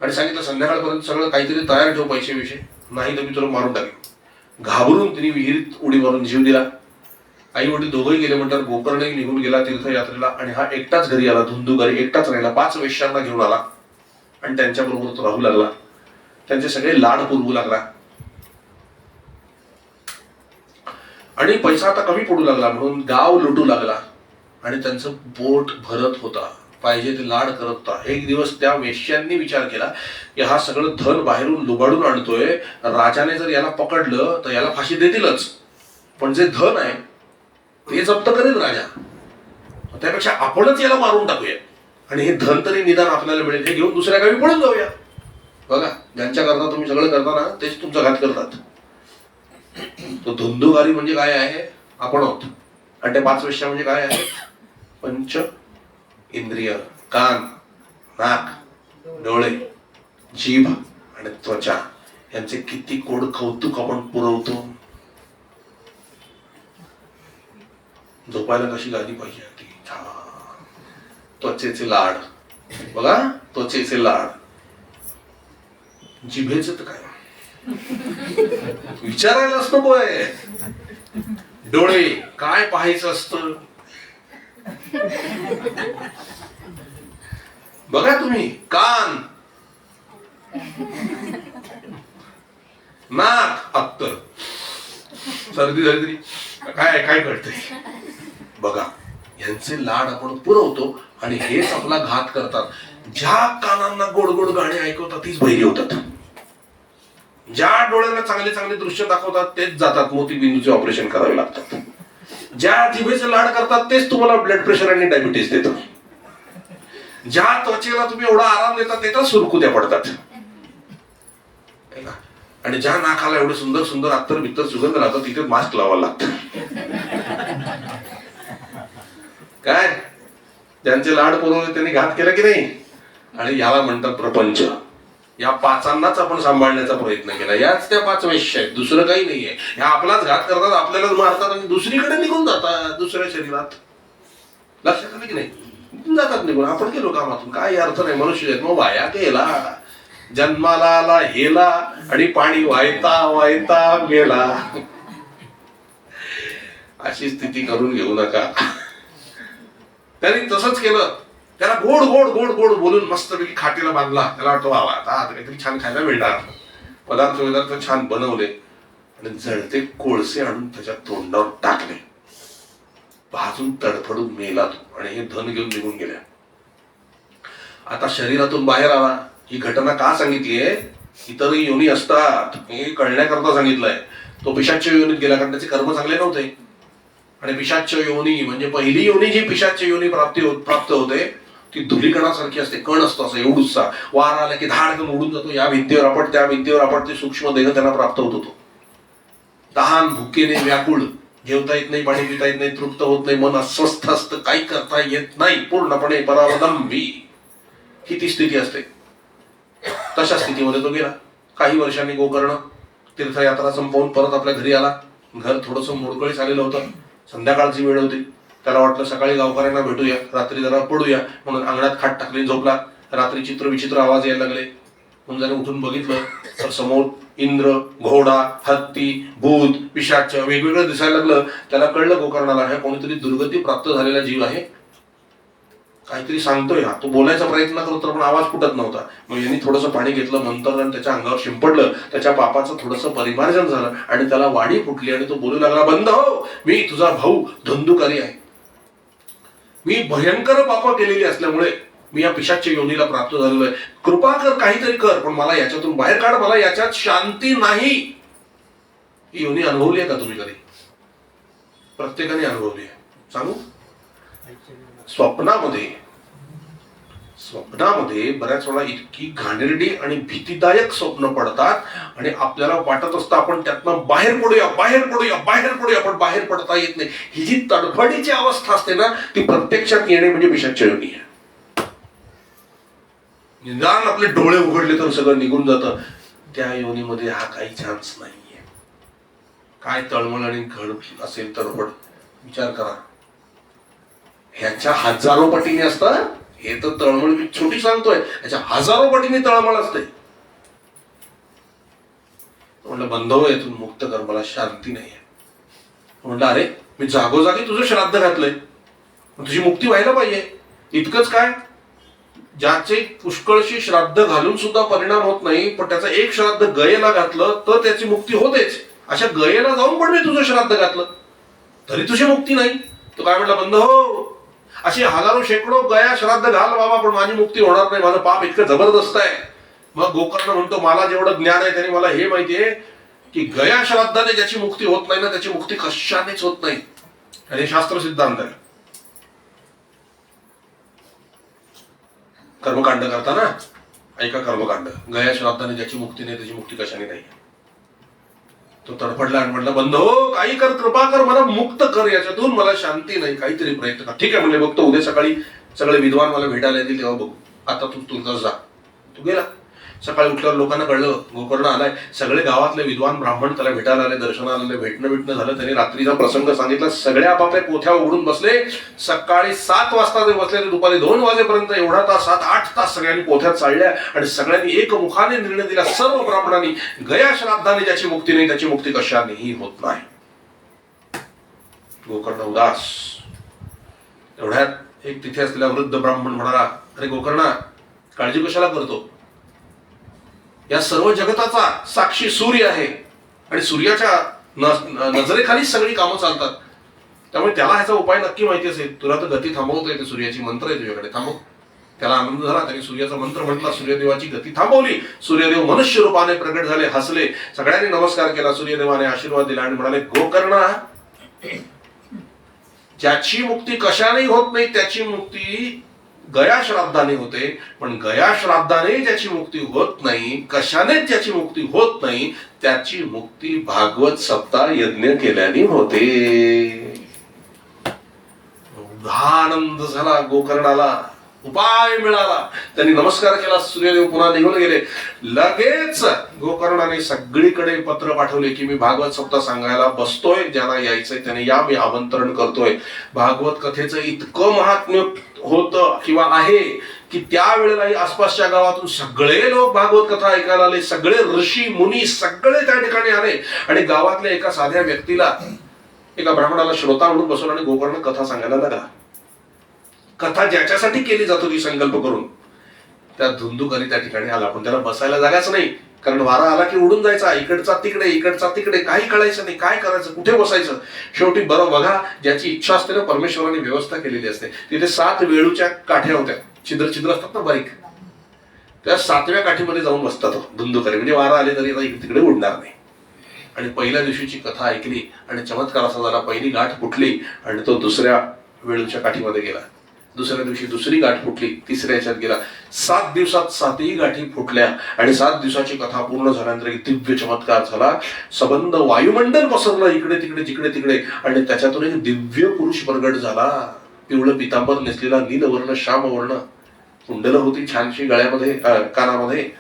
आणि सांगितलं संध्याकाळपर्यंत सगळं काहीतरी तयार ठेव, पैसे विषय, नाही तर मी तुला मारून टाकेन. घाबरून तिने विहिरीत उडी मारून जीव दिला. आई वडील दोघंही गेले म्हणतात. गोकर्णही निघून गेला तीर्थयात्रेला आणि हा एकटाच घरी आला. धुंदुकारी एकटाच राहिला. 5 वेश्यांना घेऊन आला आणि त्यांच्याबरोबर तो राहू लागला. त्यांचे सगळे लाड पुरवू लागला आणि पैसा आता कमी पडू लागला म्हणून गाव लुटू लागला आणि त्यांचं पोट भरत होता. पाहिजे ते लाड करत होता. एक दिवस त्या वेश्यांनी विचार केला की हा सगळं धन बाहेरून लुबाडून आणतोय, राजाने जर याला पकडलं तर याला फाशी देतीलच, पण जे धन आहे ते जप्त करेल राजा, त्यापेक्षा आपणच याला मारून टाकूया आणि हे धन तरी निदान आपल्याला मिळेल, हे घेऊन दुसऱ्या गावी पळून जाऊया. बघा, ज्यांच्या करता तुम्ही सगळं करता ना तेच तुमचा घात करतात. तो धुंदुकारी म्हणजे काय आहे? आपण आहोत. आणि त्या 5 वेश्या म्हणजे काय आहे? पंच इंद्रिय, कान, नाक, डोळे, जीभ आणि त्वचा यांचे किती कोड कौतुक आपण पुरवतो. झोपायला कशी गादी पाहिजे ती, त्वचेचे लाड. बघा, त्वचेचे लाड. जिभेच तर काय विचारायलाच नको आहे. डोळे काय पाहायचं असतं बघा तुम्ही. कान, नाक, अत्तर. सर्दी झाली तरी काय काय कळतंय बघा. यांचे लाड आपण पुरवतो आणि हेच आपला घात करतात. ज्या कानांना गोड गोड गाणी ऐकवतात तीच बहिरी होतात. ज्या डोळ्यांना चांगले चांगले दृश्य दाखवतात तेच जातात मोतीबिंदूचे ऑपरेशन करावे लागतात. ज्या जिभेचे लाड करतात तेच तुम्हाला ब्लड प्रेशर आणि डायबिटीस देतात. ज्या त्वचेला तुम्ही एवढा आराम देतात ते तर सुरकुत्या पडतात. आणि ज्या नाकाला एवढे सुंदर सुंदर अत्तर बित्तर सुगंध लागतात तिथे मास्क लावावं लागतं. काय ज्यांचे लाड पुरवले त्यांनी घात केला की नाही. आणि याला म्हणतात प्रपंच. या पाचांनाच आपण सांभाळण्याचा प्रयत्न केला. याच त्या 5 वैश्य आहेत, दुसरं काही नाहीये. ह्या आपलाच घात करतात, आपल्यालाच मारतात आणि दुसरीकडे निघून जातात दुसऱ्या शरीरात. लक्षात आलं की नाही. जातात निघून. आपण गेलो कामातून काय अर्थ नाही. मनुष्य जन्म वाया गेला. जन्माला आला हेला आणि पाणी वाहता वाहता गेला. अशी स्थिती करून घेऊ नका. त्यांनी तसंच केलं. त्याला गोड गोड गोड गोड बोलून मस्तपैकी खाटीला बांधला. त्याला वाटतं वा आता काहीतरी छान खायला मिळणार. पदार्थ छान बनवले आणि जळते कोळसे आणून त्याच्या तोंडावर टाकले. भाजून तडफडून मेला तो आणि हे धन घेऊन निघून गेल्या. आता शरीरातून बाहेर आला. ही घटना का सांगितलीये. इतरही योनी असतात हे कळण्याकरता सांगितलंय. तो पिशाच्य योनीत गेला कारण त्याचे कर्म चांगले नव्हते. आणि पिशाच्य योनी म्हणजे पहिली योनी जी पिशाच्य योनी प्राप्त होते ती धुलीकणासारखी असते. कण असतो असं एवढूसा. वार आला की धाडकन उडून जातो. या भिंतीवर आपट त्या भिंतीवर आपट. ते सूक्ष्म देह त्यांना प्राप्त होत होतो. तहान भुकेने व्याकुळ. जेवता येत नाही, पाणी पिता येत नाही, तृप्त होत नाही, मन अस्वस्थ असतं, काही करता येत नाही, पूर्णपणे परावलंबी ही ती स्थिती असते. तशा स्थितीमध्ये तो गेला. काही वर्षांनी गोकर्ण तीर्थयात्रा संपवून परत आपल्या घरी आला. घर थोडस मोडकळीस आलेलं होतं. संध्याकाळची वेळ होती. त्याला वाटलं सकाळी गावकऱ्यांना भेटूया, रात्री जरा पडूया, म्हणून अंगणात खाट टाकली झोपला. रात्री चित्र विचित्र आवाज यायला लागले. म्हणून त्याने उठून बघितलं तर समोर इंद्र, घोडा, हत्ती, भूत, पिशाच वेगवेगळं दिसायला लागलं. त्याला कळलं गोकर्णाला हे कोणीतरी दुर्गती प्राप्त झालेला जीव आहे. काहीतरी सांगतोय हा. तो बोलायचा प्रयत्न करतो पण आवाज फुटत नव्हता. मग यांनी थोडंसं पाणी घेतलं, मंत्र आणि त्याच्या अंगावर शिंपडलं. त्याच्या पापाचं थोडंसं परिमार्जन झालं आणि त्याला वाडी फुटली आणि तो बोलू लागला, बंद हो, मी तुझा भाऊ धंदुकारी आहे. मी भयंकर पाप केलेली असल्यामुळे मी या पिशाच्य योनीला प्राप्त झालेलो आहे. कृपा कर, काहीतरी कर, पण मला याच्यातून बाहेर काढ. मला याच्यात शांती नाही. ही योनी अनुभवली आहे का तुम्ही कधी? प्रत्येकाने अनुभवली आहे. सांगू? स्वप्नामध्ये बऱ्याच वेळा इतकी घाणेरडी आणि भीतीदायक स्वप्न पडतात आणि आपल्याला वाटत असतं आपण त्यातनं बाहेर पडूया बाहेर पडूया बाहेर पडूया, पण बाहेर पडता येत नाही. ही जी तडफडीची अवस्था असते ना ती प्रत्यक्षात येणे म्हणजे पिशाच्य योनी आहे. निदान आपले डोळे उघडले तर सगळं निघून जातं. त्या योनीमध्ये हा काही चान्स नाहीये. काय तळमळ आणि घड असेल तडफड विचार करा. ह्याच्या हजारो पटीने असतं. हे तर तळमळ मी छोटी सांगतोय, ह्याच्या हजारो पटीने तळमळ असते. म्हणलं बंधव यातून मुक्त कर, मला शांती नाहीये. म्हणलं अरे मी जागोजागी तुझं श्राद्ध घातलंय, तुझी मुक्ती व्हायला पाहिजे. इतकंच काय, ज्याचे पुष्कळशी श्राद्ध घालून सुद्धा परिणाम होत नाही, पण त्याचं एक श्राद्ध गयेला घातलं तर त्याची मुक्ती होतेच. अशा गयेला जाऊन पण मी तुझं श्राद्ध घातलं तरी तुझी मुक्ती नाही. तो काय म्हटलं, बंद हो, अशी हजारो शेकडो गया श्राद्ध घाल बाबा, पण माझी मुक्ती होणार नाही. माझं पाप इतकं जबरदस्त आहे. मग गोकर्ण म्हणतो, मला जेवढं ज्ञान आहे त्याने मला हे माहितीये की गया श्राद्धाने ज्याची मुक्ती होत नाही ना त्याची मुक्ती कशानेच होत नाही. आणि शास्त्र सिद्धांत आहे. कर्मकांड करताना ऐका, कर्मकांड, गया श्राद्धाने ज्याची मुक्ती नाही त्याची मुक्ती कशाने नाही. तो तडफडला आणि म्हटलं, बंद हो, काही कर, कृपा कर, मला मुक्त कर, याच्यातून मला शांती नाही, काहीतरी प्रयत्न कर. ठीक आहे म्हणले, बघतो उद्या सकाळी सगळे विद्वान मला भेटायला येतील तेव्हा बघू, आता तू तुझं जा. तू गेला. सकाळी उठल्यावर लोकांना कळलं गोकर्ण आलाय. सगळे गावातले विद्वान ब्राह्मण त्याला भेटायला आले, दर्शनाला आले. भेटणं झालं. त्यांनी रात्रीचा प्रसंग सांगितला. सगळे आपापल्या पोथ्या उघडून बसले. सकाळी 7 वाजता ते बसले, दुपारी 2 वाजेपर्यंत एवढा तास, 7-8 तास सगळ्यांनी पोथ्यात चालल्या आणि सगळ्यांनी एकमुखाने निर्णय दिला, सर्व ब्राह्मणांनी, गया श्राद्धाने ज्याची मुक्ती नाही त्याची मुक्ती कशानेही होत नाही. गोकर्ण उदास. एवढ्यात एक तिथे असलेला वृद्ध ब्राह्मण म्हणाला, अरे गोकर्णा, काळजी कशाला करतो? या सर्व जगताचा साक्षी सूर्य आहे आणि सूर्याच्या नजरेखाली सगळी कामं चालतात. त्यामुळे त्याला ह्याचा उपाय नक्की माहिती असेल. तुला तर गती थांबवता येते, सूर्याची मंत्र आहे तुझ्याकडे, थांबव. त्याला आनंद झाला. त्याने सूर्याचा मंत्र म्हटला, सूर्यदेवाची गती थांबवली. सूर्यदेव मनुष्य रूपाने प्रगट झाले, हसले. सगळ्यांनी नमस्कार केला. सूर्यदेवाने आशीर्वाद दिला आणि म्हणाले, गोकर्णा, ज्याची मुक्ती कशाने होत नाही त्याची मुक्ती गया श्राद्धाने होते, पण गया श्राद्धाने ज्याची मुक्ती होत नाही, कशानेच ज्याची मुक्ती होत नाही त्याची मुक्ती भागवत सप्ताह यज्ञ केल्याने होते. आनंद झाला गोकर्णाला, उपाय मिळाला. त्यांनी नमस्कार केला. सूर्यदेव पुन्हा निघून गेले. लगेच गोकर्णाने सगळीकडे पत्र पाठवले की मी भागवत सप्ताह सांगायला बसतोय, ज्यांना यायचंय त्याने या, मी आमंत्रण करतोय. भागवत कथेचं इतकं महात्म्य होतं किंवा आहे की त्यावेळेलाही आसपासच्या गावातून सगळे लोक भागवत कथा ऐकायला आले. सगळे ऋषी मुनी सगळे त्या ठिकाणी आले आणि गावातल्या एका साध्या व्यक्तीला, एका ब्राह्मणाला श्रोता म्हणून बसवलं आणि गोकर्ण कथा सांगायला लागला. कथा ज्याच्यासाठी केली जात होती संकल्प करून, त्या धुंदुकारी त्या ठिकाणी आला. पण त्याला बसायला जागाच नाही, कारण वारा आला की उडून जायचा, इकडचा तिकडे इकडचा तिकडे, काही कळायचं नाही काय करायचं, कुठे बसायचं. शेवटी बरं बघा, ज्याची इच्छा असते ना, परमेश्वराने व्यवस्था केलेली असते. तिथे 7 वेळूच्या काठ्या होत्या, छिद्र छिद्र असतात ना बारीक, त्या 7व्या काठीमध्ये जाऊन बसतात धुंदुकारी. म्हणजे वारा आले तरी आता तिकडे उडणार नाही. आणि पहिल्या दिवशीची कथा ऐकली आणि चमत्कार असा झाला, पहिली गाठ फुटली आणि तो दुसऱ्या वेळूच्या काठीमध्ये गेला. दुसऱ्या दिवशी दुसरी गाठ फुटली, तिसऱ्या याच्यात गेला. 7 दिवसात 7ही गाठी फुटल्या आणि 7 दिवसाची कथा पूर्ण झाल्यानंतर एक दिव्य चमत्कार झाला. सबंध वायुमंडल पसरलं इकडे तिकडे जिकडे तिकडे आणि त्याच्यातून एक दिव्य पुरुष प्रगट झाला. पिवळं पितांबर नेसलेला, नीलवर्ण श्यामवर्ण, कुंडलं होती छानशी गळ्यामध्ये, कानामध्ये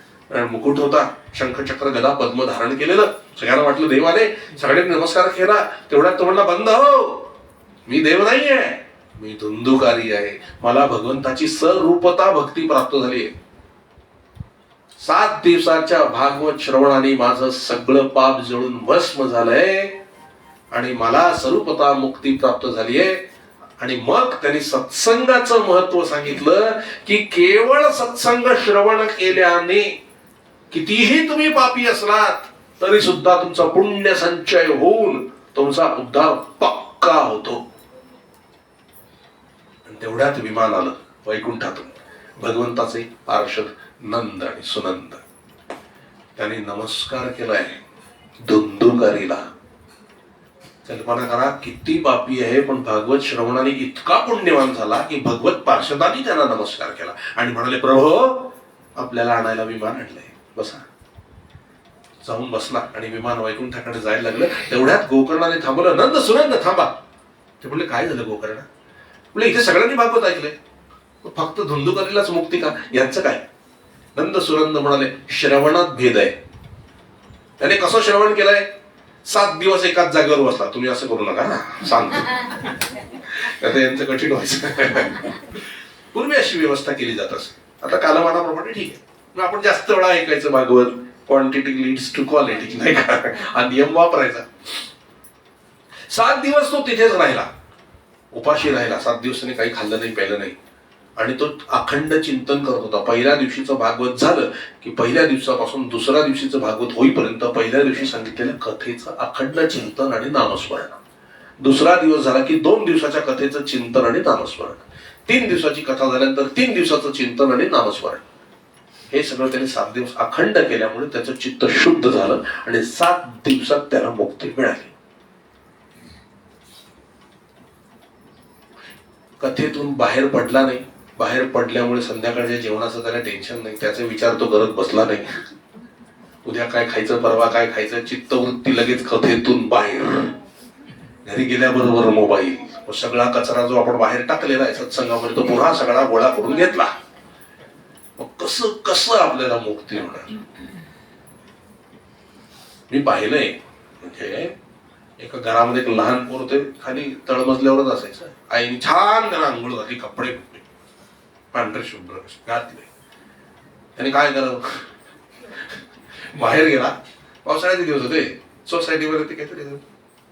मुकुट होता, शंखचक्र गदा पद्म धारण केलेलं. सगळ्यांना वाटलं देव आले. सगळ्यांनी नमस्कार केला. तेवढ्यात तो म्हणला, बंद हो, मी देव नाहीये, मी धुंदुकारी आहे. मला भगवंताची सरूपता भक्ती प्राप्त झाली. 7 दिवसाच्या भागवत श्रवणाने माझं सगळं पाप जळून भस्म झालंय आणि मला सरूपता मुक्ती प्राप्त झालीये. आणि मग त्यांनी सत्संगाचं महत्व सांगितलं की केवळ सत्संग श्रवण केल्याने कितीही तुम्ही पापी असलात तरी सुद्धा तुमचा पुण्य संचय होऊन तुमचा उद्धार पक्का होतो. तेवढ्यात विमान आलं वैकुंठातून, भगवंताचे पार्षद नंद आणि सुनंद. त्यांनी नमस्कार केलाय धुंदुकारीला. कल्पना करा किती पापी आहे, पण भागवत श्रवणाने इतका पुण्यवान झाला की भगवत पार्षदांनी त्यांना नमस्कार केला आणि म्हणाले, प्रभो आपल्याला आणायला विमान आणलंय, बसा. जाऊन बसला आणि विमान वैकुंठाकडे जायला लागलं. तेवढ्यात गोकर्णाने थांबवलं. नंद सुनंद थांबा. ते बोलले, काय झालं गोकर्ण? बोले, इथे सगळ्यांनी भागवत ऐकलंय, फक्त धुंदुकारीलाच मुक्ती का? यांचं काय? नंद सुनंद म्हणाले, श्रवणात भेद आहे. त्याने कसं श्रवण केलंय? 7 दिवस एकाच जागेवर बसला. तुम्ही असं करू नका ना, सांगतो. आता यांचं कठीण व्हायचं. पूर्वी अशी व्यवस्था केली जात असे. आता कालमानाप्रमाणे ठीक आहे, मग आपण जास्त वेळा ऐकायचं Bhagwat. Quantity leads to quality, नाही का? हा नियम वापरायचा. 7 दिवस तो तिथेच राहिला, उपाशी राहिला. 7 दिवस त्याने काही खाल्लं नाही, प्यायलं नाही आणि तो अखंड चिंतन करत होता. पहिल्या दिवशीचं भागवत झालं की पहिल्या दिवसापासून दुसऱ्या दिवशीचं भागवत होईपर्यंत पहिल्या दिवशी सांगितलेल्या कथेचं अखंड चिंतन आणि नामस्मरण. दुसरा दिवस झाला की 2 दिवसाच्या कथेचं चिंतन आणि नामस्मरण. 3 दिवसाची कथा झाल्यानंतर 3 दिवसाचं चिंतन आणि नामस्मरण. हे सगळं त्याने 7 दिवस अखंड केल्यामुळे त्याचं चित्त शुद्ध झालं आणि 7 दिवसात त्याला मुक्ती मिळाली. कथेतून बाहेर पडला नाही. बाहेर पडल्यामुळे संध्याकाळच्या जेवणाचं त्याला टेन्शन नाही, त्याचा विचार तो करत बसला नाही. उद्या काय खायचं, परवा काय खायचं, चित्तवृत्ती लगेच कथेतून बाहेर. घरी गेल्याबरोबर मोबाईल, सगळा कचरा जो आपण बाहेर टाकलेला आहे सत्संगामध्ये तो पुन्हा सगळा गोळा करून घेतला. मग कसं कसं आपल्याला मुक्ती होणार? मी पाहिलंय, म्हणजे एका घरामध्ये एक लहान पोर होते, खाली तळमजल्यावरच असायचं. आईने छान त्याला आंघोळ घातली, कपडे पांढरे शुभ्र घातले. त्याने काय करावं, बाहेर गेला. पावसाळ्याचे दिवस होते, सोसायटीमध्ये काहीतरी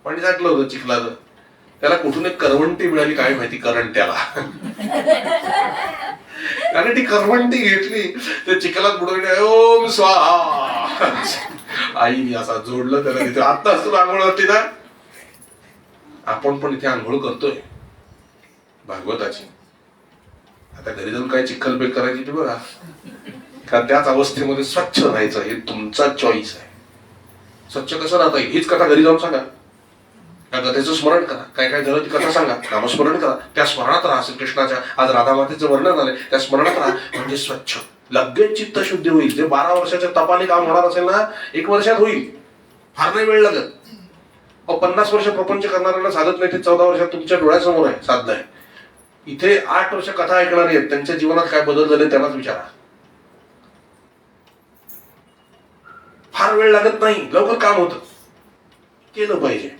पाणी साठलं होतं चिखलाचं. त्याला कुठून एक करवंटी मिळाली, काय माहिती, करंट्याला. आणि ती करवंटी घेतली, ते चिखलात बुडवली, ओम स्वाहा. आईने असा जोडलं त्याला तिथे. आता असतो आंघोळ होती ना, आपण पण इथे आंघोळ करतोय भागवताची. आता घरी जाऊन काय चिखलपेक करायची ते बघा, का त्याच अवस्थेमध्ये स्वच्छ राहायचं हे तुमचा चॉईस आहे. स्वच्छ कसं राहता येईल हीच कथा घरी जाऊन सांगा. त्या कथेचं स्मरण करा, काय काय झालं ती कथा सांगा, नामस्मरण करा, त्या स्मरणात राहा. श्रीकृष्णाच्या आज राधा मातेचं वर्णन झालंय, त्या स्मरणात राहा. म्हणजे स्वच्छ लगेच चित्त शुद्धी होईल. जे 12 वर्षाच्या तपाने काम होणार असेल ना, 1 वर्षात होईल, फार नाही वेळ लागत. 50 वर्ष प्रपंच करणाऱ्यांना साधत नाही, ते 14 वर्षात तुमच्या डोळ्यासमोर आहे, साध्य आहे. इथे 8 वर्ष कथा ऐकणार आहेत, त्यांच्या जीवनात काय बदल झाले त्यांनाच विचारा. फार वेळ लागत नाही, लवकर काम होतं, केलं पाहिजे.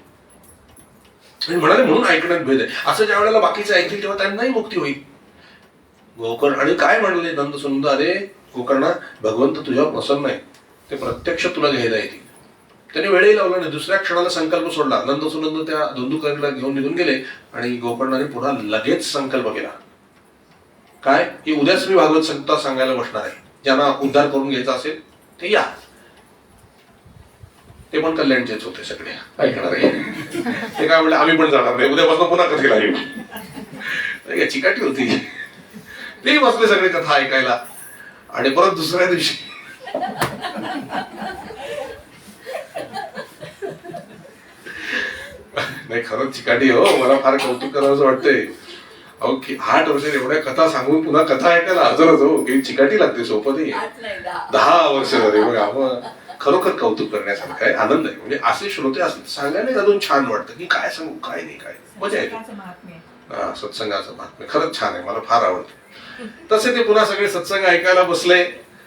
म्हणाले म्हणून ऐकण्यात भेद आहे. असं ज्या वेळेला बाकीचे ऐकतील तेव्हा त्यांनाही मुक्ती होईल. गोकर्ण आणि काय म्हणले नंद सुनंद, अरे गोकर्णा, भगवंत तुझ्यावर प्रसन्न आहे, ते प्रत्यक्ष तुला घ्यायला येतील. त्याने वेळही लावला नाही, दुसऱ्या क्षणाला संकल्प सोडला. नंद सुनंद त्या धुंदुकारीला घेऊन निघून गेले आणि गोकर्णाने पुन्हा लगेच संकल्प केला, काय की उद्याच मी भागवत संगीता सांगायला बसणार आहे. ज्यांना उद्धार करून घ्यायचा असेल ते या. ते पण कल्याणचेच होते सगळे ऐकणार आहे. ते काय म्हणले, आम्ही पण जाणार नाही, उद्यापासून पुन्हा कथेला येऊ. चिकाटी होती. ते बसले सगळे कथा ऐकायला. आणि परत दुसऱ्या दिवशी नाही, खरंच चिकाटी हो. मला फार कौतुक करावं वाटतंय. अहो 8 वर्षात एवढ्या कथा सांगून पुन्हा कथा ऐकायला हजरच हो, की चिकाटी लागते, सोपं नाही. 10 वर्ष झाले बघा. खरोखर कौतुक करण्यासारखं आहे, आनंद आहे. म्हणजे असे श्रोते असतील सांगायला अजून छान वाटतं की काय सांगू काय नाही, काय मजा येते. हा, सत्संगाचं महात्म्य खरंच छान आहे, मला फार आवडते. तसे ते पुन्हा सगळे सत्संग ऐकायला बसले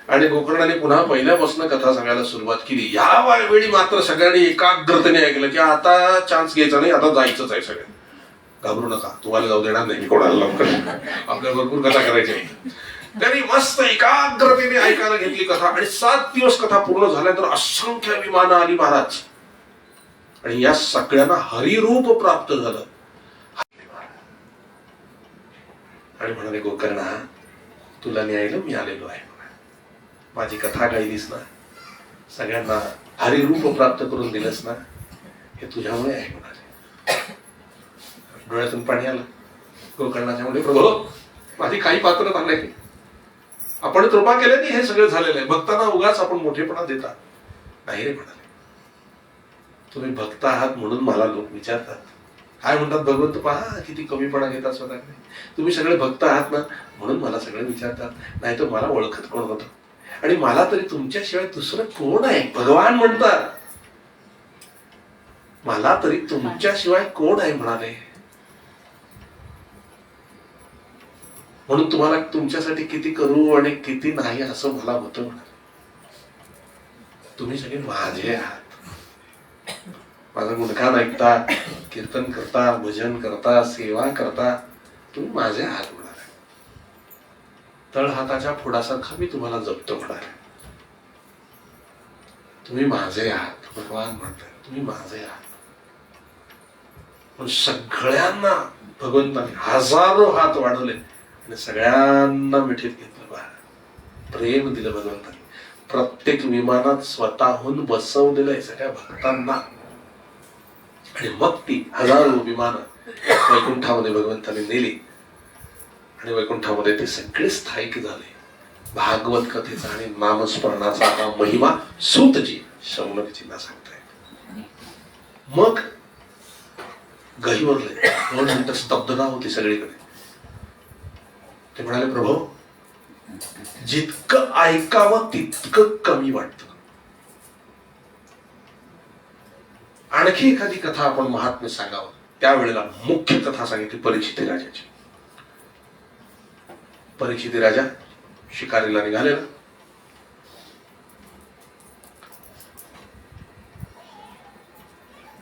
आणि गोकर्णाने पुन्हा पहिल्यापासून कथा सांगायला सुरुवात केली. या वेळी मात्र सगळ्यांनी एकाग्रतेने ऐकलं की आता चान्स घ्यायचा नाही, आता जायचंच आहे. सगळे घाबरू नका, तुम्हाला जाऊ देणार नाही कोणाला, लवकर आपल्याला भरपूर कथा करायची आहे. त्यांनी मस्त एकाग्रतेने ऐकायला घेतली कथा. आणि 7 दिवस कथा पूर्ण झाल्यानंतर असंख्य विमानं आली महाराज, आणि या सगळ्यांना हरिरूप प्राप्त झालं. आणि म्हणाले, गोकर्णा तुला न्यायला मी आलेलो आहे, माझी कथा गायलीस ना, सगळ्यांना हरिरूप प्राप्त करून दिलंस ना, हे तुझ्यामुळे आहे म्हणाले. डोळ्यातून पाणी आलं गोकर्णाच्या मुळे. प्रभू, माझी काही पात्रता नाही, आपण कृपा केल्याने हे सगळं झालेलं आहे. भक्तांना उगाच आपण मोठेपणा देता नाही रे म्हणाले. तुम्ही भक्त आहात म्हणून मला लोक विचारतात, काय म्हणतात भगवंत, पहा किती कमीपणा घेतात स्वतःकडे. तुम्ही सगळे भक्त आहात ना म्हणून मला सगळे विचारतात, नाही तर मला ओळखत कोण होतं. आणि मला तरी तुमच्याशिवाय दुसरं कोण आहे, भगवान म्हणतात, मला तरी तुमच्याशिवाय कोण आहे म्हणाले. म्हणून तुम्हाला तुमच्यासाठी किती करू आणि किती नाही असं मला होतं म्हणाले. तुम्ही सगळे माझे आहात, माझं गुणगान ऐकता, कीर्तन करता, भजन करता, सेवा करता, तुम्ही माझे आहात म्हणाले. तळ हाताच्या फोडासारखा मी तुम्हाला जपतो म्हणाले. तुम्ही माझे आहात, भगवान म्हणतात तुम्ही माझे आहात. पण सगळ्यांना भगवंताने हजारो हात वाढवले आणि सगळ्यांना मिठीत घेतलं. बा प्रेम दिलं भगवंताने. प्रत्येक विमानात स्वतःहून बसवलेलं आहे सगळ्या भक्तांना. आणि मग ती हजारो विमानं वैकुंठामध्ये भगवंताने नेली आणि वैकुंठामध्ये ते सगळे स्थायिक झाले. भागवत कथेचा आणि नामस्मरणाचा हा महिमा सूतजी शौनकजींना सांगताय. मग गहिवरले 2 मिनिटं स्तब्धता होती सगळीकडे. ते म्हणाले, प्रभू जितकं ऐकावं तितकं कमी वाटतं. आणखी एखादी कथा आपण महात्म्य सांगावं. त्यावेळेला मुख्य कथा सांगितली परीक्षित राजाची. परीक्षित राजा शिकारीला निघालेला.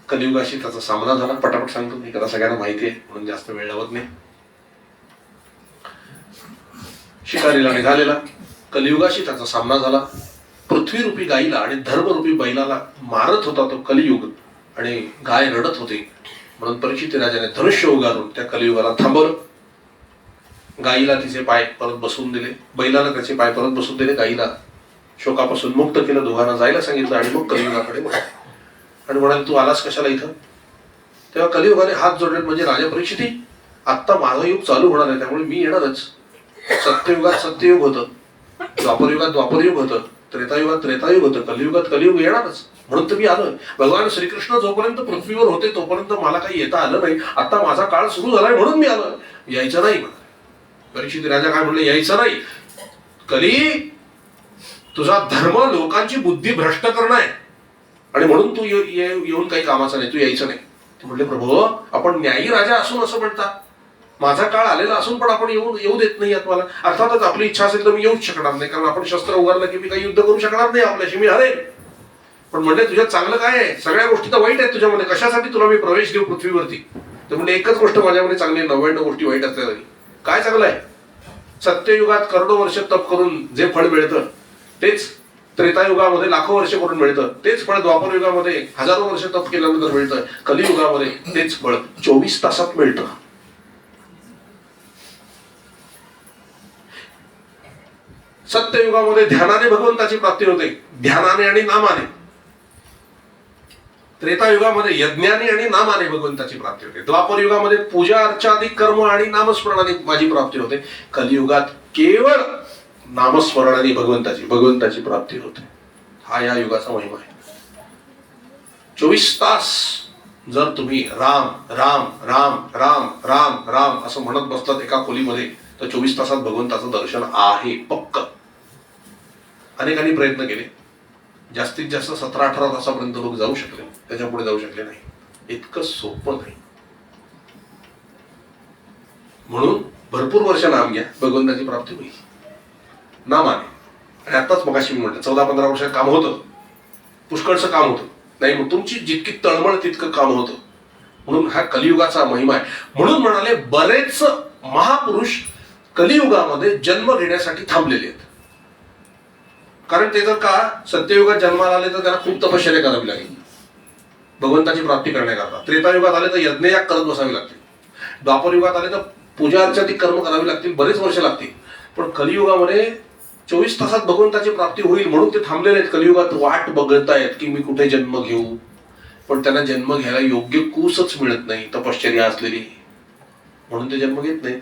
कलियुगाशी त्याचा सामना झाला. पटापट सांगतो मी, कदा सगळ्यांना माहिती आहे म्हणून जास्त वेळ लावत नाही. शिकारीला निघालेला, कलियुगाशी त्याचा सामना झाला. पृथ्वीरूपी गाईला आणि धर्मरूपी बैलाला मारत होता तो कलियुग, आणि गाय रडत होती. म्हणून परीक्षित राजाने धनुष्य उगारून त्या कलियुगाला थांबवलं. गाईला तिचे पाय परत बसवून दिले, बैलाला त्याचे पाय परत बसवून दिले. गाईला शोकापासून मुक्त केलं, दोघांना जायला सांगितलं आणि मग कलियुगाकडे वळले आणि म्हणाले, तू आलास कशाला इथं? तेव्हा कलियुगाने हात जोडले, म्हणजे राजा परीक्षिती, आत्ता माझा युग चालू होणार आहे, त्यामुळे मी येणारच. सत्ययुगात सत्ययुग होतं, द्वापरयुगात द्वापरयुग होतं, त्रेतायुगात त्रेतायुग होतं, कलियुगात कलियुग येणारच, म्हणून तर मी आलोय. भगवान श्रीकृष्ण जोपर्यंत पृथ्वीवर होते तोपर्यंत मला काही येता आलं नाही. आता माझा काळ सुरू झालाय म्हणून मी आलोय. यायचं नाही म्हणा. परीक्षित राजा काय म्हणले, यायचं नाही. कली, तुझा धर्म लोकांची बुद्धी भ्रष्ट करणं आहे आणि म्हणून तू येऊन काही कामाचा नाही, तू यायचं नाही. ते म्हणले, प्रभू आपण न्यायी राजा असून असं म्हणता, माझा काळ आलेला असून पण आपण येऊ देत नाही आहात मला. अर्थातच आपली इच्छा असेल तर मी येऊच शकणार नाही, कारण आपण शस्त्र उगारलं की मी काही युद्ध करू शकणार नाही आपल्याशी, मी हरेन. पण म्हणजे तुझ्यात चांगलं काय आहे? सगळ्या गोष्टी तर वाईट आहेत तुझ्यामध्ये, कशासाठी तुला मी प्रवेश देऊ पृथ्वीवरती? तर म्हणजे एकच गोष्ट माझ्यामध्ये चांगली, 99 गोष्टी वाईट असल्या तरी काय चांगलं आहे? सत्ययुगात करोडो वर्ष तप करून जे फळ मिळतं तेच त्रेतायुगामध्ये लाखो वर्ष करून मिळतं, तेच फळ द्वापर युगामध्ये हजारो वर्ष तप केल्यानंतर मिळतं, कलियुगामध्ये तेच फळ 24 तासात मिळतं. सत्ययुगामध्ये ध्यानाने भगवंताची प्राप्ती होते, ध्यानाने आणि नामाने. त्रेतायुगामध्ये यज्ञाने आणि नामाने भगवंताची प्राप्ती होते. द्वापर युगामध्ये पूजा अर्चादी कर्म आणि नामस्मरणाने माझी प्राप्ती होते. कलियुगात केवळ नामस्मरणाने भगवंताची प्राप्ती होते. हा या युगाचा महिमा आहे. 24 तास जर तुम्ही राम राम राम राम राम राम असं म्हणत बसलात एका खोलीमध्ये, तर 24 तासात भगवंताचं दर्शन आहे पक्क. अनेकांनी प्रयत्न केले, जास्तीत जास्त 17-18 तासापर्यंत लोक जाऊ शकले, त्याच्या पुढे जाऊ शकले नाही. इतकं सोपं नाही. म्हणून भरपूर वर्ष नाम घ्या, भगवंताची प्राप्ती होईल नामाने. आणि आताच मगाशी मी म्हटलं 14-15 वर्षात काम होतं, पुष्कळचं काम होतं. नाही मग तुमची जितकी तळमळ तितकं काम होतं. म्हणून हा कलियुगाचा महिमा आहे. म्हणून म्हणाले, बरेच महापुरुष कलियुगामध्ये जन्म घेण्यासाठी थांबलेले आहेत. कारण ते जर का सत्ययुगात जन्माला आले तर त्यांना खूप तपश्चर्या करावी लागेल भगवंताची प्राप्ती करण्याकरता. त्रेतायुगात आले तर यज्ञयाग करत बसावे लागतील. द्वापर युगात आले तर पूजा अर्चादी कर्म करावी लागतील, बरेच वर्ष लागतील. पण कलियुगामध्ये 24 तासात भगवंताची प्राप्ती होईल म्हणून ते थांबलेले आहेत. कलियुगात वाट बघत आहेत की मी कुठे जन्म घेऊ, पण त्यांना जन्म घ्यायला योग्य कूसच मिळत नाही, तपश्चर्या असलेली, म्हणून ते जन्म घेत नाहीत.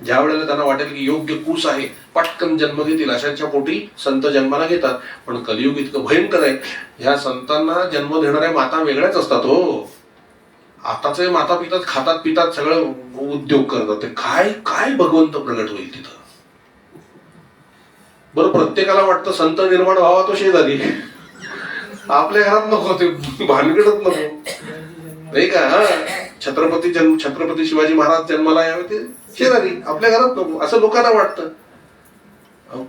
ज्या वेळेला त्यांना वाटेल की योग्य कूस आहे, पटकन जन्म घेतील, अशांच्या पोटी संत जन्माला घेतात. पण कलियुग इतकं भयंकर आहे, ह्या संतांना जन्म देणाऱ्या माता वेगळ्याच असतात हो. आताचे माता पितात, खातात पितात, सगळं उद्योग करतात. ते काय काय भगवंत प्रगट होईल तिथं. बरं, प्रत्येकाला वाटतं संत निर्माण व्हावा तो शेजारी, आपल्या घरात नको, ते भानगडच नको नाही का. छत्रपती शिवाजी महाराज जन्माला यावे ते शेजारी, आपल्या घरात नको, असं लोकांना वाटतं.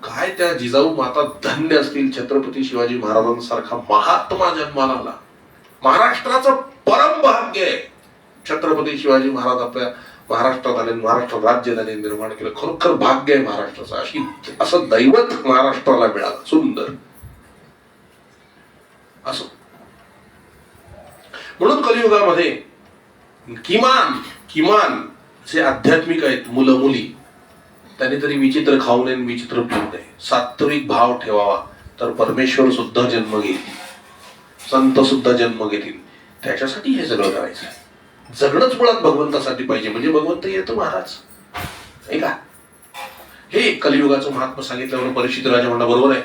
काय त्या जिजाऊ माता धन्य असतील, छत्रपती शिवाजी महाराजांसारखा महात्मा जन्माला आला. महाराष्ट्राचं परम भाग्य आहे. छत्रपती शिवाजी महाराज आपल्या महाराष्ट्रात आले, महाराष्ट्र राज्य त्याने निर्माण केलं. खरोखर भाग्य आहे महाराष्ट्राचं. असं दैवत महाराष्ट्राला मिळालं, सुंदर असं. म्हणून कलियुगामध्ये किमान जे आध्यात्मिक आहेत मुलं मुली, त्यांनी तरी विचित्र खाऊ नये, विचित्र पिऊ नये, सात्विक भाव ठेवावा, तर परमेश्वर सुद्धा जन्म घेईल, संत सुद्धा जन्म घेतील. त्याच्यासाठी हे सगळं करायचं. जगणंच मुळात भगवंतासाठी पाहिजे, म्हणजे भगवंत येतो महाराज, नाही का. हे कलियुगाचं महात्मा सांगितल्यावर परीक्षित राजा म्हणला, बरोबर आहे,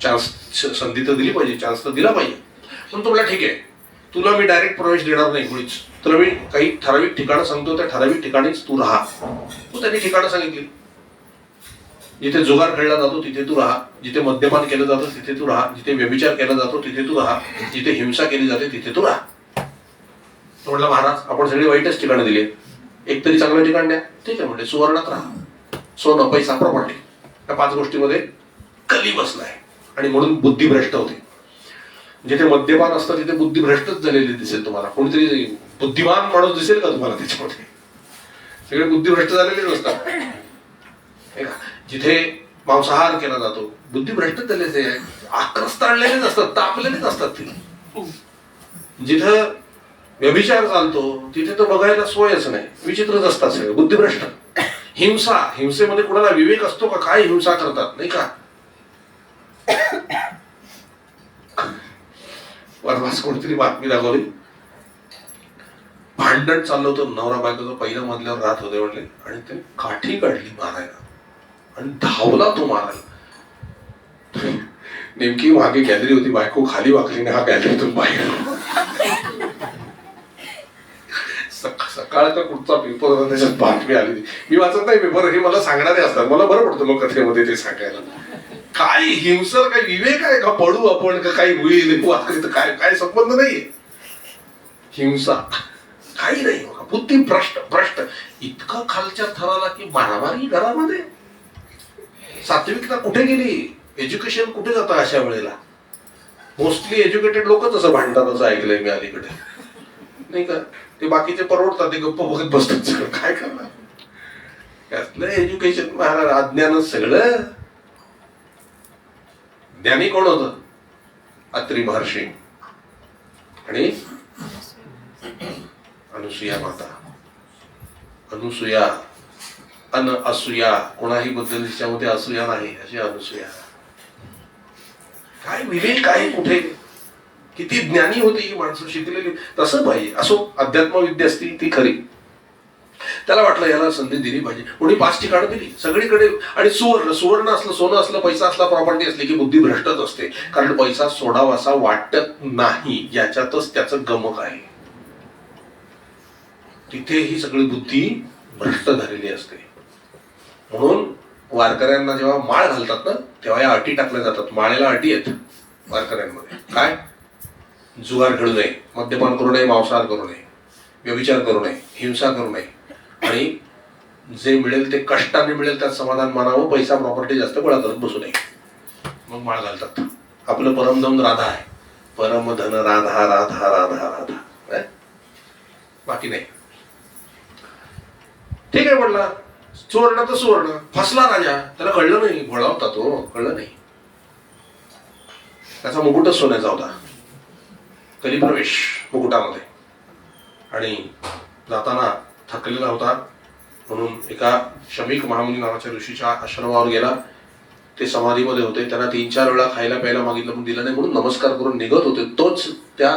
चान्स संधी तर दिली पाहिजे, चान्स तर दिला पाहिजे. पण तुला ठीक आहे, तुला मी डायरेक्ट प्रवेश देणार नाही मुळीच, तुला मी काही ठराविक ठिकाणं सांगतो, त्या ठराविक ठिकाणीच तू राहा. तू त्यांनी ठिकाणं सांगितली. जिथे जुगार खेळला जातो तिथे तू राहा, जिथे मद्यपान केलं जातं तिथे तू राहा, जिथे व्यभिचार केला जातो तिथे तू राहा, जिथे हिंसा केली जाते तिथे तू राहा. तो म्हटलं, महाराज आपण सगळी वाईटच ठिकाणं दिली, एक तरी चांगलं ठिकाण द्या. ठीक आहे म्हणजे सुवर्णात राहा, सोनं पैसा प्रॉपर्टी. त्या 5 गोष्टीमध्ये कली बसलाय आणि म्हणून बुद्धी भ्रष्ट होते. जिथे मद्यपान असतं तिथे बुद्धी भ्रष्टच झालेली दिसेल तुम्हाला. कोणीतरी बुद्धिमान माणूस दिसेल का तुम्हाला त्याच्यामध्ये? सगळे बुद्धिभ्रष्ट झालेलेच असतात. जिथे मांसाहार केला जातो बुद्धिभ्रष्ट झालेले, आक्रस्ताळलेलेच असतात, तापलेलेच असतात ते. जिथं व्यभिचार चालतो तिथे तर बघायला सोयच नाही, विचित्रच असतात सगळे बुद्धिभ्रष्ट. हिंसेमध्ये कुणाला विवेक असतो का? काय हिंसा करतात नाही का? परवाच कोणतरी बातमी दाखवली, भांडण चाललं होतं, नवरा बायकोचं पहिल्या मजल्यावर राहत होते म्हणले, आणि ते काठी काढली मारायला आणि धावला तो मारायला. नेमकी मागे गॅलरी होती, बायको खाली वाकली आणि हा गॅलरीतून बाहेर. सकाळचा कुठचा पेपर होता त्याच्यात बातमी आली. मी वाचत नाही पेपर, हे मला सांगणारे असतात, मला बरं पडतं मग कथेमध्ये ते सांगायला. काय हिंसर, काय विवेक आहे का? पडू आपण का काही होईल वाचलं, काय काय संबंध नाहीये. हिंसा काही नाही, बुद्धी भ्रष्ट इतकं खालच्या थराला की मारामारी घरामध्ये. सात्विकता कुठे गेली? एज्युकेशन कुठे जातं अशा वेळेला? मोस्टली एज्युकेटेड लोकच असं भांडतात असं ऐकलंय मी अलीकडे, नाही का? ते बाकीचे परवडतात, ते गप्प बघत बसतात. सगळं काय करणार? त्यातलं एज्युकेशन महाराज, अज्ञानच सगळं. ज्ञानी कोण होतं? अत्री महर्षी आणि अनुसूया माता. अनुसूया, असूया, कोणाही बद्दल तिच्यामध्ये असूया नाही, अशी अनुसूया. काय विवेक आहे कुठे? किती ज्ञानी होती ही माणसं, शिकलेली. तसं पाहिजे. असो, अध्यात्मविद्या असती ती खरी. त्याला वाटलं याला संधी दिली पाहिजे, कोणी 5 ठिकाणं दिली सगळीकडे. आणि सुवर्ण असलं, सोनं असलं, पैसा असला, प्रॉपर्टी असली की बुद्धी भ्रष्टच असते. कारण पैसा सोडावासा वाटत नाही, याच्यातच त्याचं गमक आहे. तिथे ही सगळी बुद्धी भ्रष्ट झालेली असते. म्हणून वारकऱ्यांना जेव्हा माळ घालतात ना, तेव्हा या अटी टाकल्या जातात. माळेला अटी आहेत वारकऱ्यांमध्ये. काय? जुगार खेळू नये, मद्यपान करू नये, मांसाहार करू नये, व्यभिचार करू नये, हिंसा करू नये, आणि जे मिळेल ते कष्टाने मिळेल त्यात समाधान मानावं, पैसा प्रॉपर्टी जास्त गोळा करत बसू नये. मग माळ घालतात. आपलं परमधन राधा आहे, परमधन राधा राधा राधा राधा, बाकी नाही. ठीक आहे म्हटला, सुवर्ण तर सुवर्ण. फसला राजा, त्याला कळलं नाही, भोळा होता तो, कळलं नाही. त्याचा मुकुटच सोन्याचा होता, कलिप्रवेश मुकुटामध्ये. आणि जाताना थकलेला होता म्हणून एका शमीक महामुनी नावाच्या ऋषीच्या आश्रमावर गेला. ते समाधीमध्ये होते, त्यांना 3-4 वेळा खायला प्यायला मागितलं पण दिलं नाही, म्हणून नमस्कार करून निघत होते. तोच त्या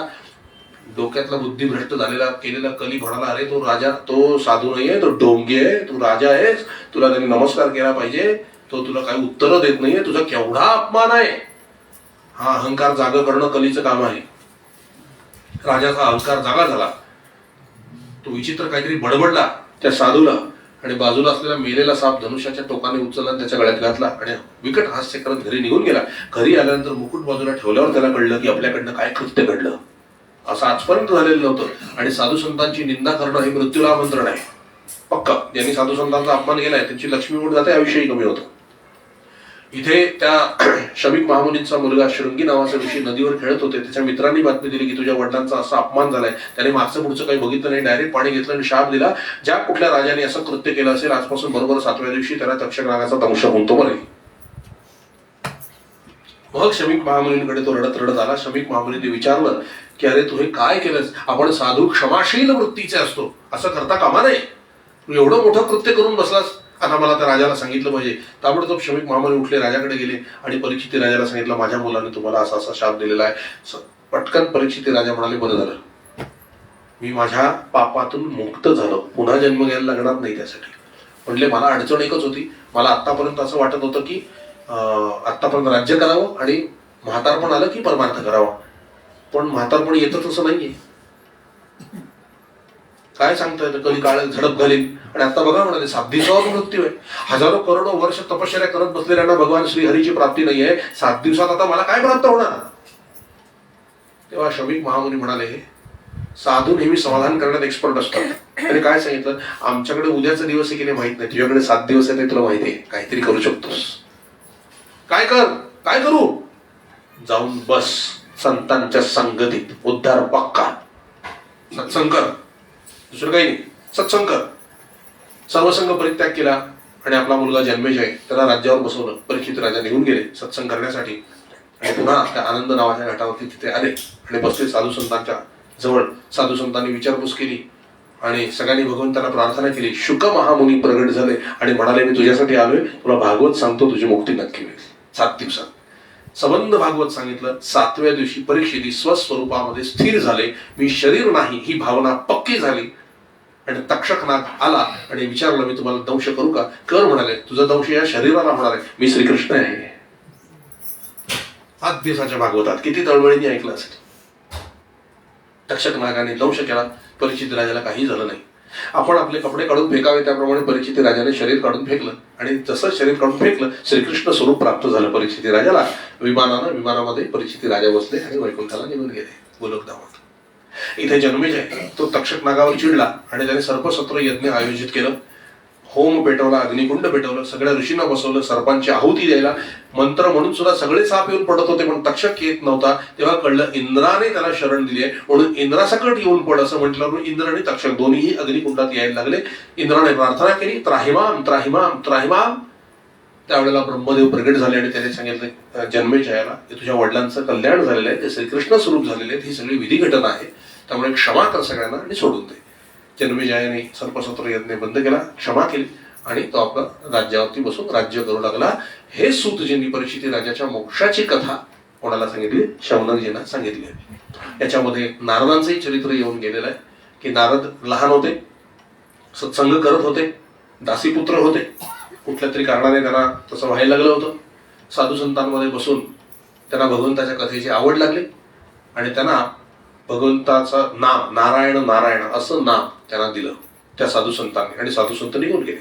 डोक्यातला बुद्धिभ्रष्ट झालेला केलेला कली म्हणाला, अरे तो राजा, तो साधू नाहीये, तो डोंगी आहे, तू राजा आहेस, तुला त्यांनी नमस्कार केला पाहिजे, तो तुला काही उत्तरं देत नाहीये, तुझा केवढा अपमान आहे. हा अहंकार जागा करणं कलीचं काम आहे. राजाचा अहंकार जागा झाला, तो विचित्र काहीतरी बडबडला त्या साधूला, आणि बाजूला असलेला मेलेला साप धनुष्याच्या टोकाने उचलला आणि त्याच्या गळ्यात घातला आणि विकट हास्य करत घरी निघून गेला. घरी आल्यानंतर मुकुट बाजूला ठेवल्यावर त्याला कळलं की आपल्याकडनं काय कृत्य घडलं, असं आजपर्यंत झालेलं नव्हतं. आणि साधू संतांची निंदा करणं हे मृत्यूला आमंत्रण आहे. पक्का ज्यांनी साधू संतांचा अपमान केलाय त्यांची लक्ष्मी उठ जाते, आयुष्यही कमी होतं. इथे त्या शमीक महामुनींचा मुलगा शृंगी नावाचा ऋषी नदीवर खेळत होते. त्याच्या मित्रांनी बातमी दिली की तुझ्या वडिलांचा असा अपमान झालाय. त्याने मागचं पुढचं काही बघितलं नाही, डायरेक्ट पाणी घेतलं आणि शाप दिला, ज्या कुठल्या राजाने असं कृत्य केलं असेल आजपासून बरोबर 7व्या दिवशी त्याला तक्षक नागाचा दंश होतो मरेल. मग शमीक महामुनींकडे तो रडत रडत आला. शमीक महामुनींनी विचारलं की अरे तू हे काय केलंस? आपण साधू क्षमाशील वृत्तीचे असतो, असं करता कामा नये. तू एवढं मोठं कृत्य करून बसलास, आता मला त्या राजाला सांगितलं पाहिजे. ताबडतोब शमीक महामुनी उठले, राजाकडे गेले आणि परीक्षिती राजाला सांगितलं माझ्या मुलाने तुम्हाला असा असा शाप दिलेला आहे. पटकन परीक्षिती राजा म्हणाले बरं झालं, मी माझ्या पापातून मुक्त झालो, पुन्हा जन्म घ्यायला लागणार नाही. त्यासाठी म्हणले मला अडचण एकच होती, मला आतापर्यंत असं वाटत होतं की आतापर्यंत राज्य करावं आणि म्हातारपण आलं की परमार्थ करावा, पण म्हातारपण येतच असं नाहीये. काय सांगता येतं, कधी काळ झडप घालीन. आणि आता बघा म्हणाले 7 दिवसावर मृत्यू आहे. हजारो करोडो वर्ष तपश्चर्या करत बसलेल्यांना भगवान श्रीहरीची प्राप्ती नाहीये, 7 दिवसात आता मला काय प्राप्त होणार? तेव्हा शमीक महामुनी म्हणाले साधू नेहमी समाधान करण्यात एक्सपर्ट असतात. आणि काय सांगितलं, आमच्याकडे उद्याचा दिवस आहे की नाही माहित नाही, तुझ्याकडे 7 दिवस आहे ते तुला माहिती आहे, काहीतरी करू शकतोस. काय करू? जाऊन बस संतांच्या संगतीत, उद्धार पक्का. सत्संग कर, दुसरं काही नाही. सत्संग कर. सर्वसंग परित्याग केला आणि आपला मुलगा जन्मेजय त्याला राज्यावर बसवलं. परीक्षित राजा निघून गेले सत्संग करण्यासाठी आणि पुन्हा त्या आनंद नावाच्या घाटावरती तिथे आले आणि बसले साधू संतांच्या जवळ. साधू संतांनी विचारपूस केली आणि सगळ्यांनी भगवंताला प्रार्थना केली. शुक महामुनी प्रगट झाले आणि म्हणाले, मी तुझ्यासाठी आलोय, तुला भागवत सांगतो, तुझी मुक्ती नक्की होईल. 7 दिवसात सबंध भागवत सांगितलं. 7व्या दिवशी परीक्षिती स्वस्वरूपामध्ये स्थिर झाले. मी शरीर नाही ही भावना पक्की झाली आणि तक्षक नाग आला आणि विचारलं, मी तुम्हाला दंश करू का? कर म्हणाले. तुझा दंश या शरीराला होणार आहे, मी श्रीकृष्ण आहे. 7 दिवसाच्या भागवतात किती तळमळीने ऐकलं असेल. तक्षक नागाने दंश केला. परीक्षित राजाला काही झालं नाही. आपण आपले कपडे काढून फेकावे त्याप्रमाणे परीक्षित राजाने शरीर काढून फेकलं आणि जसं शरीर काढून फेकलं श्रीकृष्ण स्वरूप प्राप्त झालं परीक्षित राजाला. विमानामध्ये परीक्षित राजा बसले आणि वैकुंठाला निघून गेले गोलोकधामात. इथे जन्मेजय तो तक्षक नागावर चिडला आणि त्याने सर्पसत्र यज्ञ आयोजित केलं. होम पेटवला, अग्निकुंड पेटवलं, सगळ्या ऋषींना बसवलं सर्पांची आहुती द्यायला. मंत्र म्हणून सुद्धा सगळे साप येऊन पडत होते पण तक्षक येत नव्हता. तेव्हा कळलं इंद्राने त्याला शरण दिली आहे म्हणून इंद्रासकट येऊन पड असं म्हटलं. इंद्र आणि तक्षक दोन्ही अग्निकुंडात यायला लागले. इंद्राने प्रार्थना केली, त्राहिमाम त्राहिमाम त्राहिमाम. त्यावेळेला ब्रह्मदेव प्रगट झाले आणि त्याने सांगितलं जन्मेजयाला, तुझ्या वडिलांचं कल्याण झालेलं आहे, ते श्रीकृष्ण स्वरूप झालेले आहेत, ही सगळी विधी घटना आहे, त्यामुळे क्षमा कर सगळ्यांना आणि सोडून दे. जन्मेजयाने सर्पसत्र यज्ञ बंद केला, क्षमा केली आणि तो आपला राज्यावरती बसून राज्य करू लागला. हे सूतजींनी परीक्षित राजाच्या मोक्षाची कथा कोणाला सांगितली? शौनकजींना सांगितली. याच्यामध्ये नारदांचंही चरित्र येऊन गेलेलं आहे की नारद लहान होते, सत्संग करत होते, दासीपुत्र होते. कुठल्या तरी कारणाने त्यांना तसं व्हायला लागलं होतं. साधू संतांमध्ये बसून त्यांना भगवंताच्या कथेची आवड लागली आणि त्यांना भगवंताचं नाम नारायण नारायण असं नाम त्यांना दिलं त्या साधू संतांनी आणि साधू संत निघून गेले.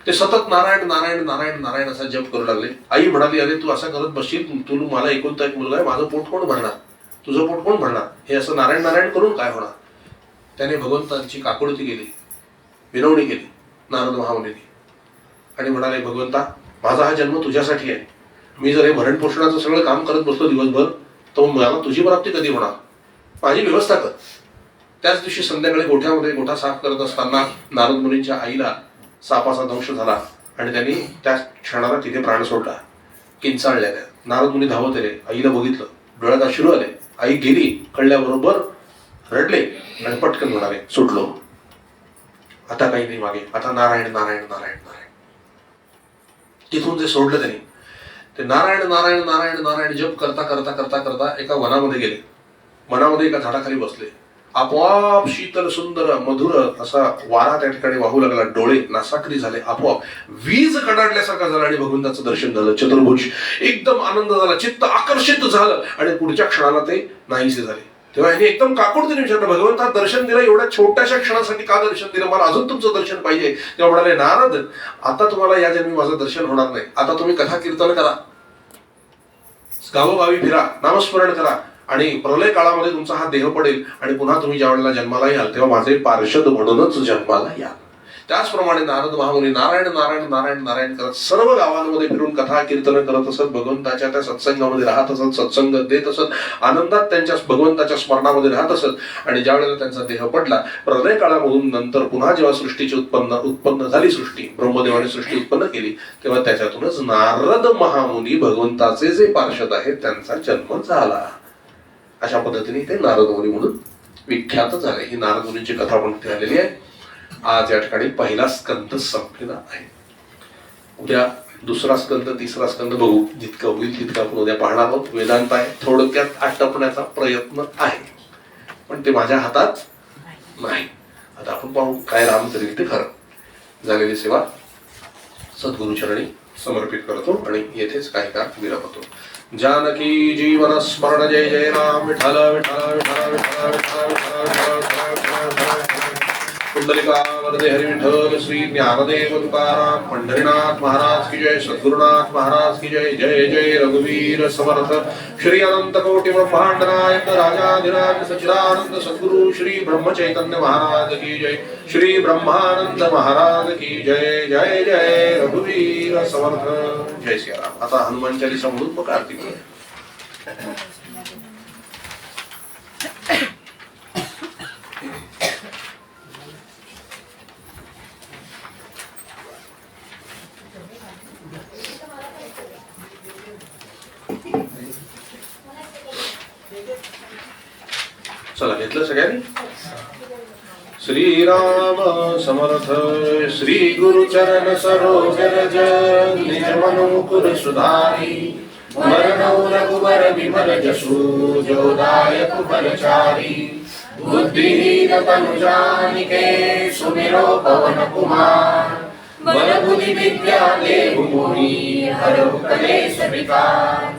ते सतत नारायण नारायण नारायण नारायण असा जप करू लागले. आई म्हणाली, अरे तू असं करत बसशील, तू मला एकुलता एक मुलगा आहे, माझं पोट कोण भरणार, तुझं पोट कोण भरणार, हे असं नारायण नारायण करून काय होणार. त्याने भगवंतांची काकुळती केली, विनवणी केली नारद महामुनीने आणि म्हणाले, भगवंता माझा हा जन्म तुझ्यासाठी आहे, मी जर हे भरण पोषणाचं सगळं काम करत बसलो दिवसभर तर मला तुझी प्राप्ती कधी होणार, माझी व्यवस्था कर. त्याच दिवशी संध्याकाळी गोठ्यामध्ये गोठा साफ करत असताना नारद मुनींच्या आईला सापाचा दंश झाला आणि त्यांनी त्या क्षणाला तिथे प्राण सोडला. किंचाळल्या त्या. नारद मुनी धावत आले, आईला बघितलं, डोळ्यात अश्रू आले. आई गेली, कळल्याबरोबर रडले आणि पटकन म्हणाले, सुटलो, आता काही नाही मागे, आता नारायण नारायण नारायण नारायण. तिथून जे सोडलं त्यांनी ते नारायण नारायण नारायण नारायण जप करता करता करता करता एका वनामध्ये गेले. वनामध्ये एका झाडाखाली बसले. आपोआप शीतल सुंदर मधुर असा वारा त्या ठिकाणी वाहू लागला. डोळे नासाकरी झाले. आपोआप वीज कडाडल्यासारखा झाला आणि भगवंताचं दर्शन झालं. चतुर्भुज एकदम आनंद झाला, चित्त आकर्षित झालं आणि पुढच्या क्षणाला ते नाहीसे झाले. तेव्हा यांनी एकदम काकुळतीने विचारलं, भगवंता दर्शन दिलं, एवढ्या छोट्याशा क्षणासाठी का दर्शन दिलं, मला अजून तुमचं दर्शन पाहिजे. तेव्हा म्हणाले, नारद आता तुम्हाला या जन्मी माझं दर्शन होणार नाही, आता तुम्ही कथा कीर्तन करा, गावोगावी फिरा, नामस्मरण करा आणि प्रलय काळामध्ये तुमचा हा देह पडेल आणि पुन्हा तुम्ही ज्या वेळेला जन्माला याल तेव्हा माझे पार्षद म्हणूनच जन्माला याल. त्याचप्रमाणे नारद महामुनी नारायण नारायण नारायण नारायण करत सर्व गावांमध्ये फिरून कथा कीर्तन करत असत, भगवंताच्या त्या सत्संगामध्ये राहत असत, सत्संग देत असत, आनंदात त्यांच्या भगवंताच्या स्मरणामध्ये राहत असत. आणि ज्या वेळेला त्यांचा देह पडला प्रलय काळामधून नंतर पुन्हा जेव्हा सृष्टीची उत्पन्न झाली, सृष्टी ब्रह्मदेवाने सृष्टी उत्पन्न केली, तेव्हा त्याच्यातूनच नारद महामुनी भगवंताचे जे पार्षद आहेत त्यांचा जन्म झाला. अशा पद्धतीने ते नारद मुनी म्हणून विख्यात झाले. ही नारद मुनींची कथा पण तिथे आलेली आहे. आज या ठिकाणी पहिला स्कंद संपलेला आहे. उद्या दुसरा स्कंद तिसरा स्कंद बघू, जितका होईल तितका आपण उद्या पाहणार आहोत. वेदांत आहे, थोडक्यात आटपण्याचा प्रयत्न आहे पण ते माझ्या हातात नाही. आता आपण पाहू काय राम करेल ते खरं. झालेली सेवा सद्गुरुचरणी समर्पित करतो आणि येथेच काही काळ विराम होतो. जानकी जीवन स्मरण जय जय राम. विठ्ठल विठ्ठल विठ्ठल विठ्ठल विठ्ठल कुंडलिका वरदे हरि विठ्ठल. श्री ज्ञानदेव तुकाराम पंढरीनाथ महाराज की जय. सद्गुरुनाथ महाराज की जय. जय जय रघुवीर समर्थ. श्री अनंत कोटि ब्रह्मांड नायक राजाधिराज सच्चिदानंद सद्गुरु श्री ब्रह्म चैतन्य महाराज की जय. श्री ब्रह्मानंद महाराज की जय. जय जय रघुवीर रघुवीर समर्थ। जय श्री राम। आता हनुमान चालीसा म्हणून मग आरती करूया। चला घेतलं सगळ्यांनी। श्रीराम समर्थ। श्री गुरु चरण सरोज रज निज मन मुकुर सुधारी मरनौ रघुबर विमल जसु जो दायक फलचारी बुद्धिहीन तनु जानिके सुमिरो पवन कुमार बल बुद्धि विद्या देहु मोहि हरहु कलेश विकार।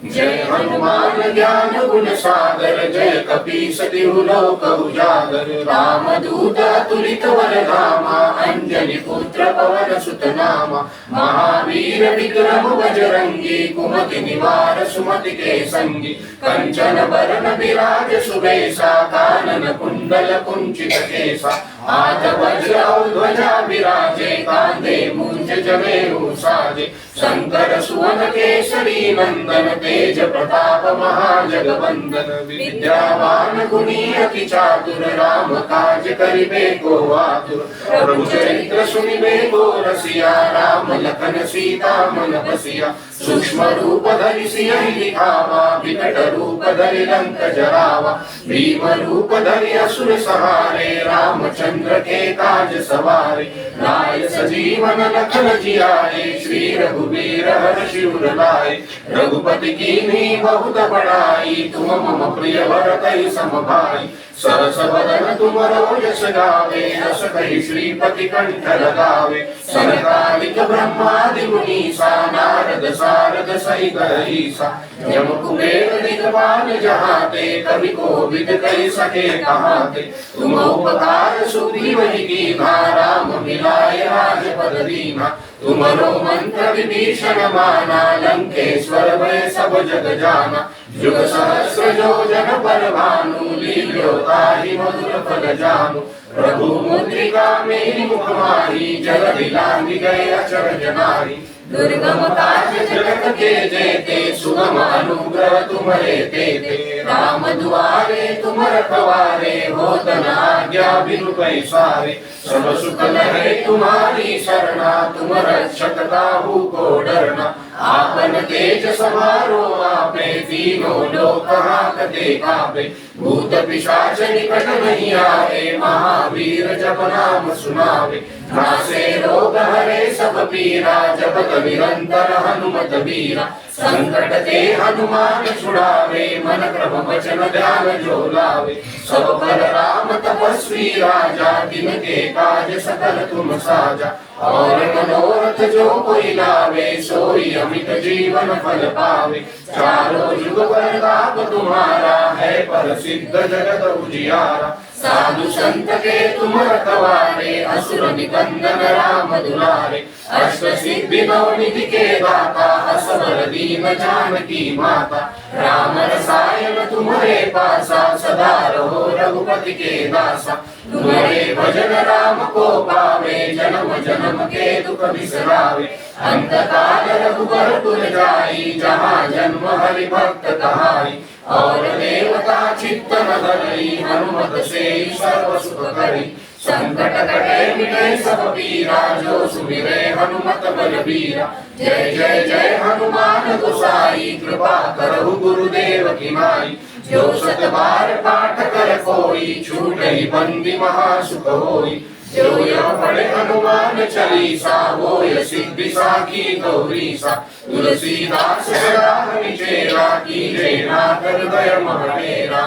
जय हनुमान ज्ञान गुण सागर जय कपीस तिहु लोक उजागर रामदूत अतुलित बल धामा अंजनी पुत्र पवन सुत नामा महावीर विक्रम बजरंगी कुमति निवार सुमति के संगी कंचन बरन विराज सुबेसा कानन कुंडल कुंचित केसा हाथ वज्र ध्वजा विराजे कांधे मूंज जनेऊ साजे शंकर सुवन केसरी नंदन तेज प्रताप महाजगवंदन विद्यावान गुणी अति चातुर राम काज करिबे को आतुर प्रभु चरित्र सुनिबे को रसिया राम लखन सीता मन बसिया सूक्ष्म रूप धरि सियहि दिखावा विकट रूप धरि लंक जरावा भीम रूप धरि असुर सहारे रामचंद्र के काज सवारे लाय सजीवन लखन जियाए श्री रघुवीर हर्षि उर लाए रघुपति कीन्ही बहुत बड़ाई तुम मम प्रिय भरतहि सम भाई सरस वदन तुमरो यश गावे यश कहि श्रीपति कंठ लगावे सनकादिक ब्रह्मादि मुनीसा नारद सारद सहित ईसा यम कुबेर दिगपाल जहाते कवि कोविद कहि सके कहाते तुम उपकार सुग्रीवहि कीन्हा राम मिलाए राजपद दीन्हा तुमरो मंत्र विभीषण माना लंकेश्वर भय सब जग जाना युग सहस्र योजन पर भानु लील्यो ताहि मधुर फल जानु प्रभु मुद्रिका मेरी मुख माही जगति लांघि गए अचरज नाहि दुर्गम काज जगत के जेते सुगम अनुग्रह तुम्हारे तेते राम दुआरे तुम रखवारे होत न आज्ञा बिनु पैसारे सब सुख लहे तुम्हारी शरणा तुम रक्षक काहू को डरना आपन तेज समारो आपे तीनों लोक हांकते कांपे भूत पिशाच निकट नहीं आवे महावीर जप नाम सुनावे नासे रोग हरे सब पीरा जपत निरंतर हनुमत वीरा संकट ते हनुमान छुड़ावे मन क्रम वचन ध्यान जो लावे सब पर राम तपस्वी राजा तिनके काज सकल तुम साजा और मनोरथ जो कोई लावे सोई अमित जीवन फल पावे चारों युग प्रताप तुम्हारा है प्रसिद्ध जगत उजियारा साधु संत के तुम रखवारे असुर निकंदन राम दुलारे अष्ट सिद्धि नवनिधि के दाता असवर दीन जानकी माता राम रसायन तुम्हारे पासा सदा रहो रघुपति के दासा तुम्हारे भजन राम को पावे जन्म जन्म के दुख बिसरावे अंत काल रघुबर पुर जाई जहाँ जन्म हरि भक्त कहाई और देवता चित्त न धरई हनुमत से सर्व सुख करी संकट कटे मिटे सब पीरा जो सुमिरे हनुमत बलबीरा जय जय जय हनुमान गोसाई कृपा करहु गुरुदेव की नाई जो सत बार पाठ कर कोई छूटहि बंदी महासुख होई जो यह पढ़े हनुमान चालीसा वो यह सिद्धि साखी गौरीसा तुलसीदास सदा हरिचेरा कीजे नाथ हृदय महमेरा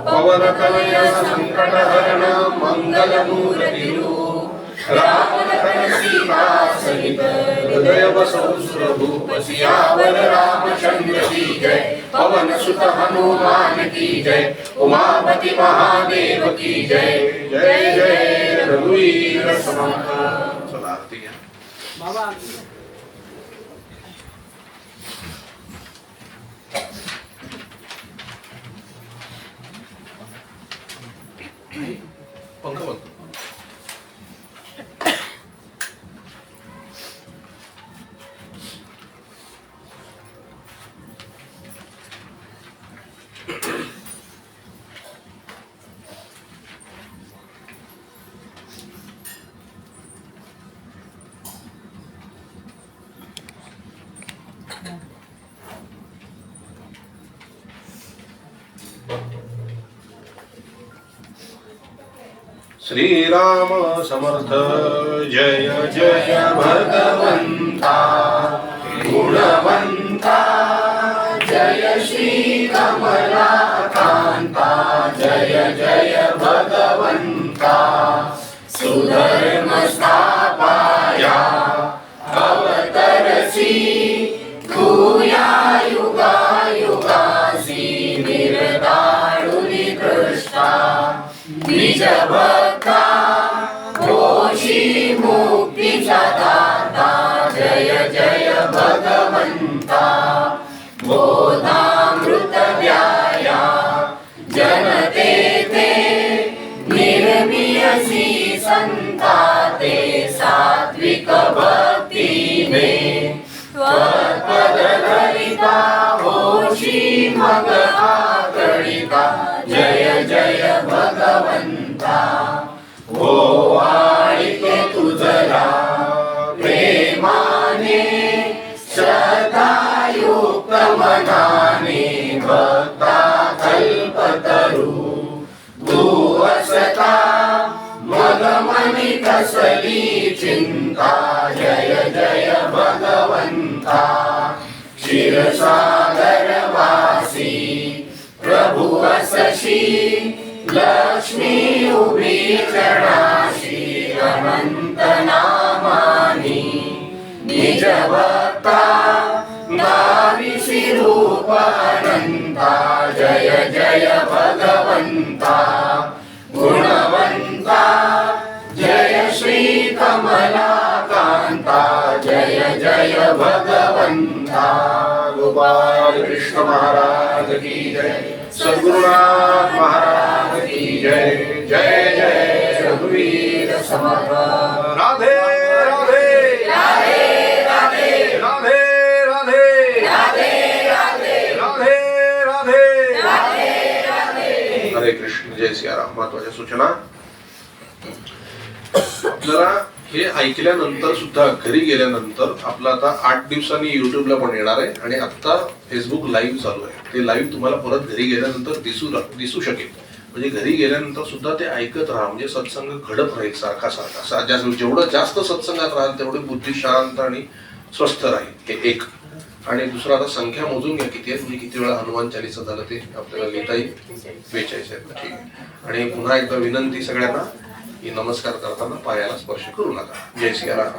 पवन कलय संकट हरण मंगल मूर्ति राम लखन सीता सहित हृदय बसौ सुरभूप सियावर रामचंद्र की जय पवन सुत हनुमान की जय उमापति महादेव की जय जय जय रघुवीर समर्थ। चला आरती घ्या बाबा। पंखा बंद। श्रीराम समर्थ जय जय भगवंता गुणवंता
जय श्री कमलाकांता जय जय भगवंता सुधर्म स्थापाया अवतरसी भूया युगा युगासी निर्दाळुनी दृष्टा निज भक्ता होशी मुक्तीचा दाता जय जय भगवंता बोधामृत व्याया जनते ते निर्मियसी संता ते सात्विक भक्तीने त्वत्पद धरिता होशी मग आकळिता जय जय भगवंता हो वाळिते तुझला प्रेमाने श्रद्धायुक्त मनाने भक्ता कल्पतरू तू असता मग मनी कसली चिंता जय जय भगवंता क्षीरसागर वासी प्रभु असशी लक्ष्मी उभी चरणाशी अनंत नामानी निज भक्ता नाविसी रूप अनंता जय जय भगवंता गुणवंता जय श्री कमलाकांता जय जय भगवंता
गोपाल कृष्ण महाराज की जय सद्गुरुनाथ महाराज की जय जय जय रघुवीर समर्थ राधे राधे
राधे राधे
राधे राधे
राधे राधे
राधे राधे
राधे राधे
हरे कृष्ण जय सियाराम. महत्वाच्या सूचना आपल्याला हे ऐकल्यानंतर सुद्धा घरी गेल्यानंतर आपलं आता 8 दिवसांनी युट्यूबला पण येणार आहे आणि आता फेसबुक लाईव्ह चालू आहे. ते लाईव्ह तुम्हाला परत घरी गेल्यानंतर दिसू शकेल. म्हणजे घरी गेल्यानंतर सुद्धा ते ऐकत राहा. म्हणजे सत्संग घडत राहील सारखा जेवढं जास्त सत्संगात राहाल तेवढी बुद्धी शांत आणि स्वस्थ राहील. हे एक. आणि दुसरं आता संख्या मोजून घ्या किती आहे. तुम्ही किती वेळा हनुमान चालीसा झालं ते आपल्याला लिहिता येईल. 42 आहेत. ठीक आहे. आणि पुन्हा एकदा विनंती सगळ्यांना की नमस्कार करताना पायाला स्पर्श करू नका. जय सियाराम.